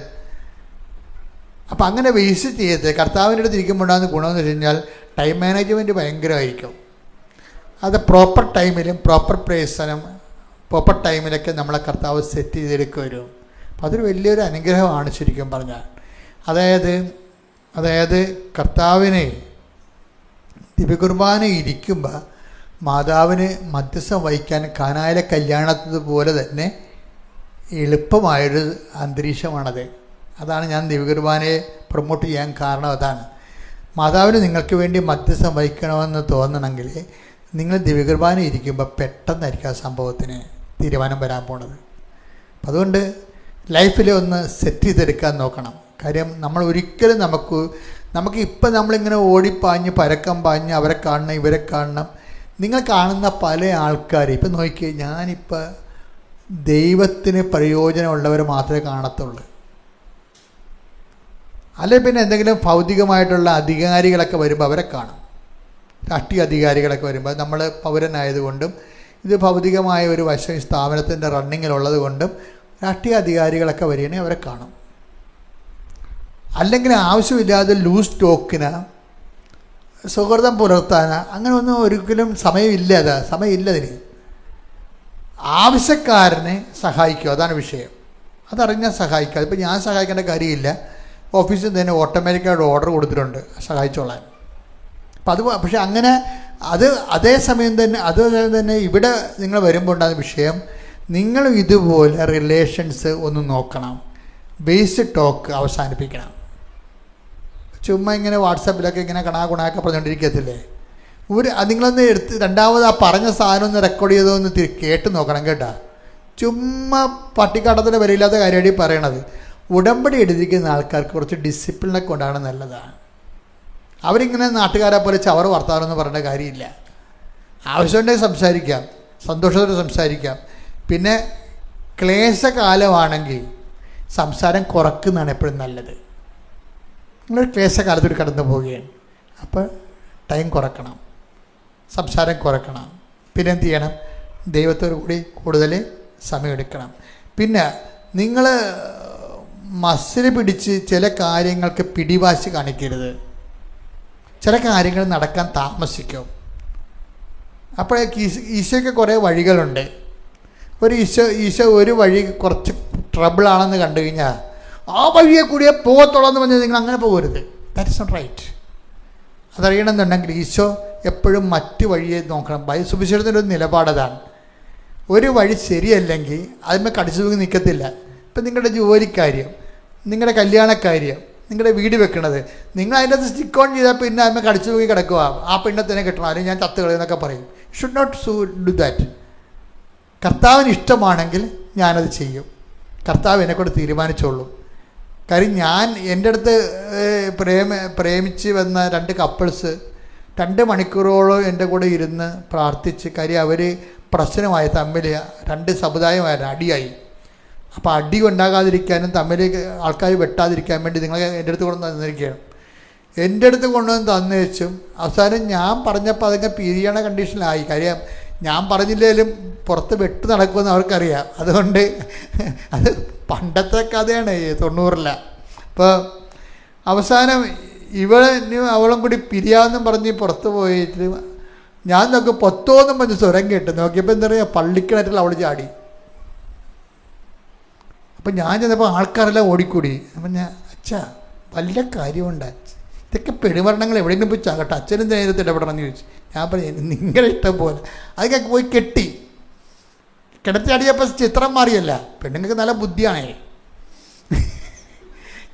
അപ്പം അങ്ങനെ വേസ്റ്റ് ചെയ്യരുത്. കർത്താവിൻ്റെ അടുത്ത് ഇരിക്കുമ്പോഴാകുന്ന ഗുണമെന്ന് വെച്ച് കഴിഞ്ഞാൽ ടൈം മാനേജ്മെൻറ്റ് ഭയങ്കരമായിരിക്കും. അത് പ്രോപ്പർ ടൈമിലും പ്രോപ്പർ പ്ലേസിനും പ്രോപ്പർ ടൈമിലൊക്കെ നമ്മളെ കർത്താവ് സെറ്റ് ചെയ്തെടുക്കുക വരും. അപ്പോൾ അതൊരു വലിയൊരു അനുഗ്രഹമാണ് ശരിക്കും പറഞ്ഞാൽ. അതായത് കർത്താവിനെ ദിവ്യകുർബാന ഇരിക്കുമ്പോൾ മാതാവിന് മധ്യസ്ഥം വഹിക്കാൻ കാനായിലെ കല്യാണത്തതുപോലെ തന്നെ എളുപ്പമായൊരു അന്തരീക്ഷമാണത്. അതാണ് ഞാൻ ദിവ്യകുർബാനയെ പ്രൊമോട്ട് ചെയ്യാൻ കാരണം. അതാണ്, മാതാവിന് നിങ്ങൾക്ക് വേണ്ടി മധ്യസ്ഥം വഹിക്കണമെന്ന് തോന്നണമെങ്കിൽ നിങ്ങൾ ദിവ്യകുർബാന ഇരിക്കുമ്പോൾ പെട്ടെന്നായിരിക്കും ആ സംഭവത്തിന് തീരുമാനം വരാൻ പോണത്. അപ്പം അതുകൊണ്ട് ലൈഫിൽ ഒന്ന് സെറ്റ് ചെയ്തെടുക്കാൻ നോക്കണം. കാര്യം നമ്മൾ ഒരിക്കലും നമുക്ക് ഇപ്പം നമ്മളിങ്ങനെ ഓടിപ്പാഞ്ഞ് പരക്കം പാഞ്ഞ് അവരെ കാണണം ഇവരെ കാണണം. നിങ്ങൾ കാണുന്ന പല ആൾക്കാർ ഇപ്പം നോക്കിയേ, ഞാനിപ്പോൾ ദൈവത്തിന് പ്രയോജനമുള്ളവർ മാത്രമേ കാണത്തുള്ളൂ. അല്ലെങ്കിൽ പിന്നെ എന്തെങ്കിലും ഭൗതികമായിട്ടുള്ള അധികാരികളൊക്കെ വരുമ്പോൾ അവരെ കാണും. രാഷ്ട്രീയ അധികാരികളൊക്കെ വരുമ്പോൾ നമ്മൾ പൗരനായതുകൊണ്ടും ഇത് ഭൗതികമായ ഒരു വശം സ്ഥാപനത്തിൻ്റെ റണ്ണിങ്ങിലുള്ളത് കൊണ്ടും രാഷ്ട്രീയ അധികാരികളൊക്കെ വരികയാണെങ്കിൽ അവരെ കാണും. അല്ലെങ്കിൽ ആവശ്യമില്ലാതെ ലൂസ് ടോക്കിന് സൗഹൃദം പുലർത്താൻ അങ്ങനെ ഒന്നും ഒരിക്കലും സമയമില്ലതിന്. ആവശ്യക്കാരനെ സഹായിക്കുക, അതാണ് വിഷയം. അതറിഞ്ഞാൽ സഹായിക്കുക. അതിപ്പോൾ ഞാൻ സഹായിക്കേണ്ട കാര്യമില്ല, ഓഫീസിൽ തന്നെ ഓട്ടോമാറ്റിക്കായിട്ട് ഓർഡർ കൊടുത്തിട്ടുണ്ട് സഹായിച്ചോളാൻ. അപ്പം പക്ഷെ അങ്ങനെ അതേസമയം തന്നെ ഇവിടെ നിങ്ങൾ വരുമ്പോൾ ഉണ്ടാകുന്ന വിഷയം, നിങ്ങൾ ഇതുപോലെ റിലേഷൻസ് ഒന്ന് നോക്കണം. ബേസ് ടോക്ക് അവസാനിപ്പിക്കണം. ചുമ്മാ ഇങ്ങനെ വാട്സാപ്പിലൊക്കെ ഇങ്ങനെ കണാകുണാക്കെ പറഞ്ഞുകൊണ്ടിരിക്കത്തില്ലേ. നിങ്ങളൊന്ന് രണ്ടാമത് ആ പറഞ്ഞ സാധനം ഒന്ന് റെക്കോർഡ് ചെയ്തോന്ന് കേട്ട് നോക്കണം കേട്ടോ. ചുമ്മാ പട്ടിക്കാട്ടത്തിൻ്റെ വിലയില്ലാത്ത കാര്യമാണ് ഈ പറയണത്. ഉടമ്പടി എടുത്തിരിക്കുന്ന ആൾക്കാർക്ക് കുറച്ച് ഡിസിപ്ലിനൊക്കെ കൊണ്ടാണ് നല്ലതാണ്. അവരിങ്ങനെ നാട്ടുകാരെ പോലെ ചവറ് വർത്താനൊന്നും പറയേണ്ട കാര്യമില്ല. ആവശ്യമുണ്ടെങ്കിൽ സംസാരിക്കാം, സന്തോഷത്തോടെ സംസാരിക്കാം. പിന്നെ ക്ലേശകാലമാണെങ്കിൽ സംസാരം കുറക്കുന്നതാണ് എപ്പോഴും നല്ലത്. നിങ്ങൾ ക്ലേശകാലത്തോട് കടന്നു പോവുകയാണ്, അപ്പോൾ ടൈം കുറക്കണം, സംസാരം കുറക്കണം. പിന്നെ എന്ത് ചെയ്യണം? ദൈവത്തോടു കൂടി കൂടുതൽ സമയമെടുക്കണം. പിന്നെ നിങ്ങൾ മസിൽ പിടിച്ച് ചില കാര്യങ്ങൾക്ക് പിടിവാശി കാണിക്കരുത്. ചില കാര്യങ്ങൾ നടക്കാൻ താമസിക്കും. അപ്പോഴേക്ക് ഈശോയ്ക്ക് കുറേ വഴികളുണ്ട്. ഈശോ ഒരു വഴി കുറച്ച് ട്രബിളാണെന്ന് കണ്ടു കഴിഞ്ഞാൽ ആ വഴിയെ കൂടിയേ പോകത്തുള്ളൂ എന്ന് പറഞ്ഞാൽ നിങ്ങൾ അങ്ങനെ പോകരുത്. That is not right. അതറിയണമെന്നുണ്ടെങ്കിൽ ഈശോ എപ്പോഴും മറ്റ് വഴിയെ നോക്കണം. സുവിശേഷത്തിൻ്റെ ഒരു നിലപാടതാണ്. ഒരു വഴി ശരിയല്ലെങ്കിൽ അതിന്മേൽ കടിച്ചു തൂങ്ങി നിൽക്കത്തില്ല. ഇപ്പം നിങ്ങളുടെ ജോലിക്കാര്യം, നിങ്ങളുടെ കല്യാണക്കാര്യം, നിങ്ങളുടെ വീട് വെക്കണത്, നിങ്ങൾ അതിൻ്റെ അകത്ത് സ്റ്റിക്ക് ഓൺ ചെയ്താൽ പിന്നെ അതിന്മേൽ കടിച്ചു തൂങ്ങി കിടക്കുക. ആ പെണ്ണെ തന്നെ കിട്ടണം, അല്ലെങ്കിൽ ഞാൻ ചത്തുകളെന്നൊക്കെ പറയും. Should not do that. കർത്താവിന് ഇഷ്ടമാണെങ്കിൽ ഞാനത് ചെയ്യും. കർത്താവ് എന്നെക്കൊണ്ട് തീരുമാനിച്ചോളൂ. കാര്യം എൻ്റെ അടുത്ത് പ്രേമിച്ച് വന്ന 2 കപ്പിൾസ് 2 മണിക്കൂറോളം എൻ്റെ കൂടെ ഇരുന്ന് പ്രാർത്ഥിച്ച്. കാര്യം അവർ പ്രശ്നമായി, തമ്മിൽ 2 സമുദായമായിരുന്നു, അടിയായി. അപ്പോൾ അടി ഉണ്ടാകാതിരിക്കാനും തമ്മിൽ ആൾക്കാർ വെട്ടാതിരിക്കാൻ വേണ്ടി നിങ്ങൾ എൻ്റെ അടുത്ത് കൊണ്ടുവന്ന് തന്നിരിക്കുകയാണ്. എൻ്റെ അടുത്ത് കൊണ്ടുവന്ന് തന്നേച്ചും അവസാനം ഞാൻ പറഞ്ഞപ്പോൾ അതൊക്കെ പിരിയണ കണ്ടീഷനിലായി. കാര്യം ഞാൻ പറഞ്ഞില്ലെങ്കിലും പുറത്ത് വെട്ട് നടക്കുമെന്ന് അവർക്കറിയാം. അതുകൊണ്ട് അത് പണ്ടത്തെ കഥയാണ്, 90-ലെ. അപ്പോൾ അവസാനം അവളും കൂടി പിരിയാമെന്നും പറഞ്ഞ് പുറത്ത് പോയിട്ട് ഞാൻ നോക്കി പൊത്തോന്നും പറഞ്ഞ് സ്വരം കേട്ട് നോക്കിയപ്പോൾ എന്താ പറയുക, പള്ളിക്കിണറ്റിൽ അവൾ ചാടി. അപ്പം ഞാൻ ചെന്നപ്പോൾ ആൾക്കാരെല്ലാം ഓടിക്കൂടി. അപ്പം ഞാൻ അച്ഛാ വല്ല കാര്യമുണ്ട്, ഇതൊക്കെ പെരുമരണങ്ങൾ എവിടെയെങ്കിലും പോയി ചാകട്ടെ, അച്ഛനും നേരത്തെ ഇടപെടണമെന്ന് ചോദിച്ചു. ഞാൻ പറഞ്ഞു നിങ്ങളുടെ ഇഷ്ടം പോലെ. അതൊക്കെ പോയി കെട്ടി കിണറ്റിച്ചടിയപ്പോൾ ചിത്രം മാറിയല്ല. പെണ്ണുങ്ങൾക്ക് നല്ല ബുദ്ധിയാണേ.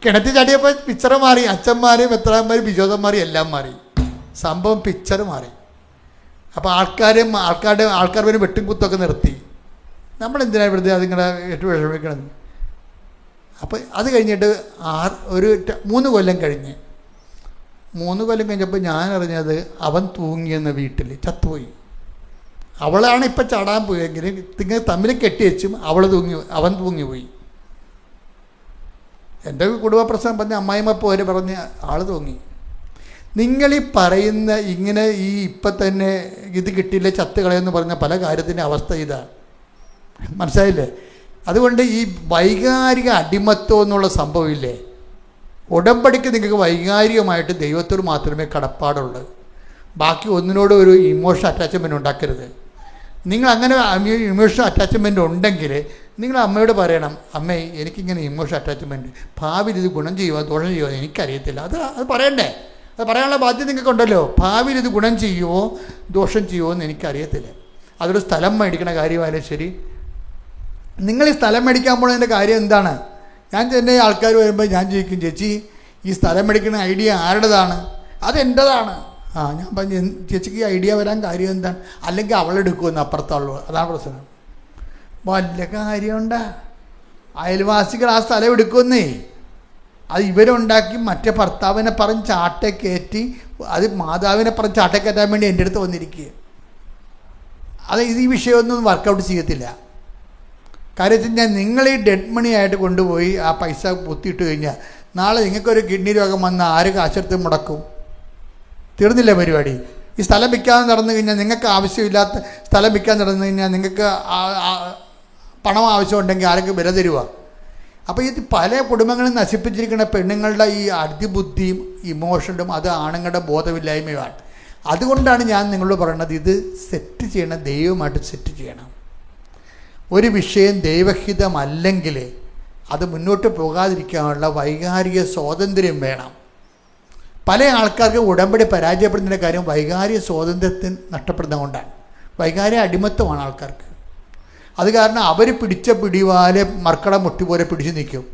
കിണറ്റി ചാടിയപ്പോൾ പിക്ചർ മാറി, അച്ഛന്മാർ മെത്രാന്മാർ ബിജോദന്മാർ എല്ലാം മാറി, സംഭവം പിക്ചർ മാറി. അപ്പോൾ ആൾക്കാർ പിന്നെ വെട്ടും കുത്തൊക്കെ നിർത്തി. നമ്മളെന്തിനാണ് വെറുതെ അതിങ്ങളെ ഏറ്റവും വിഷമിക്കണം. അപ്പോൾ അത് കഴിഞ്ഞിട്ട് 3 കൊല്ലം കഴിഞ്ഞ് 3 കൊല്ലം കഴിഞ്ഞപ്പോൾ ഞാൻ അറിഞ്ഞത് അവൻ തൂങ്ങിയെന്ന വീട്ടിൽ ചത്തുപോയി. അവളാണ് ഇപ്പം ചാടാൻ പോയെങ്കിൽ നിങ്ങൾ തമ്മിൽ കെട്ടിവെച്ചും അവൻ തൂങ്ങിപ്പോയി. എൻ്റെ കുടുംബ പ്രശ്നം പറഞ്ഞ അമ്മായിമ്മ പോര് പറഞ്ഞ് ആൾ തൂങ്ങി. നിങ്ങളീ പറയുന്ന ഇങ്ങനെ ഇപ്പം തന്നെ ഇത് കിട്ടിയില്ലേ ചത്ത് കളയെന്ന് പറഞ്ഞ പല കാര്യത്തിൻ്റെ അവസ്ഥ ഇതാണ്. മനസ്സിലായില്ലേ? അതുകൊണ്ട് ഈ വൈകാരിക അടിമത്വം എന്നുള്ള സംഭവമില്ലേ, ഉടമ്പടിക്ക് നിങ്ങൾക്ക് വൈകാരികമായിട്ട് ദൈവത്തോട് മാത്രമേ കടപ്പാടുള്ളൂ. ബാക്കി ഒന്നിനോട് ഒരു ഇമോഷൻ അറ്റാച്ച്മെൻറ്റ് ഉണ്ടാക്കരുത്. നിങ്ങൾ അങ്ങനെ ഇമോഷൻ അറ്റാച്ച്മെൻറ്റ് ഉണ്ടെങ്കിൽ നിങ്ങൾ അമ്മയോട് പറയണം, അമ്മേ എനിക്കിങ്ങനെ ഇമോഷൻ അറ്റാച്ച്മെൻറ്റ്, ഭാവിയിൽ ഇത് ഗുണം ചെയ്യുമോ ദോഷം ചെയ്യുമോ എനിക്കറിയത്തില്ല. അത് പറയണ്ടേ? അത് പറയാനുള്ള ബാധ്യത നിങ്ങൾക്കുണ്ടല്ലോ. ഭാവിയിൽ ഇത് ഗുണം ചെയ്യുമോ ദോഷം ചെയ്യുമോ എന്ന് എനിക്കറിയത്തില്ല. അതൊരു സ്ഥലം മേടിക്കണ കാര്യമായാലും ശരി. നിങ്ങൾ ഈ സ്ഥലം മേടിക്കാൻ പോകുന്നതിൻ്റെ കാര്യം എന്താണ്? ഞാൻ തന്നെ ആൾക്കാർ വരുമ്പോൾ ഞാൻ ചോദിക്കും, ചേച്ചി ഈ സ്ഥലം മേടിക്കുന്ന ഐഡിയ ആരുടേതാണ്? അതെൻ്റെതാണ്. ഞാൻ പറഞ്ഞു, ചേച്ചിക്ക് ഈ ഐഡിയ വരാൻ കാര്യം എന്താണ്? അല്ലെങ്കിൽ അവളെടുക്കുമെന്ന് അപ്പുറത്തുള്ളൂ. അതാണ് പ്രശ്നം. വല്ല കാര്യമുണ്ടാ? അയൽവാസികൾ ആ സ്ഥലം എടുക്കുന്നേ. അത് ഇവരുണ്ടാക്കി മറ്റേ ഭർത്താവിനെ പറഞ്ഞ് ചാട്ട കയറ്റി, അത് മാതാവിനെ പറഞ്ഞ് ചാട്ട കയറ്റാൻ വേണ്ടി എൻ്റെ അടുത്ത് വന്നിരിക്കുക. അത് ഈ വിഷയമൊന്നും വർക്കൗട്ട് ചെയ്യത്തില്ല. കാര്യം വെച്ച് കഴിഞ്ഞാൽ നിങ്ങൾ ഈ ഡെഡ് മണി ആയിട്ട് കൊണ്ടുപോയി ആ പൈസ കുത്തിയിട്ട് കഴിഞ്ഞാൽ നാളെ നിങ്ങൾക്കൊരു കിഡ്നി രോഗം വന്നാൽ ആര് കാശെടുത്ത് മുടക്കും? തീർന്നില്ല പരിപാടി. ഈ സ്ഥലം വിൽക്കാതെ നടന്നു കഴിഞ്ഞാൽ, നിങ്ങൾക്ക് ആവശ്യമില്ലാത്ത സ്ഥലം വിൽക്കാൻ നടന്നു കഴിഞ്ഞാൽ നിങ്ങൾക്ക് പണം ആവശ്യമുണ്ടെങ്കിൽ ആരൊക്കെ വില തരുക? അപ്പോൾ ഇത് പല കുടുംബങ്ങളും നശിപ്പിച്ചിരിക്കുന്ന പെണ്ണുങ്ങളുടെ ഈ അതിബുദ്ധിയും ഇമോഷനും അത് ആണുങ്ങളുടെ ബോധമില്ലായ്മയുമാണ്. അതുകൊണ്ടാണ് ഞാൻ നിങ്ങളോട് പറയുന്നത്, ഇത് സെറ്റ് ചെയ്യണം, ദൈവമായിട്ട് സെറ്റ് ചെയ്യണം. ഒരു വിഷയം ദൈവഹിതമല്ലെങ്കിൽ അത് മുന്നോട്ട് പോകാതിരിക്കാനുള്ള വൈകാരിക സ്വാതന്ത്ര്യം വേണം. പല ആൾക്കാർക്ക് ഉടമ്പടി പരാജയപ്പെടുന്നതിൻ്റെ കാര്യം വൈകാരിക സ്വാതന്ത്ര്യത്തിന് നഷ്ടപ്പെടുന്നതുകൊണ്ടാണ്. വൈകാരിക അടിമത്വമാണ് ആൾക്കാർക്ക്. അത് കാരണം അവർ പിടിച്ച പിടിവാലെ മർക്കട മുട്ടി പോലെ പിടിച്ചു നിൽക്കും.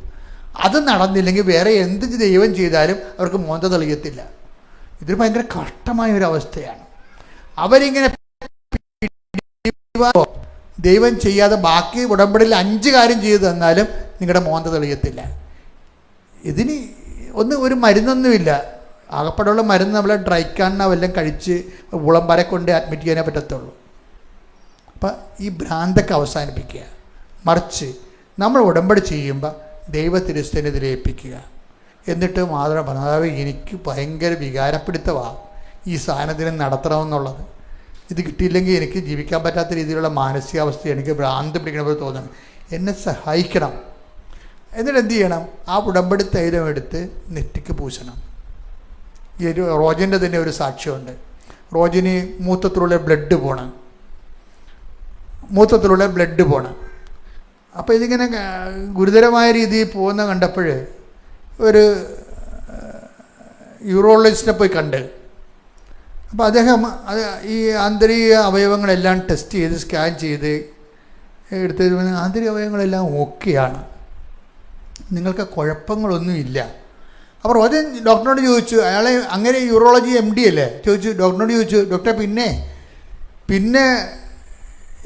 അത് നടന്നില്ലെങ്കിൽ വേറെ എന്ത് ദൈവം ചെയ്താലും അവർക്ക് മോന്ത തെളിയത്തില്ല. ഇതൊരു ഭയങ്കര കഷ്ടമായ ഒരു അവസ്ഥയാണ്. അവരിങ്ങനെ ദൈവം ചെയ്യാതെ ബാക്കി ഉടമ്പടിയിൽ 5 കാര്യം ചെയ്തു തന്നാലും നിങ്ങളുടെ മോന്ത തെളിയത്തില്ല. ഇതിന് ഒരു മരുന്നൊന്നുമില്ല. ആകപ്പെടെയുള്ള മരുന്ന് നമ്മളെ ഡ്രൈക്കാണ വല്ലതും കഴിച്ച് ഉളമ്പരെ കൊണ്ട് അഡ്മിറ്റ് ചെയ്യാനേ പറ്റത്തുള്ളൂ. അപ്പം ഈ ഭ്രാന്തൊക്കെ അവസാനിപ്പിക്കുക. മറിച്ച് നമ്മൾ ഉടമ്പടി ചെയ്യുമ്പോൾ ദൈവത്തിരുസ്ഥനെതിരെ ഏൽപ്പിക്കുക. എന്നിട്ട് മാത്രം പറഞ്ഞാൽ എനിക്ക് ഭയങ്കര വികാരപ്പിടുത്തമാണ് ഈ സാധനത്തിന് നടത്തണമെന്നുള്ളത്. ഇത് കിട്ടിയില്ലെങ്കിൽ എനിക്ക് ജീവിക്കാൻ പറ്റാത്ത രീതിയിലുള്ള മാനസികാവസ്ഥ, എനിക്ക് ഭ്രാന്ത് പിടിക്കണ പോലെ തോന്നണം, എന്നെ സഹായിക്കണം. എന്നിട്ട് എന്ത് ചെയ്യണം? ആ ഉടമ്പടി തൈലം എടുത്ത് നെറ്റിക്ക് പൂശണം. ഈ റോജൻ്റെ തന്നെ ഒരു സാക്ഷ്യമുണ്ട്. റോജിന് മൂത്രത്തിലുള്ള ബ്ലഡ് പോണം. അപ്പോൾ ഇതിങ്ങനെ ഗുരുതരമായ രീതിയിൽ പോകുന്ന കണ്ടപ്പോൾ ഒരു യൂറോളജിസ്റ്റിനെ പോയി കണ്ട്. അപ്പോൾ അദ്ദേഹം ഈ ആന്തരിക അവയവങ്ങളെല്ലാം ടെസ്റ്റ് ചെയ്ത് സ്കാൻ ചെയ്ത് എടുത്ത് ആന്തരിക അവയവങ്ങളെല്ലാം ഓക്കെയാണ്, നിങ്ങൾക്ക് കുഴപ്പങ്ങളൊന്നുമില്ല. അപ്പോൾ റോജൻ ഡോക്ടറിനോട് ചോദിച്ചു, അയാളെ അങ്ങനെ യൂറോളജി MD അല്ലേ, ഡോക്ടറിനോട് ചോദിച്ചു, ഡോക്ടറെ പിന്നെ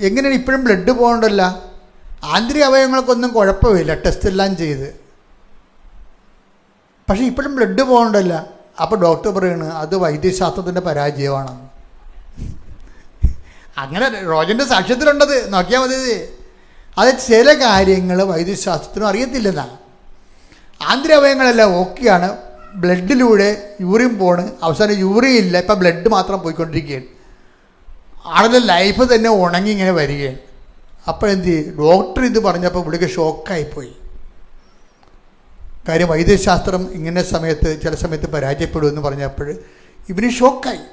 എങ്ങനെയാണ് ഇപ്പോഴും ബ്ലഡ് പോകണ്ടല്ല? ആന്തരിക അവയവങ്ങൾക്കൊന്നും കുഴപ്പമില്ല, ടെസ്റ്റ് എല്ലാം ചെയ്ത്, പക്ഷേ ഇപ്പോഴും ബ്ലഡ് പോകണ്ടല്ല. അപ്പോൾ ഡോക്ടർ പറയുന്നത് അത് വൈദ്യശാസ്ത്രത്തിൻ്റെ പരാജയമാണ്. അങ്ങനെ റോജൻ്റെ സാക്ഷ്യത്തിലുണ്ടത്, നോക്കിയാൽ മതി. അത് ചില കാര്യങ്ങൾ വൈദ്യശാസ്ത്രത്തിനും അറിയത്തില്ലെന്നാണ്. ആന്തരിക അവയവങ്ങളെല്ലാം ഓക്കെയാണ്, ബ്ലഡിലൂടെ യൂറിൻ പോണ്, അവസാനം യൂറിൻ ഇല്ല, ഇപ്പം ബ്ലഡ് മാത്രം പോയിക്കൊണ്ടിരിക്കുകയാണ്. ആളുടെ ലൈഫ് തന്നെ ഉണങ്ങി ഇങ്ങനെ വരികയാണ്. അപ്പോൾ എന്ത് ചെയ്യും? ഡോക്ടർ ഇത് പറഞ്ഞപ്പോൾ പുള്ളിക്ക് ഷോക്കായിപ്പോയി. കാര്യം വൈദ്യശാസ്ത്രം ഇങ്ങനെ ചില സമയത്ത് പരാജയപ്പെടുമെന്ന് പറഞ്ഞപ്പോൾ ഇവന് ഷോക്കായി.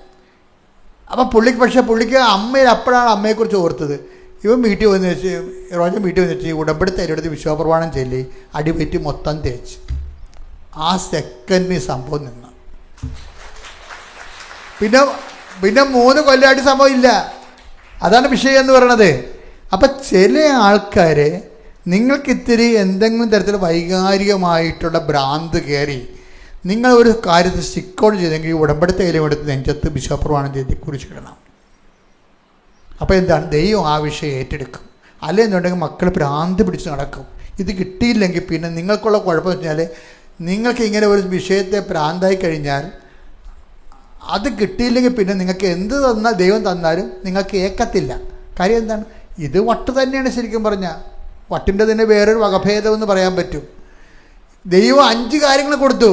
അപ്പം പുള്ളിക്ക് അപ്പോഴാണ് അമ്മയെക്കുറിച്ച് ഓർത്തത്. ഇവൻ വീട്ടിൽ വന്ന് വെച്ച് റോജൻ വീട്ടിൽ വന്നിട്ട് ഉടമ്പടി തൈലെടുത്ത് വിശ്വപ്രമാണം ചൊല്ലി അടിപറ്റി മൊത്തം തേച്ച്. ആ സെക്കൻഡിന് സംഭവം നിന്ന്. പിന്നെ 3 കൊല്ലമായിട്ട് സംഭവം ഇല്ല. അതാണ് വിഷയം എന്ന് പറയണത്. അപ്പം ചില ആൾക്കാരെ നിങ്ങൾക്കിത്തിരി എന്തെങ്കിലും തരത്തിൽ വൈകാരികമായിട്ടുള്ള ഭ്രാന്ത് കയറി നിങ്ങൾ ഒരു കാര്യത്തിൽ സ്റ്റിക്കൗട്ട് ചെയ്തെങ്കിൽ ഉടമ്പടി തൈലം എടുത്ത് നെഞ്ചത്ത് വിശ്വപ്രമാണം ചെയ്ത് കുറിച്ചിടണം. അപ്പോൾ എന്താണ്? ദൈവം ആ വിഷയം ഏറ്റെടുക്കും. അല്ലെന്നുണ്ടെങ്കിൽ മക്കൾ ഭ്രാന്ത് പിടിച്ച് നടക്കും. ഇത് കിട്ടിയില്ലെങ്കിൽ പിന്നെ നിങ്ങൾക്കുള്ള കുഴപ്പം വെച്ചാൽ നിങ്ങൾക്ക് ഇങ്ങനെ ഒരു വിഷയത്തെ ഭ്രാന്തായി കഴിഞ്ഞാൽ അത് കിട്ടിയില്ലെങ്കിൽ പിന്നെ നിങ്ങൾക്ക് എന്ത് തന്നാൽ ദൈവം തന്നാലും നിങ്ങൾക്ക് ഏക്കത്തില്ല. കാര്യം എന്താണ്? ഇത് വട്ട് തന്നെയാണ് ശരിക്കും പറഞ്ഞാൽ. വട്ടിൻ്റെ തന്നെ വേറൊരു വകഭേദം എന്ന് പറയാൻ പറ്റും. ദൈവം 5 കാര്യങ്ങൾ കൊടുത്തു,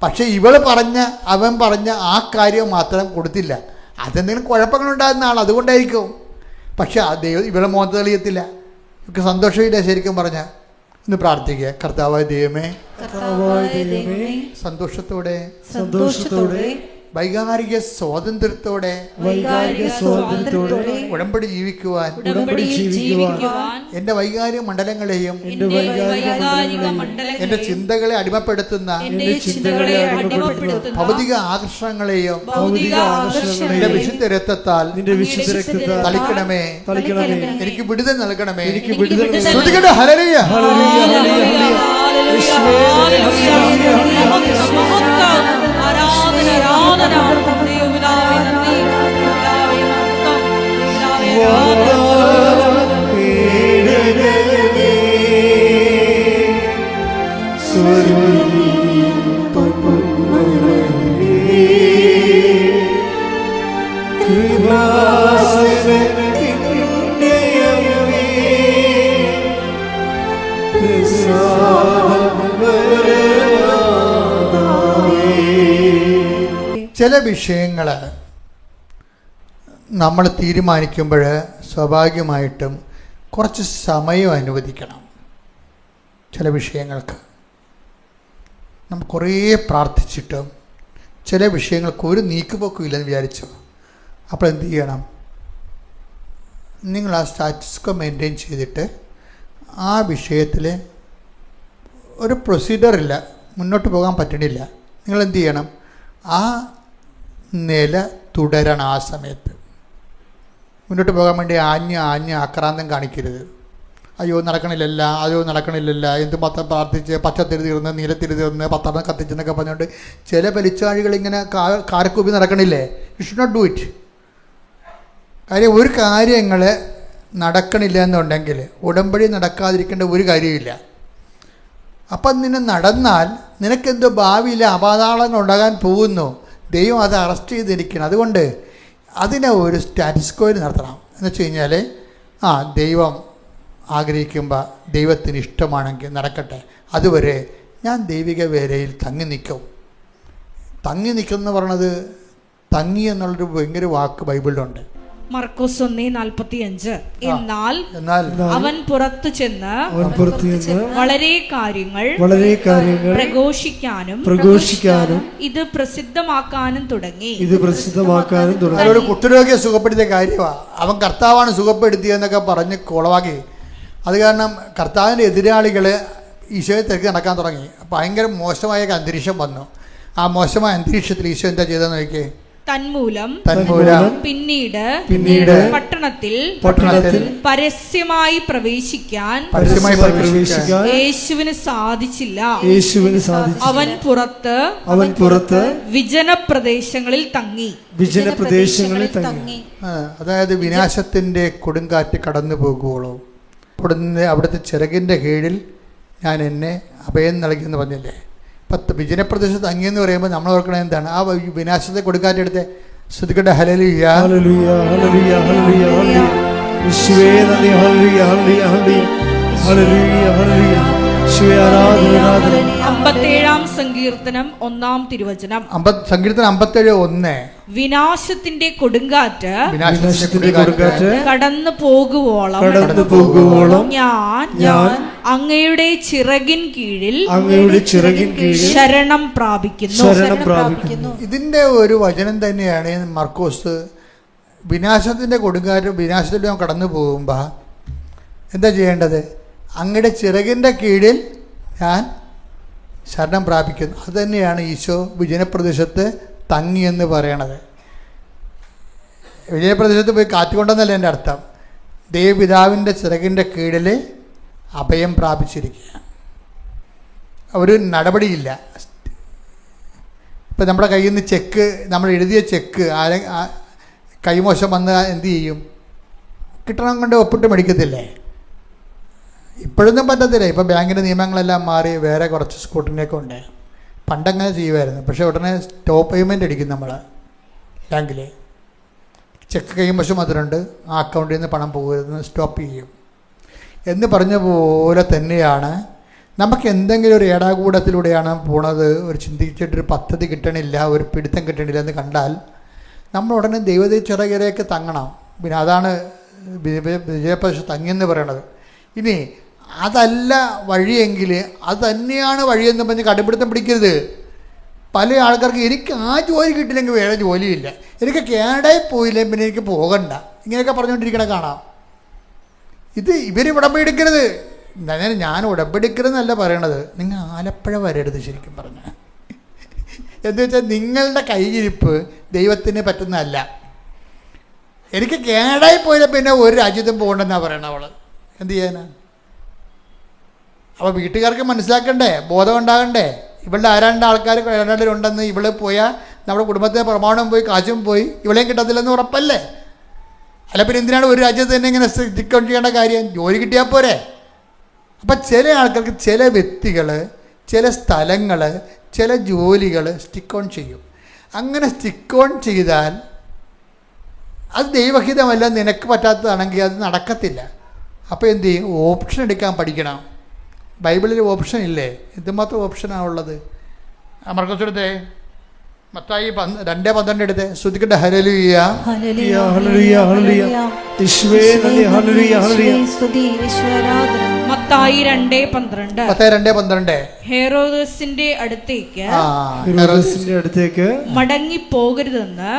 പക്ഷേ അവൻ പറഞ്ഞ ആ കാര്യം മാത്രം കൊടുത്തില്ല. അതെന്തെങ്കിലും കുഴപ്പങ്ങളുണ്ടാകുന്ന ആൾ, അതുകൊണ്ടായിരിക്കും. പക്ഷെ ആ ദൈവം ഇവളെ മുഖത്ത് തെളിയത്തില്ല. ഇവർക്ക് സന്തോഷമില്ല ശരിക്കും പറഞ്ഞാൽ. ഇന്ന് പ്രാർത്ഥിക്കുക, കർത്താവായ ദൈവമേ, സന്തോഷത്തോടെ വൈകാരിക സ്വാതന്ത്ര്യത്തോടെ ഉടമ്പടി ജീവിക്കുവാൻ എൻ്റെ വൈകാരിക മണ്ഡലങ്ങളെയും എൻ്റെ ചിന്തകളെ അടിമപ്പെടുത്തുന്ന ഭൗതിക ആകർഷണങ്ങളെയും എൻ്റെ വിശുദ്ധ രക്തത്താൽ തളിക്കണമേ. എനിക്ക് വിടുതൽ നൽകണമേ. ശ്രദ്ധിക്കട്ടെ. ഹല്ലേലൂയ. ചില വിഷയങ്ങൾ നമ്മൾ തീരുമാനിക്കുമ്പോൾ സ്വാഭാവികമായിട്ടും കുറച്ച് സമയം അനുവദിക്കണം. ചില വിഷയങ്ങൾക്ക് നമ്മൾ കുറേ പ്രാർത്ഥിച്ചിട്ടും ചില വിഷയങ്ങൾക്ക് ഒരു നീക്കുപോക്കും ഇല്ലെന്ന് വിചാരിച്ചു. അപ്പോൾ എന്ത് ചെയ്യണം? നിങ്ങൾ ആ സ്റ്റാറ്റസ് കോ മെയിൻറ്റെയിൻ ചെയ്തിട്ട് ആ വിഷയത്തിൽ ഒരു പ്രൊസീജിയറില്ല, മുന്നോട്ട് പോകാൻ പറ്റണില്ല. നിങ്ങൾ എന്ത് ചെയ്യണം? ആ നില തുടരണം. ആ സമയത്ത് മുന്നോട്ട് പോകാൻ വേണ്ടി ആഞ്ഞ് ആക്രാന്തം കാണിക്കരുത്. അയ്യോ നടക്കണില്ലല്ല, എന്തുമാത്രം പ്രാർത്ഥിച്ച് പച്ചത്തിരുതീർന്ന് നീലത്തിരുതീർന്ന് പത്തെണ്ണം കത്തിച്ചെന്നൊക്കെ പറഞ്ഞുകൊണ്ട് ചില വലിച്ചാഴികൾ ഇങ്ങനെ കാരക്കൂപ്പി നടക്കണില്ലേ? You should not do it. കാര്യം ഒരു കാര്യങ്ങൾ നടക്കണില്ല എന്നുണ്ടെങ്കിൽ ഉടമ്പടി നടക്കാതിരിക്കേണ്ട ഒരു കാര്യമില്ല. അപ്പം നിന്നെ നടന്നാൽ നിനക്കെന്തോ ഭാവിയിൽ അപാതാളങ്ങൾ ഉണ്ടാകാൻ പോകുന്നു. ദൈവം അത് അറസ്റ്റ് ചെയ്തിരിക്കണം. അതുകൊണ്ട് അതിനെ ഒരു സ്റ്റാറ്റസ് കോയിൽ നടത്തണം. എന്ന് വെച്ച് കഴിഞ്ഞാൽ ദൈവം ആഗ്രഹിക്കുമ്പോൾ ദൈവത്തിന് ഇഷ്ടമാണെങ്കിൽ നടക്കട്ടെ, അതുവരെ ഞാൻ ദൈവിക വേലയിൽ തങ്ങി നിൽക്കും. തങ്ങി നിൽക്കുമെന്ന് പറയണത്, തങ്ങി എന്നുള്ളൊരു ഭയങ്കര വാക്ക് ബൈബിളിലുണ്ട്. മർക്കോസ് 1:45. എന്നാൽ അവൻ പുറത്തു ചെന്ന് വളരെ കാര്യങ്ങൾ പ്രഘോഷിക്കാനും ഇത് പ്രസിദ്ധമാക്കാനും തുടങ്ങി. ഒരു കുഷ്ഠരോഗിയെ സുഖപ്പെടുത്തിയ കാര്യമാണ്. അവൻ കർത്താവാണ് സുഖപ്പെടുത്തിയെന്നൊക്കെ പറഞ്ഞ് കുളവാക്കി. അത് കാരണം കർത്താവിൻ്റെ എതിരാളികൾ ഈശോയെ തിരക്കി നടക്കാൻ തുടങ്ങി. ഭയങ്കര മോശമായ അന്തരീക്ഷം വന്നു. ആ മോശമായ അന്തരീക്ഷത്തിൽ ഈശോ എന്താ ചെയ്തെന്ന് നോക്കിയേ? തന്മൂലം പിന്നീട് പട്ടണത്തിൽ പരസ്യമായി പ്രവേശിക്കാൻ യേശുവിന് സാധിച്ചില്ല. അവൻ പുറത്ത് വിജന പ്രദേശങ്ങളിൽ തങ്ങി. അതായത് വിനാശത്തിന്റെ കൊടുങ്കാറ്റ് കടന്നു പോകുവോളൂ അവിടുത്തെ ചിറകിന്റെ കീഴിൽ ഞാൻ എന്നെ അഭയം നൽകിയെന്ന് പറഞ്ഞില്ലേ? വിജനപ്രദേശത്ത് തങ്ങിയെന്ന് പറയുമ്പോൾ നമ്മൾ ഓർക്കണത് എന്താണ്? ആ വിനാശത്തെ കൊടുക്കാറ്റെടുത്ത് ശ്രദ്ധിക്കട്ടെ. ഹല്ലേലൂയ, ഹല്ലേലൂയ, ഹല്ലേലൂയ, ഹല്ലേലൂയ, ഹല്ലേലൂയ. യേശുവേ നന്ദി. ഹല്ലേലൂയ, ഹല്ലേലൂയ, ഹല്ലേലൂയ, ഹല്ലേലൂയ, ഹല്ലേലൂയ. യേശുവേ ആരാധന. 57-ാം സങ്കീർത്തനം 1-ാം തിരുവചനം. സങ്കീർത്തനം 57:1. വിനാശത്തിന്റെ കൊടുങ്കാറ്റ് കടന്നു പോകുവോളം ഞാൻ അങ്ങയുടെ ചിറകിൻ കീഴിൽ ശരണം പ്രാപിക്കുന്നു. ഇതിന്റെ ഒരു വചനം തന്നെയാണ് മർക്കോസ്. വിനാശത്തിന്റെ കൊടുങ്കാറ്റ് വിനാശത്തിലൂടെ കടന്നു പോകുമ്പോൾ എന്താ ചെയ്യേണ്ടത്? അങ്ങയുടെ ചിറകിന്റെ കീഴിൽ ഞാൻ ശരണം പ്രാപിക്കുന്നു. അതുതന്നെയാണ് ഈശോ വിജനപ്രദേശത്ത് തങ്ങിയെന്ന് പറയണത്. വിജയപ്രദേശത്ത് പോയി കാറ്റുകൊണ്ടെന്നല്ല എൻ്റെ അർത്ഥം. ദൈവപിതാവിൻ്റെ ചിറകിൻ്റെ കീഴിൽ അഭയം പ്രാപിച്ചിരിക്കുക. ഒരു നടപടിയില്ല. ഇപ്പം നമ്മുടെ കയ്യിൽ നിന്ന് ചെക്ക്, നമ്മൾ എഴുതിയ ചെക്ക് കൈമോശം വന്നാൽ എന്തു ചെയ്യും? കിട്ടണം കൊണ്ട് ഒപ്പിട്ട് മേടിക്കത്തില്ലേ? ഇപ്പോഴൊന്നും പറ്റത്തില്ല. ഇപ്പോൾ ബാങ്കിൻ്റെ നിയമങ്ങളെല്ലാം മാറി വേറെ കുറച്ച് സ്കൂട്ടിനെയൊക്കെ ഉണ്ട്. പണ്ടങ്ങനെ ചെയ്യുമായിരുന്നു. പക്ഷേ ഉടനെ സ്റ്റോപ്പ് പേയ്മെൻ്റ് അടിക്കും നമ്മൾ ബാങ്കിൽ. ചെക്ക് കൈവശം അതിലുണ്ട്, ആ അക്കൗണ്ടിൽ നിന്ന് പണം പോകരുതെന്ന് സ്റ്റോപ്പ് ചെയ്യും. എന്ന് പറഞ്ഞ പോലെ തന്നെയാണ് നമുക്ക് എന്തെങ്കിലും ഒരു ഏടാകൂടത്തിലൂടെയാണ് പോണത്, ഒരു ചിന്തിച്ചിട്ടൊരു പദ്ധതി കിട്ടണില്ല, ഒരു പിടുത്തം കിട്ടണില്ല എന്ന് കണ്ടാൽ നമ്മൾ ഉടനെ ദൈവത്തെ ചിറകിലേക്ക് തങ്ങണം. പിന്നെ അതാണ് വിജയപ്രദേശ തങ്ങിയെന്ന് പറയണത്. ഇനി അതല്ല വഴിയെങ്കിൽ അത് തന്നെയാണ് വഴിയെന്ന് പറഞ്ഞ് കടുപിടുത്തം പിടിക്കരുത്. പല ആൾക്കാർക്ക് എനിക്ക് ആ ജോലി കിട്ടില്ലെങ്കിൽ വേറെ ജോലിയില്ല, എനിക്ക് കാനഡയിൽ പോയില്ലേ പിന്നെ എനിക്ക് പോകണ്ട, ഇങ്ങനെയൊക്കെ പറഞ്ഞുകൊണ്ടിരിക്കണ കാണാം. ഇത് ഇവർ ഉടമ്പടി എടുക്കരുത്. ഞാൻ ഉടമ്പടി എടുക്കരുതെന്നല്ല പറയണത്, നിങ്ങൾ ആലപ്പുഴ വരരുത്. ശരിക്കും പറഞ്ഞാൽ എന്ന് വെച്ചാൽ നിങ്ങളുടെ കയ്യിരിപ്പ് ദൈവത്തിന് പറ്റുന്നതല്ല. എനിക്ക് കാനഡയിൽ പോയില്ല പിന്നെ ഒരു രാജ്യത്തും പോകണ്ടെന്നാണ് പറയണത് അവൾ. എന്ത് ചെയ്യാനാണ്? അപ്പോൾ വീട്ടുകാർക്ക് മനസ്സിലാക്കണ്ടേ, ബോധം ഉണ്ടാകണ്ടേ? ഇവളുടെ ആരാണ്ട് ആൾക്കാർ കാനഡയിലുണ്ടെന്ന്, ഇവള് പോയാൽ നമ്മുടെ കുടുംബത്തിന് പ്രമാണം പോയി, കാശും പോയി, ഇവളെയും കിട്ടത്തില്ലെന്ന് ഉറപ്പല്ലേ? അല്ല പിന്നെ എന്തിനാണ് ഒരു രാജ്യത്ത് തന്നെ ഇങ്ങനെ സ്റ്റിക്ക് ചെയ്യേണ്ട കാര്യം? ജോലി കിട്ടിയാൽ പോരെ? അപ്പം ചില ആൾക്കാർക്ക് ചില വ്യക്തികൾ, ചില സ്ഥലങ്ങൾ, ചില ജോലികൾ സ്റ്റിക്ക് ഓൺ ചെയ്യും. അങ്ങനെ സ്റ്റിക്ക് ഓൺ ചെയ്താൽ അത് ദൈവഹിതമല്ല, നിനക്ക് പറ്റാത്തതാണെങ്കിൽ അത് നടക്കത്തില്ല. അപ്പോൾ എന്ത് ചെയ്യും? ഓപ്ഷൻ എടുക്കാൻ പഠിക്കണം. ബൈബിളിൽ ഓപ്ഷൻ ഇല്ലേ? എന്തുമാത്രം ഓപ്ഷനാണ് ഉള്ളത്. മർക്കോസ് എടുത്തേ, മത്തായി 2:12 എടുത്തേ, ശ്രുതിക്കട്ടെ. ഹല്ലേലൂയ ഹല്ലേലൂയ ഹല്ലേലൂയ ഹല്ലേലൂയ യേശുവേ നന്ദി. ഹല്ലേലൂയ ഹല്ലേലൂയ സ്തുതി ഈശ്വരാധന. മത്തായി 2:12 ഹെരോദസിന്റെ അടുത്തേക്ക്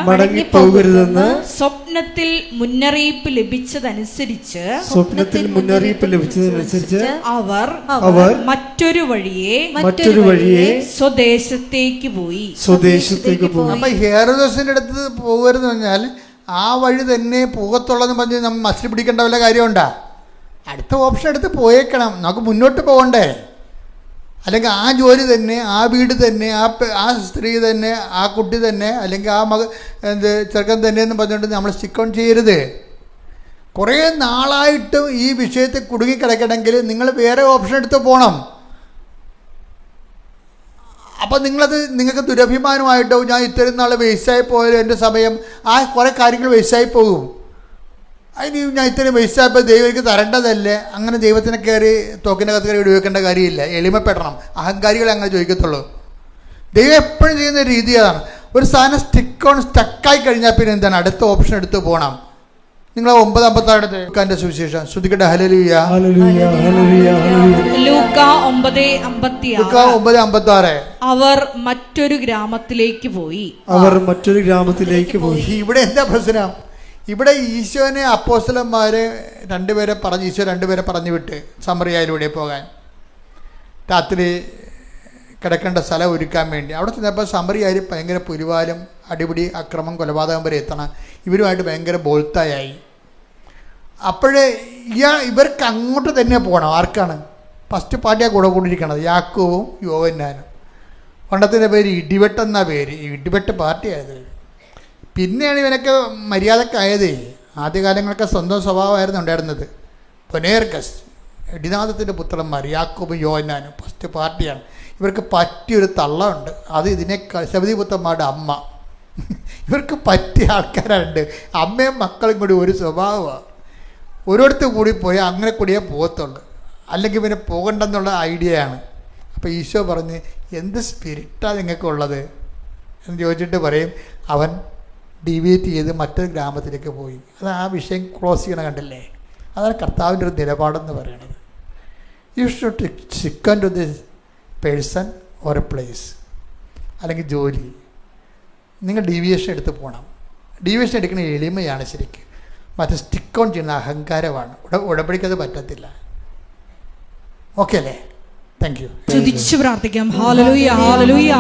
മടങ്ങിപ്പോകരുതെന്ന് സ്വപ്നത്തിൽ മുന്നറിയിപ്പ് ലഭിച്ചതനുസരിച്ച് അവർ മറ്റൊരു വഴിയെ സ്വദേശത്തേക്ക് പോയി. അപ്പൊ ഹെരോദസിന്റെ അടുത്ത് പോകരുതെന്ന് പറഞ്ഞാൽ ആ വഴി തന്നെ പോകത്തുള്ളതെന്ന് പറഞ്ഞ് നമ്മൾ മസിൽ പിടിക്കേണ്ട വല്ല കാര്യമുണ്ടാ? അടുത്ത ഓപ്ഷൻ എടുത്ത് പോയേക്കണം. നമുക്ക് മുന്നോട്ട് പോകണ്ടേ? അല്ലെങ്കിൽ ആ ജോലി തന്നെ, ആ വീട് തന്നെ, ആ സ്ത്രീ തന്നെ, ആ കുട്ടി തന്നെ, അല്ലെങ്കിൽ ആ ചെറുക്കൻ തന്നെ എന്ന് പറഞ്ഞുകൊണ്ട് നമ്മൾ സ്റ്റിക്ക് ഓൺ ചെയ്യരുത്. കുറേ നാളായിട്ടും ഈ വിഷയത്തിൽ കുടുങ്ങിക്കിടക്കണമെങ്കിൽ നിങ്ങൾ വേറെ ഓപ്ഷൻ എടുത്ത് പോകണം. അപ്പം നിങ്ങൾക്ക് ദുരഭിമാനമായിട്ടോ ഞാൻ ഇത്രയും നാൾ വേസ്റ്റായി പോയാലും എൻ്റെ സമയം ആ കുറേ കാര്യങ്ങൾ വേസ്റ്റായി പോകും. അതിന് ഞാൻ ഇത്രയും വേസ്റ്റായപ്പോൾ ദൈവം എനിക്ക് തരേണ്ടതല്ലേ? അങ്ങനെ ദൈവത്തിനെ കയറി തോക്കിൻ്റെ കത്ത് കയറി ഉപയോഗിക്കേണ്ട കാര്യമില്ല. എളിമപ്പെടണം. അഹങ്കാരികളെ അങ്ങനെ ചോദിക്കത്തുള്ളൂ. ദൈവം എപ്പോഴും ചെയ്യുന്ന രീതി അതാണ്. ഒരു സാധനം സ്റ്റക്കായി കഴിഞ്ഞാൽ പിന്നെ എന്താണ്? അടുത്ത ഓപ്ഷൻ എടുത്ത് പോകണം. നിങ്ങൾ 9:56 സുവിശേഷം ശ്രുതിക്കട്ടെ. ഹല്ലേലൂയ ഹല്ലേലൂയ ഹല്ലേലൂയ ലൂക്കാ 9:56 അവർ മറ്റൊരു ഗ്രാമത്തിലേക്ക് പോയി. ഇവിടെ എന്താ പ്രശ്നം? ഇവിടെ ഈശോനെ അപ്പോസ്തലന്മാരെ ഈശോ രണ്ടുപേരെ പറഞ്ഞു വിട്ട് സമറിയയിലൂടെ പോകാൻ, രാത്രി കിടക്കേണ്ട സ്ഥലം ഒരുക്കാൻ വേണ്ടി. അവിടെ ചെന്നപ്പോൾ സമറിയാർ ഭയങ്കര പുലിവാലും അടിപിടി അക്രമം കൊലപാതകം വരെ എത്തണം. ഇവരുമായിട്ട് ഭയങ്കര ബോൾത്തായി. അപ്പോഴേ ഇവർക്ക് അങ്ങോട്ട് തന്നെ പോകണം. ആർക്കാണ്? ഫസ്റ്റ് പാർട്ടിയാണ് കൂടെ കൂടിയിരിക്കണത്, യാക്കോബും യോഹന്നാനും. പണ്ടത്തിൻ്റെ പേര് ഇടിവെട്ടെന്ന പേര്, ഇടിവെട്ട് പാർട്ടിയായത്. പിന്നെയാണ് ഇവനൊക്കെ മര്യാദക്കായത്. ആദ്യകാലങ്ങളൊക്കെ സ്വന്തം സ്വഭാവമായിരുന്നു ഉണ്ടായിരുന്നത്. പൊനേർഗസ്, ഇടിനാഥത്തിൻ്റെ പുത്രന്മാർ യാക്കോബും യോഹന്നാനും ഫസ്റ്റ് പാർട്ടിയാണ്. ഇവർക്ക് പറ്റിയൊരു തള്ളമുണ്ട്, അത് ശബദി പുത്രന്മാരുടെ അമ്മ. ഇവർക്ക് പറ്റിയ ആൾക്കാരുണ്ട്. അമ്മയും മക്കളും കൂടി ഒരു സ്വഭാവമാണ്. ഒരിടത്ത് കൂടി പോയാൽ അങ്ങനെ കൂടിയേ പോകത്തുള്ളൂ, അല്ലെങ്കിൽ പിന്നെ പോകണ്ടെന്നുള്ള ഐഡിയയാണ്. അപ്പോൾ ഈശോ പറഞ്ഞ് എന്ത് സ്പിരിറ്റാണ് നിങ്ങൾക്കുള്ളത് എന്ന് ചോദിച്ചിട്ട് പറയും അവൻ ഡീവിയേറ്റ് ചെയ്ത് മറ്റൊരു ഗ്രാമത്തിലേക്ക് പോയി. അത് ആ വിഷയം ക്ലോസ് ചെയ്യണം. കണ്ടില്ലേ? അതാണ് കർത്താവിൻ്റെ ഒരു നിലപാടെന്ന് പറയുന്നത്. You should stick on to this person or a place, അല്ലെങ്കിൽ ജോലി. നിങ്ങൾ ഡീവിയേഷൻ എടുത്ത് പോകണം. ഡീവിയേഷൻ എടുക്കുന്ന എളിമയാണ് ശരിക്കും. മറ്റേ സ്റ്റിക്ക് ഓൺ ചെയ്യുന്ന അഹങ്കാരമാണ്. ഉടമ്പടിക്കത് പറ്റത്തില്ല. ഓക്കെ അല്ലേ? Thank you. സ്തുതിച്ചു പ്രാർത്ഥിക്കാം. ഹല്ലേലൂയ ഹല്ലേലൂയ.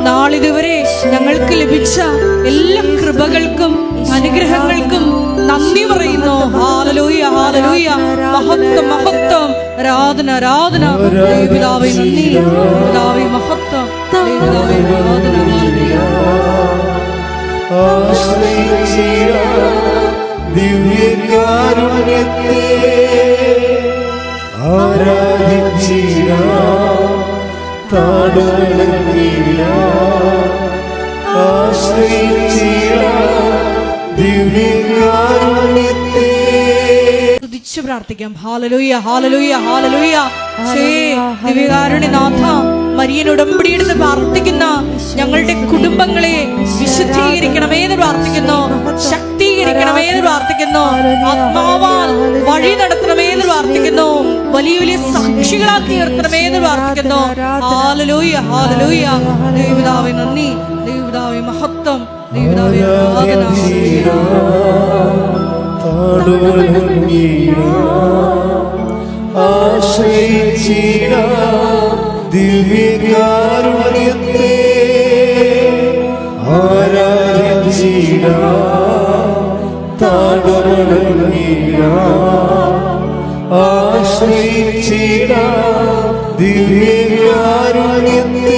നാളിതുവരെ ഞങ്ങൾക്ക് ലഭിച്ച എല്ലാ കൃപകൾക്കും അനുഗ്രഹങ്ങൾക്കും നന്ദി പറയുന്നു. ഹല്ലേലൂയ ഹല്ലേലൂയ. മഹത്വം മഹത്വം. ആരാധന ആരാധന. പിതാവേ നന്ദി, പിതാവേ മഹത്വം, പിതാവേ ആരാധന. ദിവ്യകാരുണ്യത്തെ ആരാധിച്ചിടാം, താഴ്വണങ്ങിടാം, ആശ്രയിച്ചിടാം ദിവ്യകാരുണ്യത്തെ. സ്തുതിച്ച് പ്രാർത്ഥിക്കാം. ഹല്ലേലൂയ, ഹല്ലേലൂയ, ഹല്ലേലൂയ. ദിവ്യകാരുണ്യനാഥ, മരിയൻ ഉടമ്പടിയെടുത്ത് പ്രാർത്ഥിക്കുന്ന ഞങ്ങളുടെ കുടുംബങ്ങളെ വിശുദ്ധീകരിക്കണമേ എന്ന് പ്രാർത്ഥിക്കുന്നു, ശക്തീകരിക്കണമേ എന്ന് പ്രാർത്ഥിക്കുന്നു, ആത്മാവാൽ വഴി നടത്തണമേ എന്ന് പ്രാർത്ഥിക്കുന്നു, വലിയ വലിയ സാക്ഷികളാക്കി നിർത്തണമേ എന്ന് പ്രാർത്ഥിക്കുന്നു. Hallelujah, hallelujah. ദൈവപിതാവേ നന്ദി, ദൈവപിതാവേ മഹത്വം, ദൈവപിതാവേ ആരാധന. ദിവ്യകാരുണ്യത്തെ ആരാധിച്ചിടാം, താഴ്വണങ്ങിടാം, ആശ്രയിച്ചിടാം ദിവ്യകാരുണ്യത്തെ.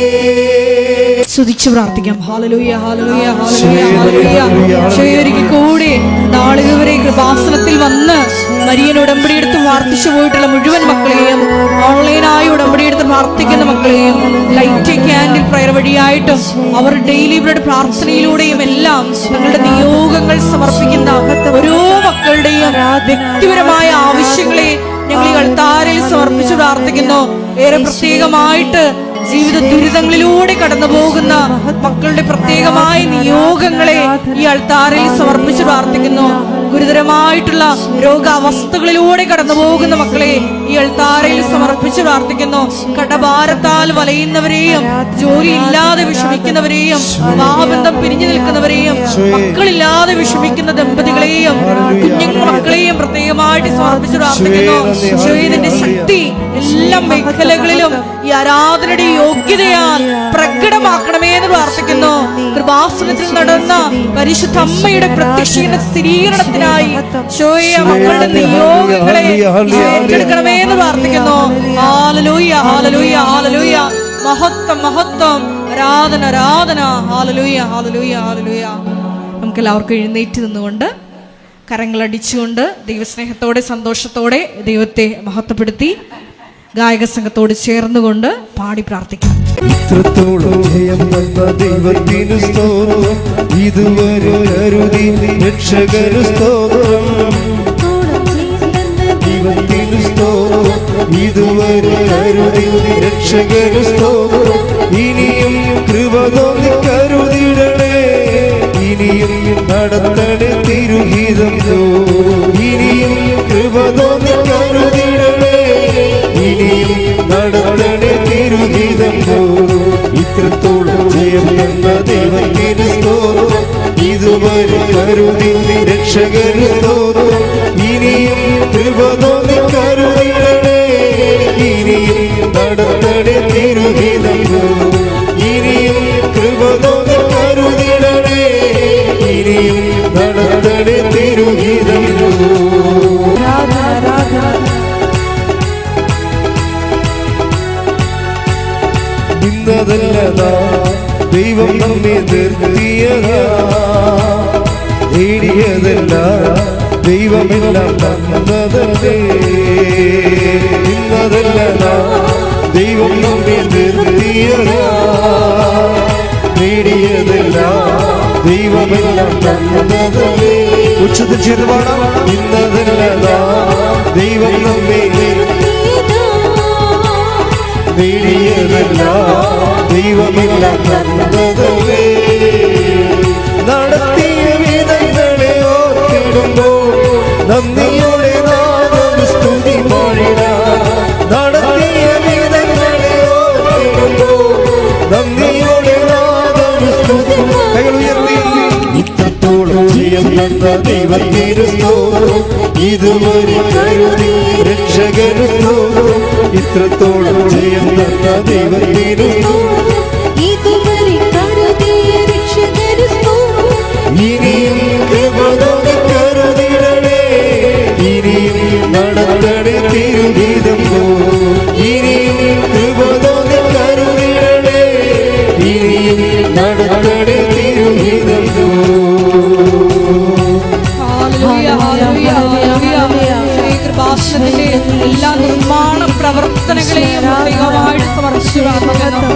സ്തുതിച്ച് പ്രാർത്ഥിക്കാം. ഹല്ലേലൂയ, ഹല്ലേലൂയ, ഹല്ലേലൂയ, ഹല്ലേലൂയ. ഒരിക്കൽ കൂടി നാളിതുവരെ കൃപാസനത്തിൽ വന്ന് മരിയൻ ഉടമ്പടിയെടുത്ത് പ്രാർത്ഥിച്ചു പോയിട്ടുള്ള മുഴുവൻ മക്കളെയും, ഓൺലൈനായി ഉടമ്പടിയെടുത്ത് പ്രാർത്ഥിക്കുന്ന മക്കളെയും, ലൈറ്റ് ക്യാൻഡിൽ പ്രയർ വഴിയായിട്ടും അവർ ഡെയിലി ബ്രെഡ് പ്രാർത്ഥനയിലൂടെയും എല്ലാം തങ്ങളുടെ നിയോഗങ്ങൾ സമർപ്പിക്കുന്ന ഓരോ മക്കളുടെയും വ്യക്തിപരമായ ആവശ്യങ്ങളെ ഞങ്ങൾ ഈ അൾത്താരയിൽ സമർപ്പിച്ച് പ്രാർത്ഥിക്കുന്നു. ഏറെ പ്രത്യേകമായിട്ട് ജീവിത ദുരിതങ്ങളിലൂടെ കടന്നു പോകുന്ന മക്കളുടെ പ്രത്യേകമായ നിയോഗങ്ങളെ ഈ അൾത്താരയിൽ സമർപ്പിച്ച് പ്രാർത്ഥിക്കുന്നു. ഗുരുതരമായിട്ടുള്ള രോഗാവസ്ഥകളിലൂടെ കടന്നു പോകുന്ന മക്കളെ ഈ അൾത്താരയിൽ സമർപ്പിച്ച് പ്രാർത്ഥിക്കുന്നു. കടഭാരത്താൽ വലയുന്നവരെയും, ജോലി ഇല്ലാതെ വിഷമിക്കുന്നവരെയും, വിവാഹബന്ധം പിരിഞ്ഞു നിൽക്കുന്നവരെയും, മക്കളില്ലാതെ വിഷമിക്കുന്ന ദമ്പതികളെയും, കുഞ്ഞുങ്ങൾ മക്കളെയും പ്രത്യേകമായിട്ട് സമർപ്പിച്ച് പ്രാർത്ഥിക്കുന്നു. ഈശോയുടെ ശക്തി എല്ലാ മേഖലകളിലും ഈ ആരാധനയുടെ യോഗ്യതയാൽ പ്രകടമാക്കണമേ എന്ന് പ്രാർത്ഥിക്കുന്നു. കൃപാസനത്തിൽ നടന്ന പരിശുദ്ധ അമ്മയുടെ പ്രത്യക്ഷീകരണ സ്ഥിരീകരണത്തിനായി മക്കളുടെ നിയോഗങ്ങളെ ഏറ്റെടുക്കണമേ എന്ന് പ്രാർത്ഥിക്കുന്നു. ഹല്ലേലൂയ, ഹല്ലേലൂയ, ഹല്ലേലൂയ. മഹത്വം, മഹത്വം, ആരാധന, ആരാധന. ഹല്ലേലൂയ, ഹല്ലേലൂയ, ഹല്ലേലൂയ. നമുക്ക് എല്ലാവർക്കും എഴുന്നേറ്റ് നിന്നുകൊണ്ട് കരങ്ങളടിച്ചുകൊണ്ട് ദൈവസ്നേഹത്തോടെ സന്തോഷത്തോടെ ദൈവത്തെ മഹത്വപ്പെടുത്തി ഗായക സംഘത്തോട് ചേർന്നുകൊണ്ട് പാടി പ്രാർത്ഥിക്കാം. ഇത്രത്തോളം ജയം തന്ന ദൈവത്തിനു സ്തോത്രം, ഇതുവരെ കരുതി രക്ഷകനു സ്തോത്രം. ദൈവത്തിനു സ്തോത്രം, ഇതുവരെ കരുതി രക്ഷകനു സ്തോത്രം. ഇനിയും കൃപ തോന്നി കരുതിടണേ, ഇനിയും നടത്തണേ തിരുഹിതം. ഇനിയും കൃപ തോന്നി കരുതിടണേ, ഇനിയും നടത്തണേ തിരുഹിതം. ഇത്രത്തോളം ജയം തന്ന ദൈവത്തിനു സ്തോത്രം, ഇതുവരെ കരുതി രക്ഷകനു സ്തോത്രം. ഇനിയും കൃപ തോന്നി കരുതിടണേ, ഇനിയും നടത്തണേ തിരുഹിതം. ഇനിയും കൃപ തോന്നി കരുതിടണേ, ഇനിയും നടത്തണേ തിരുഹിതം. ഇന്നതല്ലതാ ദൈവം നമ്മെ നിർത്തിയതാ, നേടിയതല്ല ദൈവമെല്ലാം തന്നതല്ലേ. ഇന്നതല്ലതാ ദൈവം നമ്മെ നിർത്തിയതാ, നേടിയതല്ല ദൈവമെല്ലാം തന്നതല്ലേ. ഉച്ചത്തിൽ ചെയ്ത് പാടാം. ഇന്നതല്ലതാ ദൈവം നമ്മെ നേടിയതല്ല ദൈവമെല്ലാം തന്നതല്ലേ. നടത്തിയ വിധങ്ങളെ ഓർത്തിടുമ്പോൾ നന്ദിയോടെ നാദം സ്തുതി പാടിടാം. നടത്തിയ വിധങ്ങളെ ഓർത്തിടുമ്പോൾ നന്ദിയോടെ നാദം സ്തുതി. കൈകൾ ഉയർത്തി. ഇത്രത്തോളം ജയം തന്ന ദൈവത്തിനു സ്തോത്രം, ഇതുവരെ കരുതി രക്ഷകനു സ്തോത്രം. ഇത്രത്തോളം ജയം തന്ന ദൈവത്തിനു സ്തോത്രം, ഇതുവരെ കരുതി രക്ഷകനു സ്തോത്രം. ഇനിയും കൃപ തോന്നി കരുതിടണേ, ഇനിയും നടത്തണേ തിരുഹിതം. ഇനിയും കൃപ തോന്നി കരുതിടണേ, ഇനിയും നടത്തണേ തിരുഹിതം. ഹല്ലേലൂയ, കൃപാസനത്തിന്റെ എല്ലാ നിർമ്മാണ പ്രവർത്തനങ്ങളെയും പ്രത്യേകമായിട്ട് സമർപ്പിച്ചു പ്രാർത്ഥിക്കുന്നു.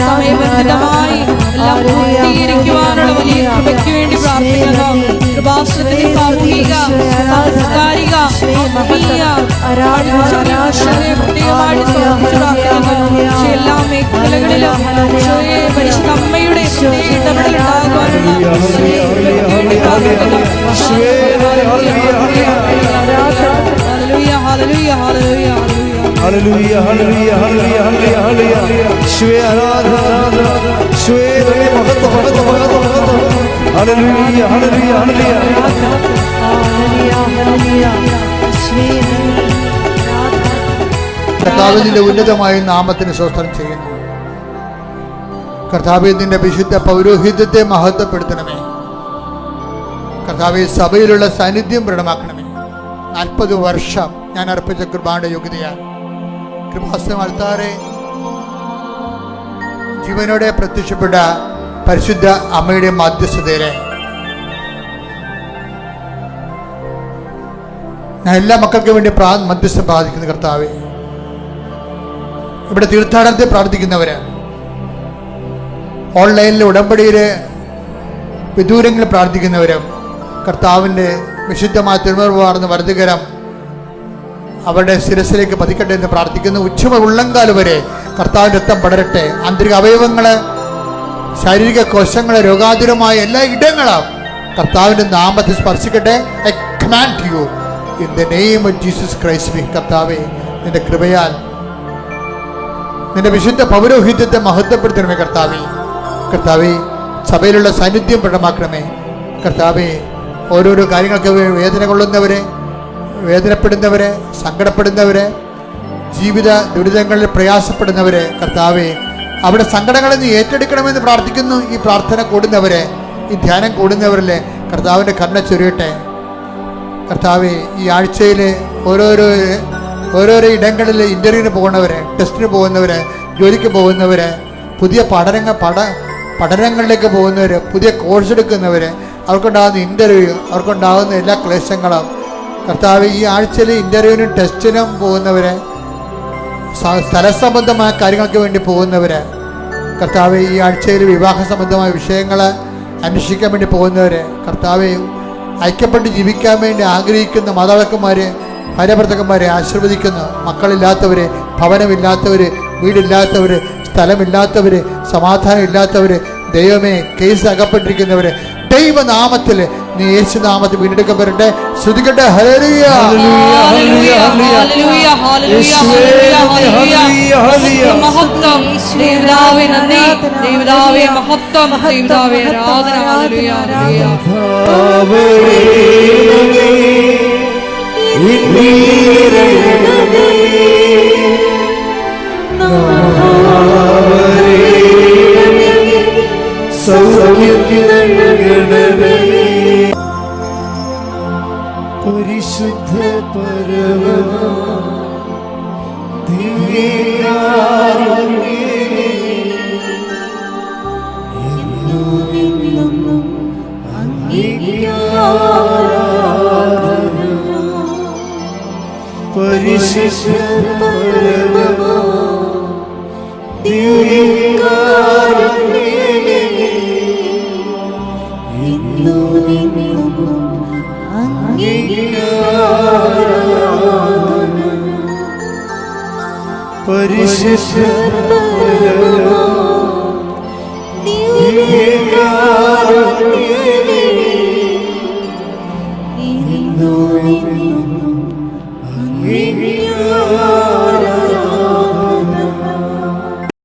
സമയബന്ധിതമായി എല്ലാം പൂർത്തീകരിക്കുവാനുള്ള വലിയ കൃപയ്ക്ക് വേണ്ടി പ്രാർത്ഥിക്കുന്നു. കൃപാസനത്തിന്റെ സാമൂഹിക, സാംസ്കാരിക, പ്രത്യേകമായിട്ട് സമർപ്പിച്ചു പ്രാർത്ഥിക്കുന്നു. എല്ലാ മേഖലകളിലും പരിശുദ്ധ അമ്മയുടെ ഇടപെടൽ ഉണ്ടാകുവാനുള്ള കർത്താവിന്റെ ഉന്നതമായ നാമത്തിന് സ്തോത്രം ചെയ്യുന്നു. കർത്താവേ, നിന്റെ വിശുദ്ധ പൗരോഹിത്യത്തെ മഹത്വപ്പെടുത്തണമേ. കർത്താവേ, സഭയിലുള്ള സാന്നിധ്യം ദൃഢമാക്കണമേ. 40 വർഷം ഞാൻ അർപ്പിച്ച കൃപയുടെ യോഗ്യതയാണ്. കൃപാസനം അൾത്താരെ ജീവനോടെ പ്രത്യക്ഷപ്പെട്ട പരിശുദ്ധ അമ്മയുടെ മധ്യസ്ഥതയിലെ ഞാൻ എല്ലാ മക്കൾക്കും വേണ്ടി മധ്യസ്ഥം പ്രാർത്ഥിക്കുന്നു. കർത്താവേ, ഇവിടെ തീർത്ഥാടനത്തെ പ്രാർത്ഥിക്കുന്നവര്, ഓൺലൈനിൽ ഉടമ്പടിയില് വിദൂരങ്ങളിൽ പ്രാർത്ഥിക്കുന്നവരും, കർത്താവിൻ്റെ വിശുദ്ധമായ തിരുമുറവാർന്ന വലതുകരം അവരുടെ ശിരസിലേക്ക് പതിക്കട്ടെ എന്ന് പ്രാർത്ഥിക്കുന്നു. ഉച്ചമുതൽ ഉള്ളങ്കാല് വരെ കർത്താവിൻ്റെ രക്തം പടരട്ടെ. ആന്തരിക അവയവങ്ങള്, ശാരീരിക കോശങ്ങള്, രോഗാതുരമായ എല്ലാ ഇടങ്ങളും കർത്താവിൻ്റെ നാമത്തിൽ സ്പർശിക്കട്ടെ. I command you in the name of Jesus Christ. കർത്താവേ, നിന്റെ കൃപയാൽ നിന്റെ വിശുദ്ധ പൗരോഹിത്യത്തെ മഹത്വപ്പെടുത്തണമേ. കർത്താവേ, സഭയിലുള്ള സാന്നിധ്യം പ്രകടമാക്കണമേ. കർത്താവേ, ഓരോരോ കാര്യങ്ങൾക്ക് വേദന കൊള്ളുന്നവരെ, വേദനപ്പെടുന്നവരെ, സങ്കടപ്പെടുന്നവരെ, ജീവിത ദുരിതങ്ങളിൽ പ്രയാസപ്പെടുന്നവരെ, കർത്താവേ, അവിടെ സങ്കടങ്ങളിൽ നീ ഏറ്റെടുക്കണമെന്ന് പ്രാർത്ഥിക്കുന്നു. ഈ പ്രാർത്ഥന കൂടുന്നവരെ, ഈ ധ്യാനം കൂടുന്നവരിലെ കർത്താവിൻ്റെ കരുണ ചൊരിയട്ടെ. കർത്താവേ, ഈ ആഴ്ചയിൽ ഓരോരോ ഇടങ്ങളിൽ ഇൻ്റർവ്യൂവിന് പോകുന്നവരെ, ടെസ്റ്റിന് പോകുന്നവരെ, ജോലിക്ക് പോകുന്നവരെ, പുതിയ പഠനങ്ങളിലേക്ക് പോകുന്നവർ, പുതിയ കോഴ്സ് എടുക്കുന്നവർ, അവർക്കുണ്ടാകുന്ന ഇൻ്റർവ്യൂ, അവർക്കുണ്ടാകുന്ന എല്ലാ ക്ലേശങ്ങളും കർത്താവ്, ഈ ആഴ്ചയിൽ ഇൻ്റർവ്യൂവിനും ടെസ്റ്റിനും പോകുന്നവരെ, സ്ഥലസംബന്ധമായ കാര്യങ്ങൾക്ക് വേണ്ടി പോകുന്നവര്, കർത്താവ്, ഈ ആഴ്ചയിൽ വിവാഹ സംബന്ധമായ വിഷയങ്ങൾ അന്വേഷിക്കാൻ വേണ്ടി പോകുന്നവര്, കർത്താവ്, ഐക്യപ്പെട്ട് ജീവിക്കാൻ വേണ്ടി ആഗ്രഹിക്കുന്ന മാതാപിതാക്കന്മാരെ, ഭാര്യാഭർത്താക്കന്മാരെ ആശീർവദിക്കുന്നു. മക്കളില്ലാത്തവര്, ഭവനമില്ലാത്തവര്, വീടില്ലാത്തവര്, സ്ഥലമില്ലാത്തവര്, സമാധാനം ഇല്ലാത്തവര്, ദൈവമേ, കേസ് അകപ്പെട്ടിരിക്കുന്നവര്, ദൈവനാമത്തിൽ നീ യേശുനാമത്തിൽ വീണ്ടെടുക്കപ്പെടട്ടെ. ശ്രുതിക്കട്ടെ. ഹല്ലേലൂയ, ഹല്ലേലൂയ, ഹല്ലേലൂയ, ഹല്ലേലൂയ. മഹത്വം ദൈവമേ, നന്ദി ദൈവമേ, മഹത്വം ദൈവമേ, ആരാധന. ഹല്ലേലൂയ, പരിശുദ്ധ പരമ പരിശുദ്ധ പരമ പരിശുദ്ധ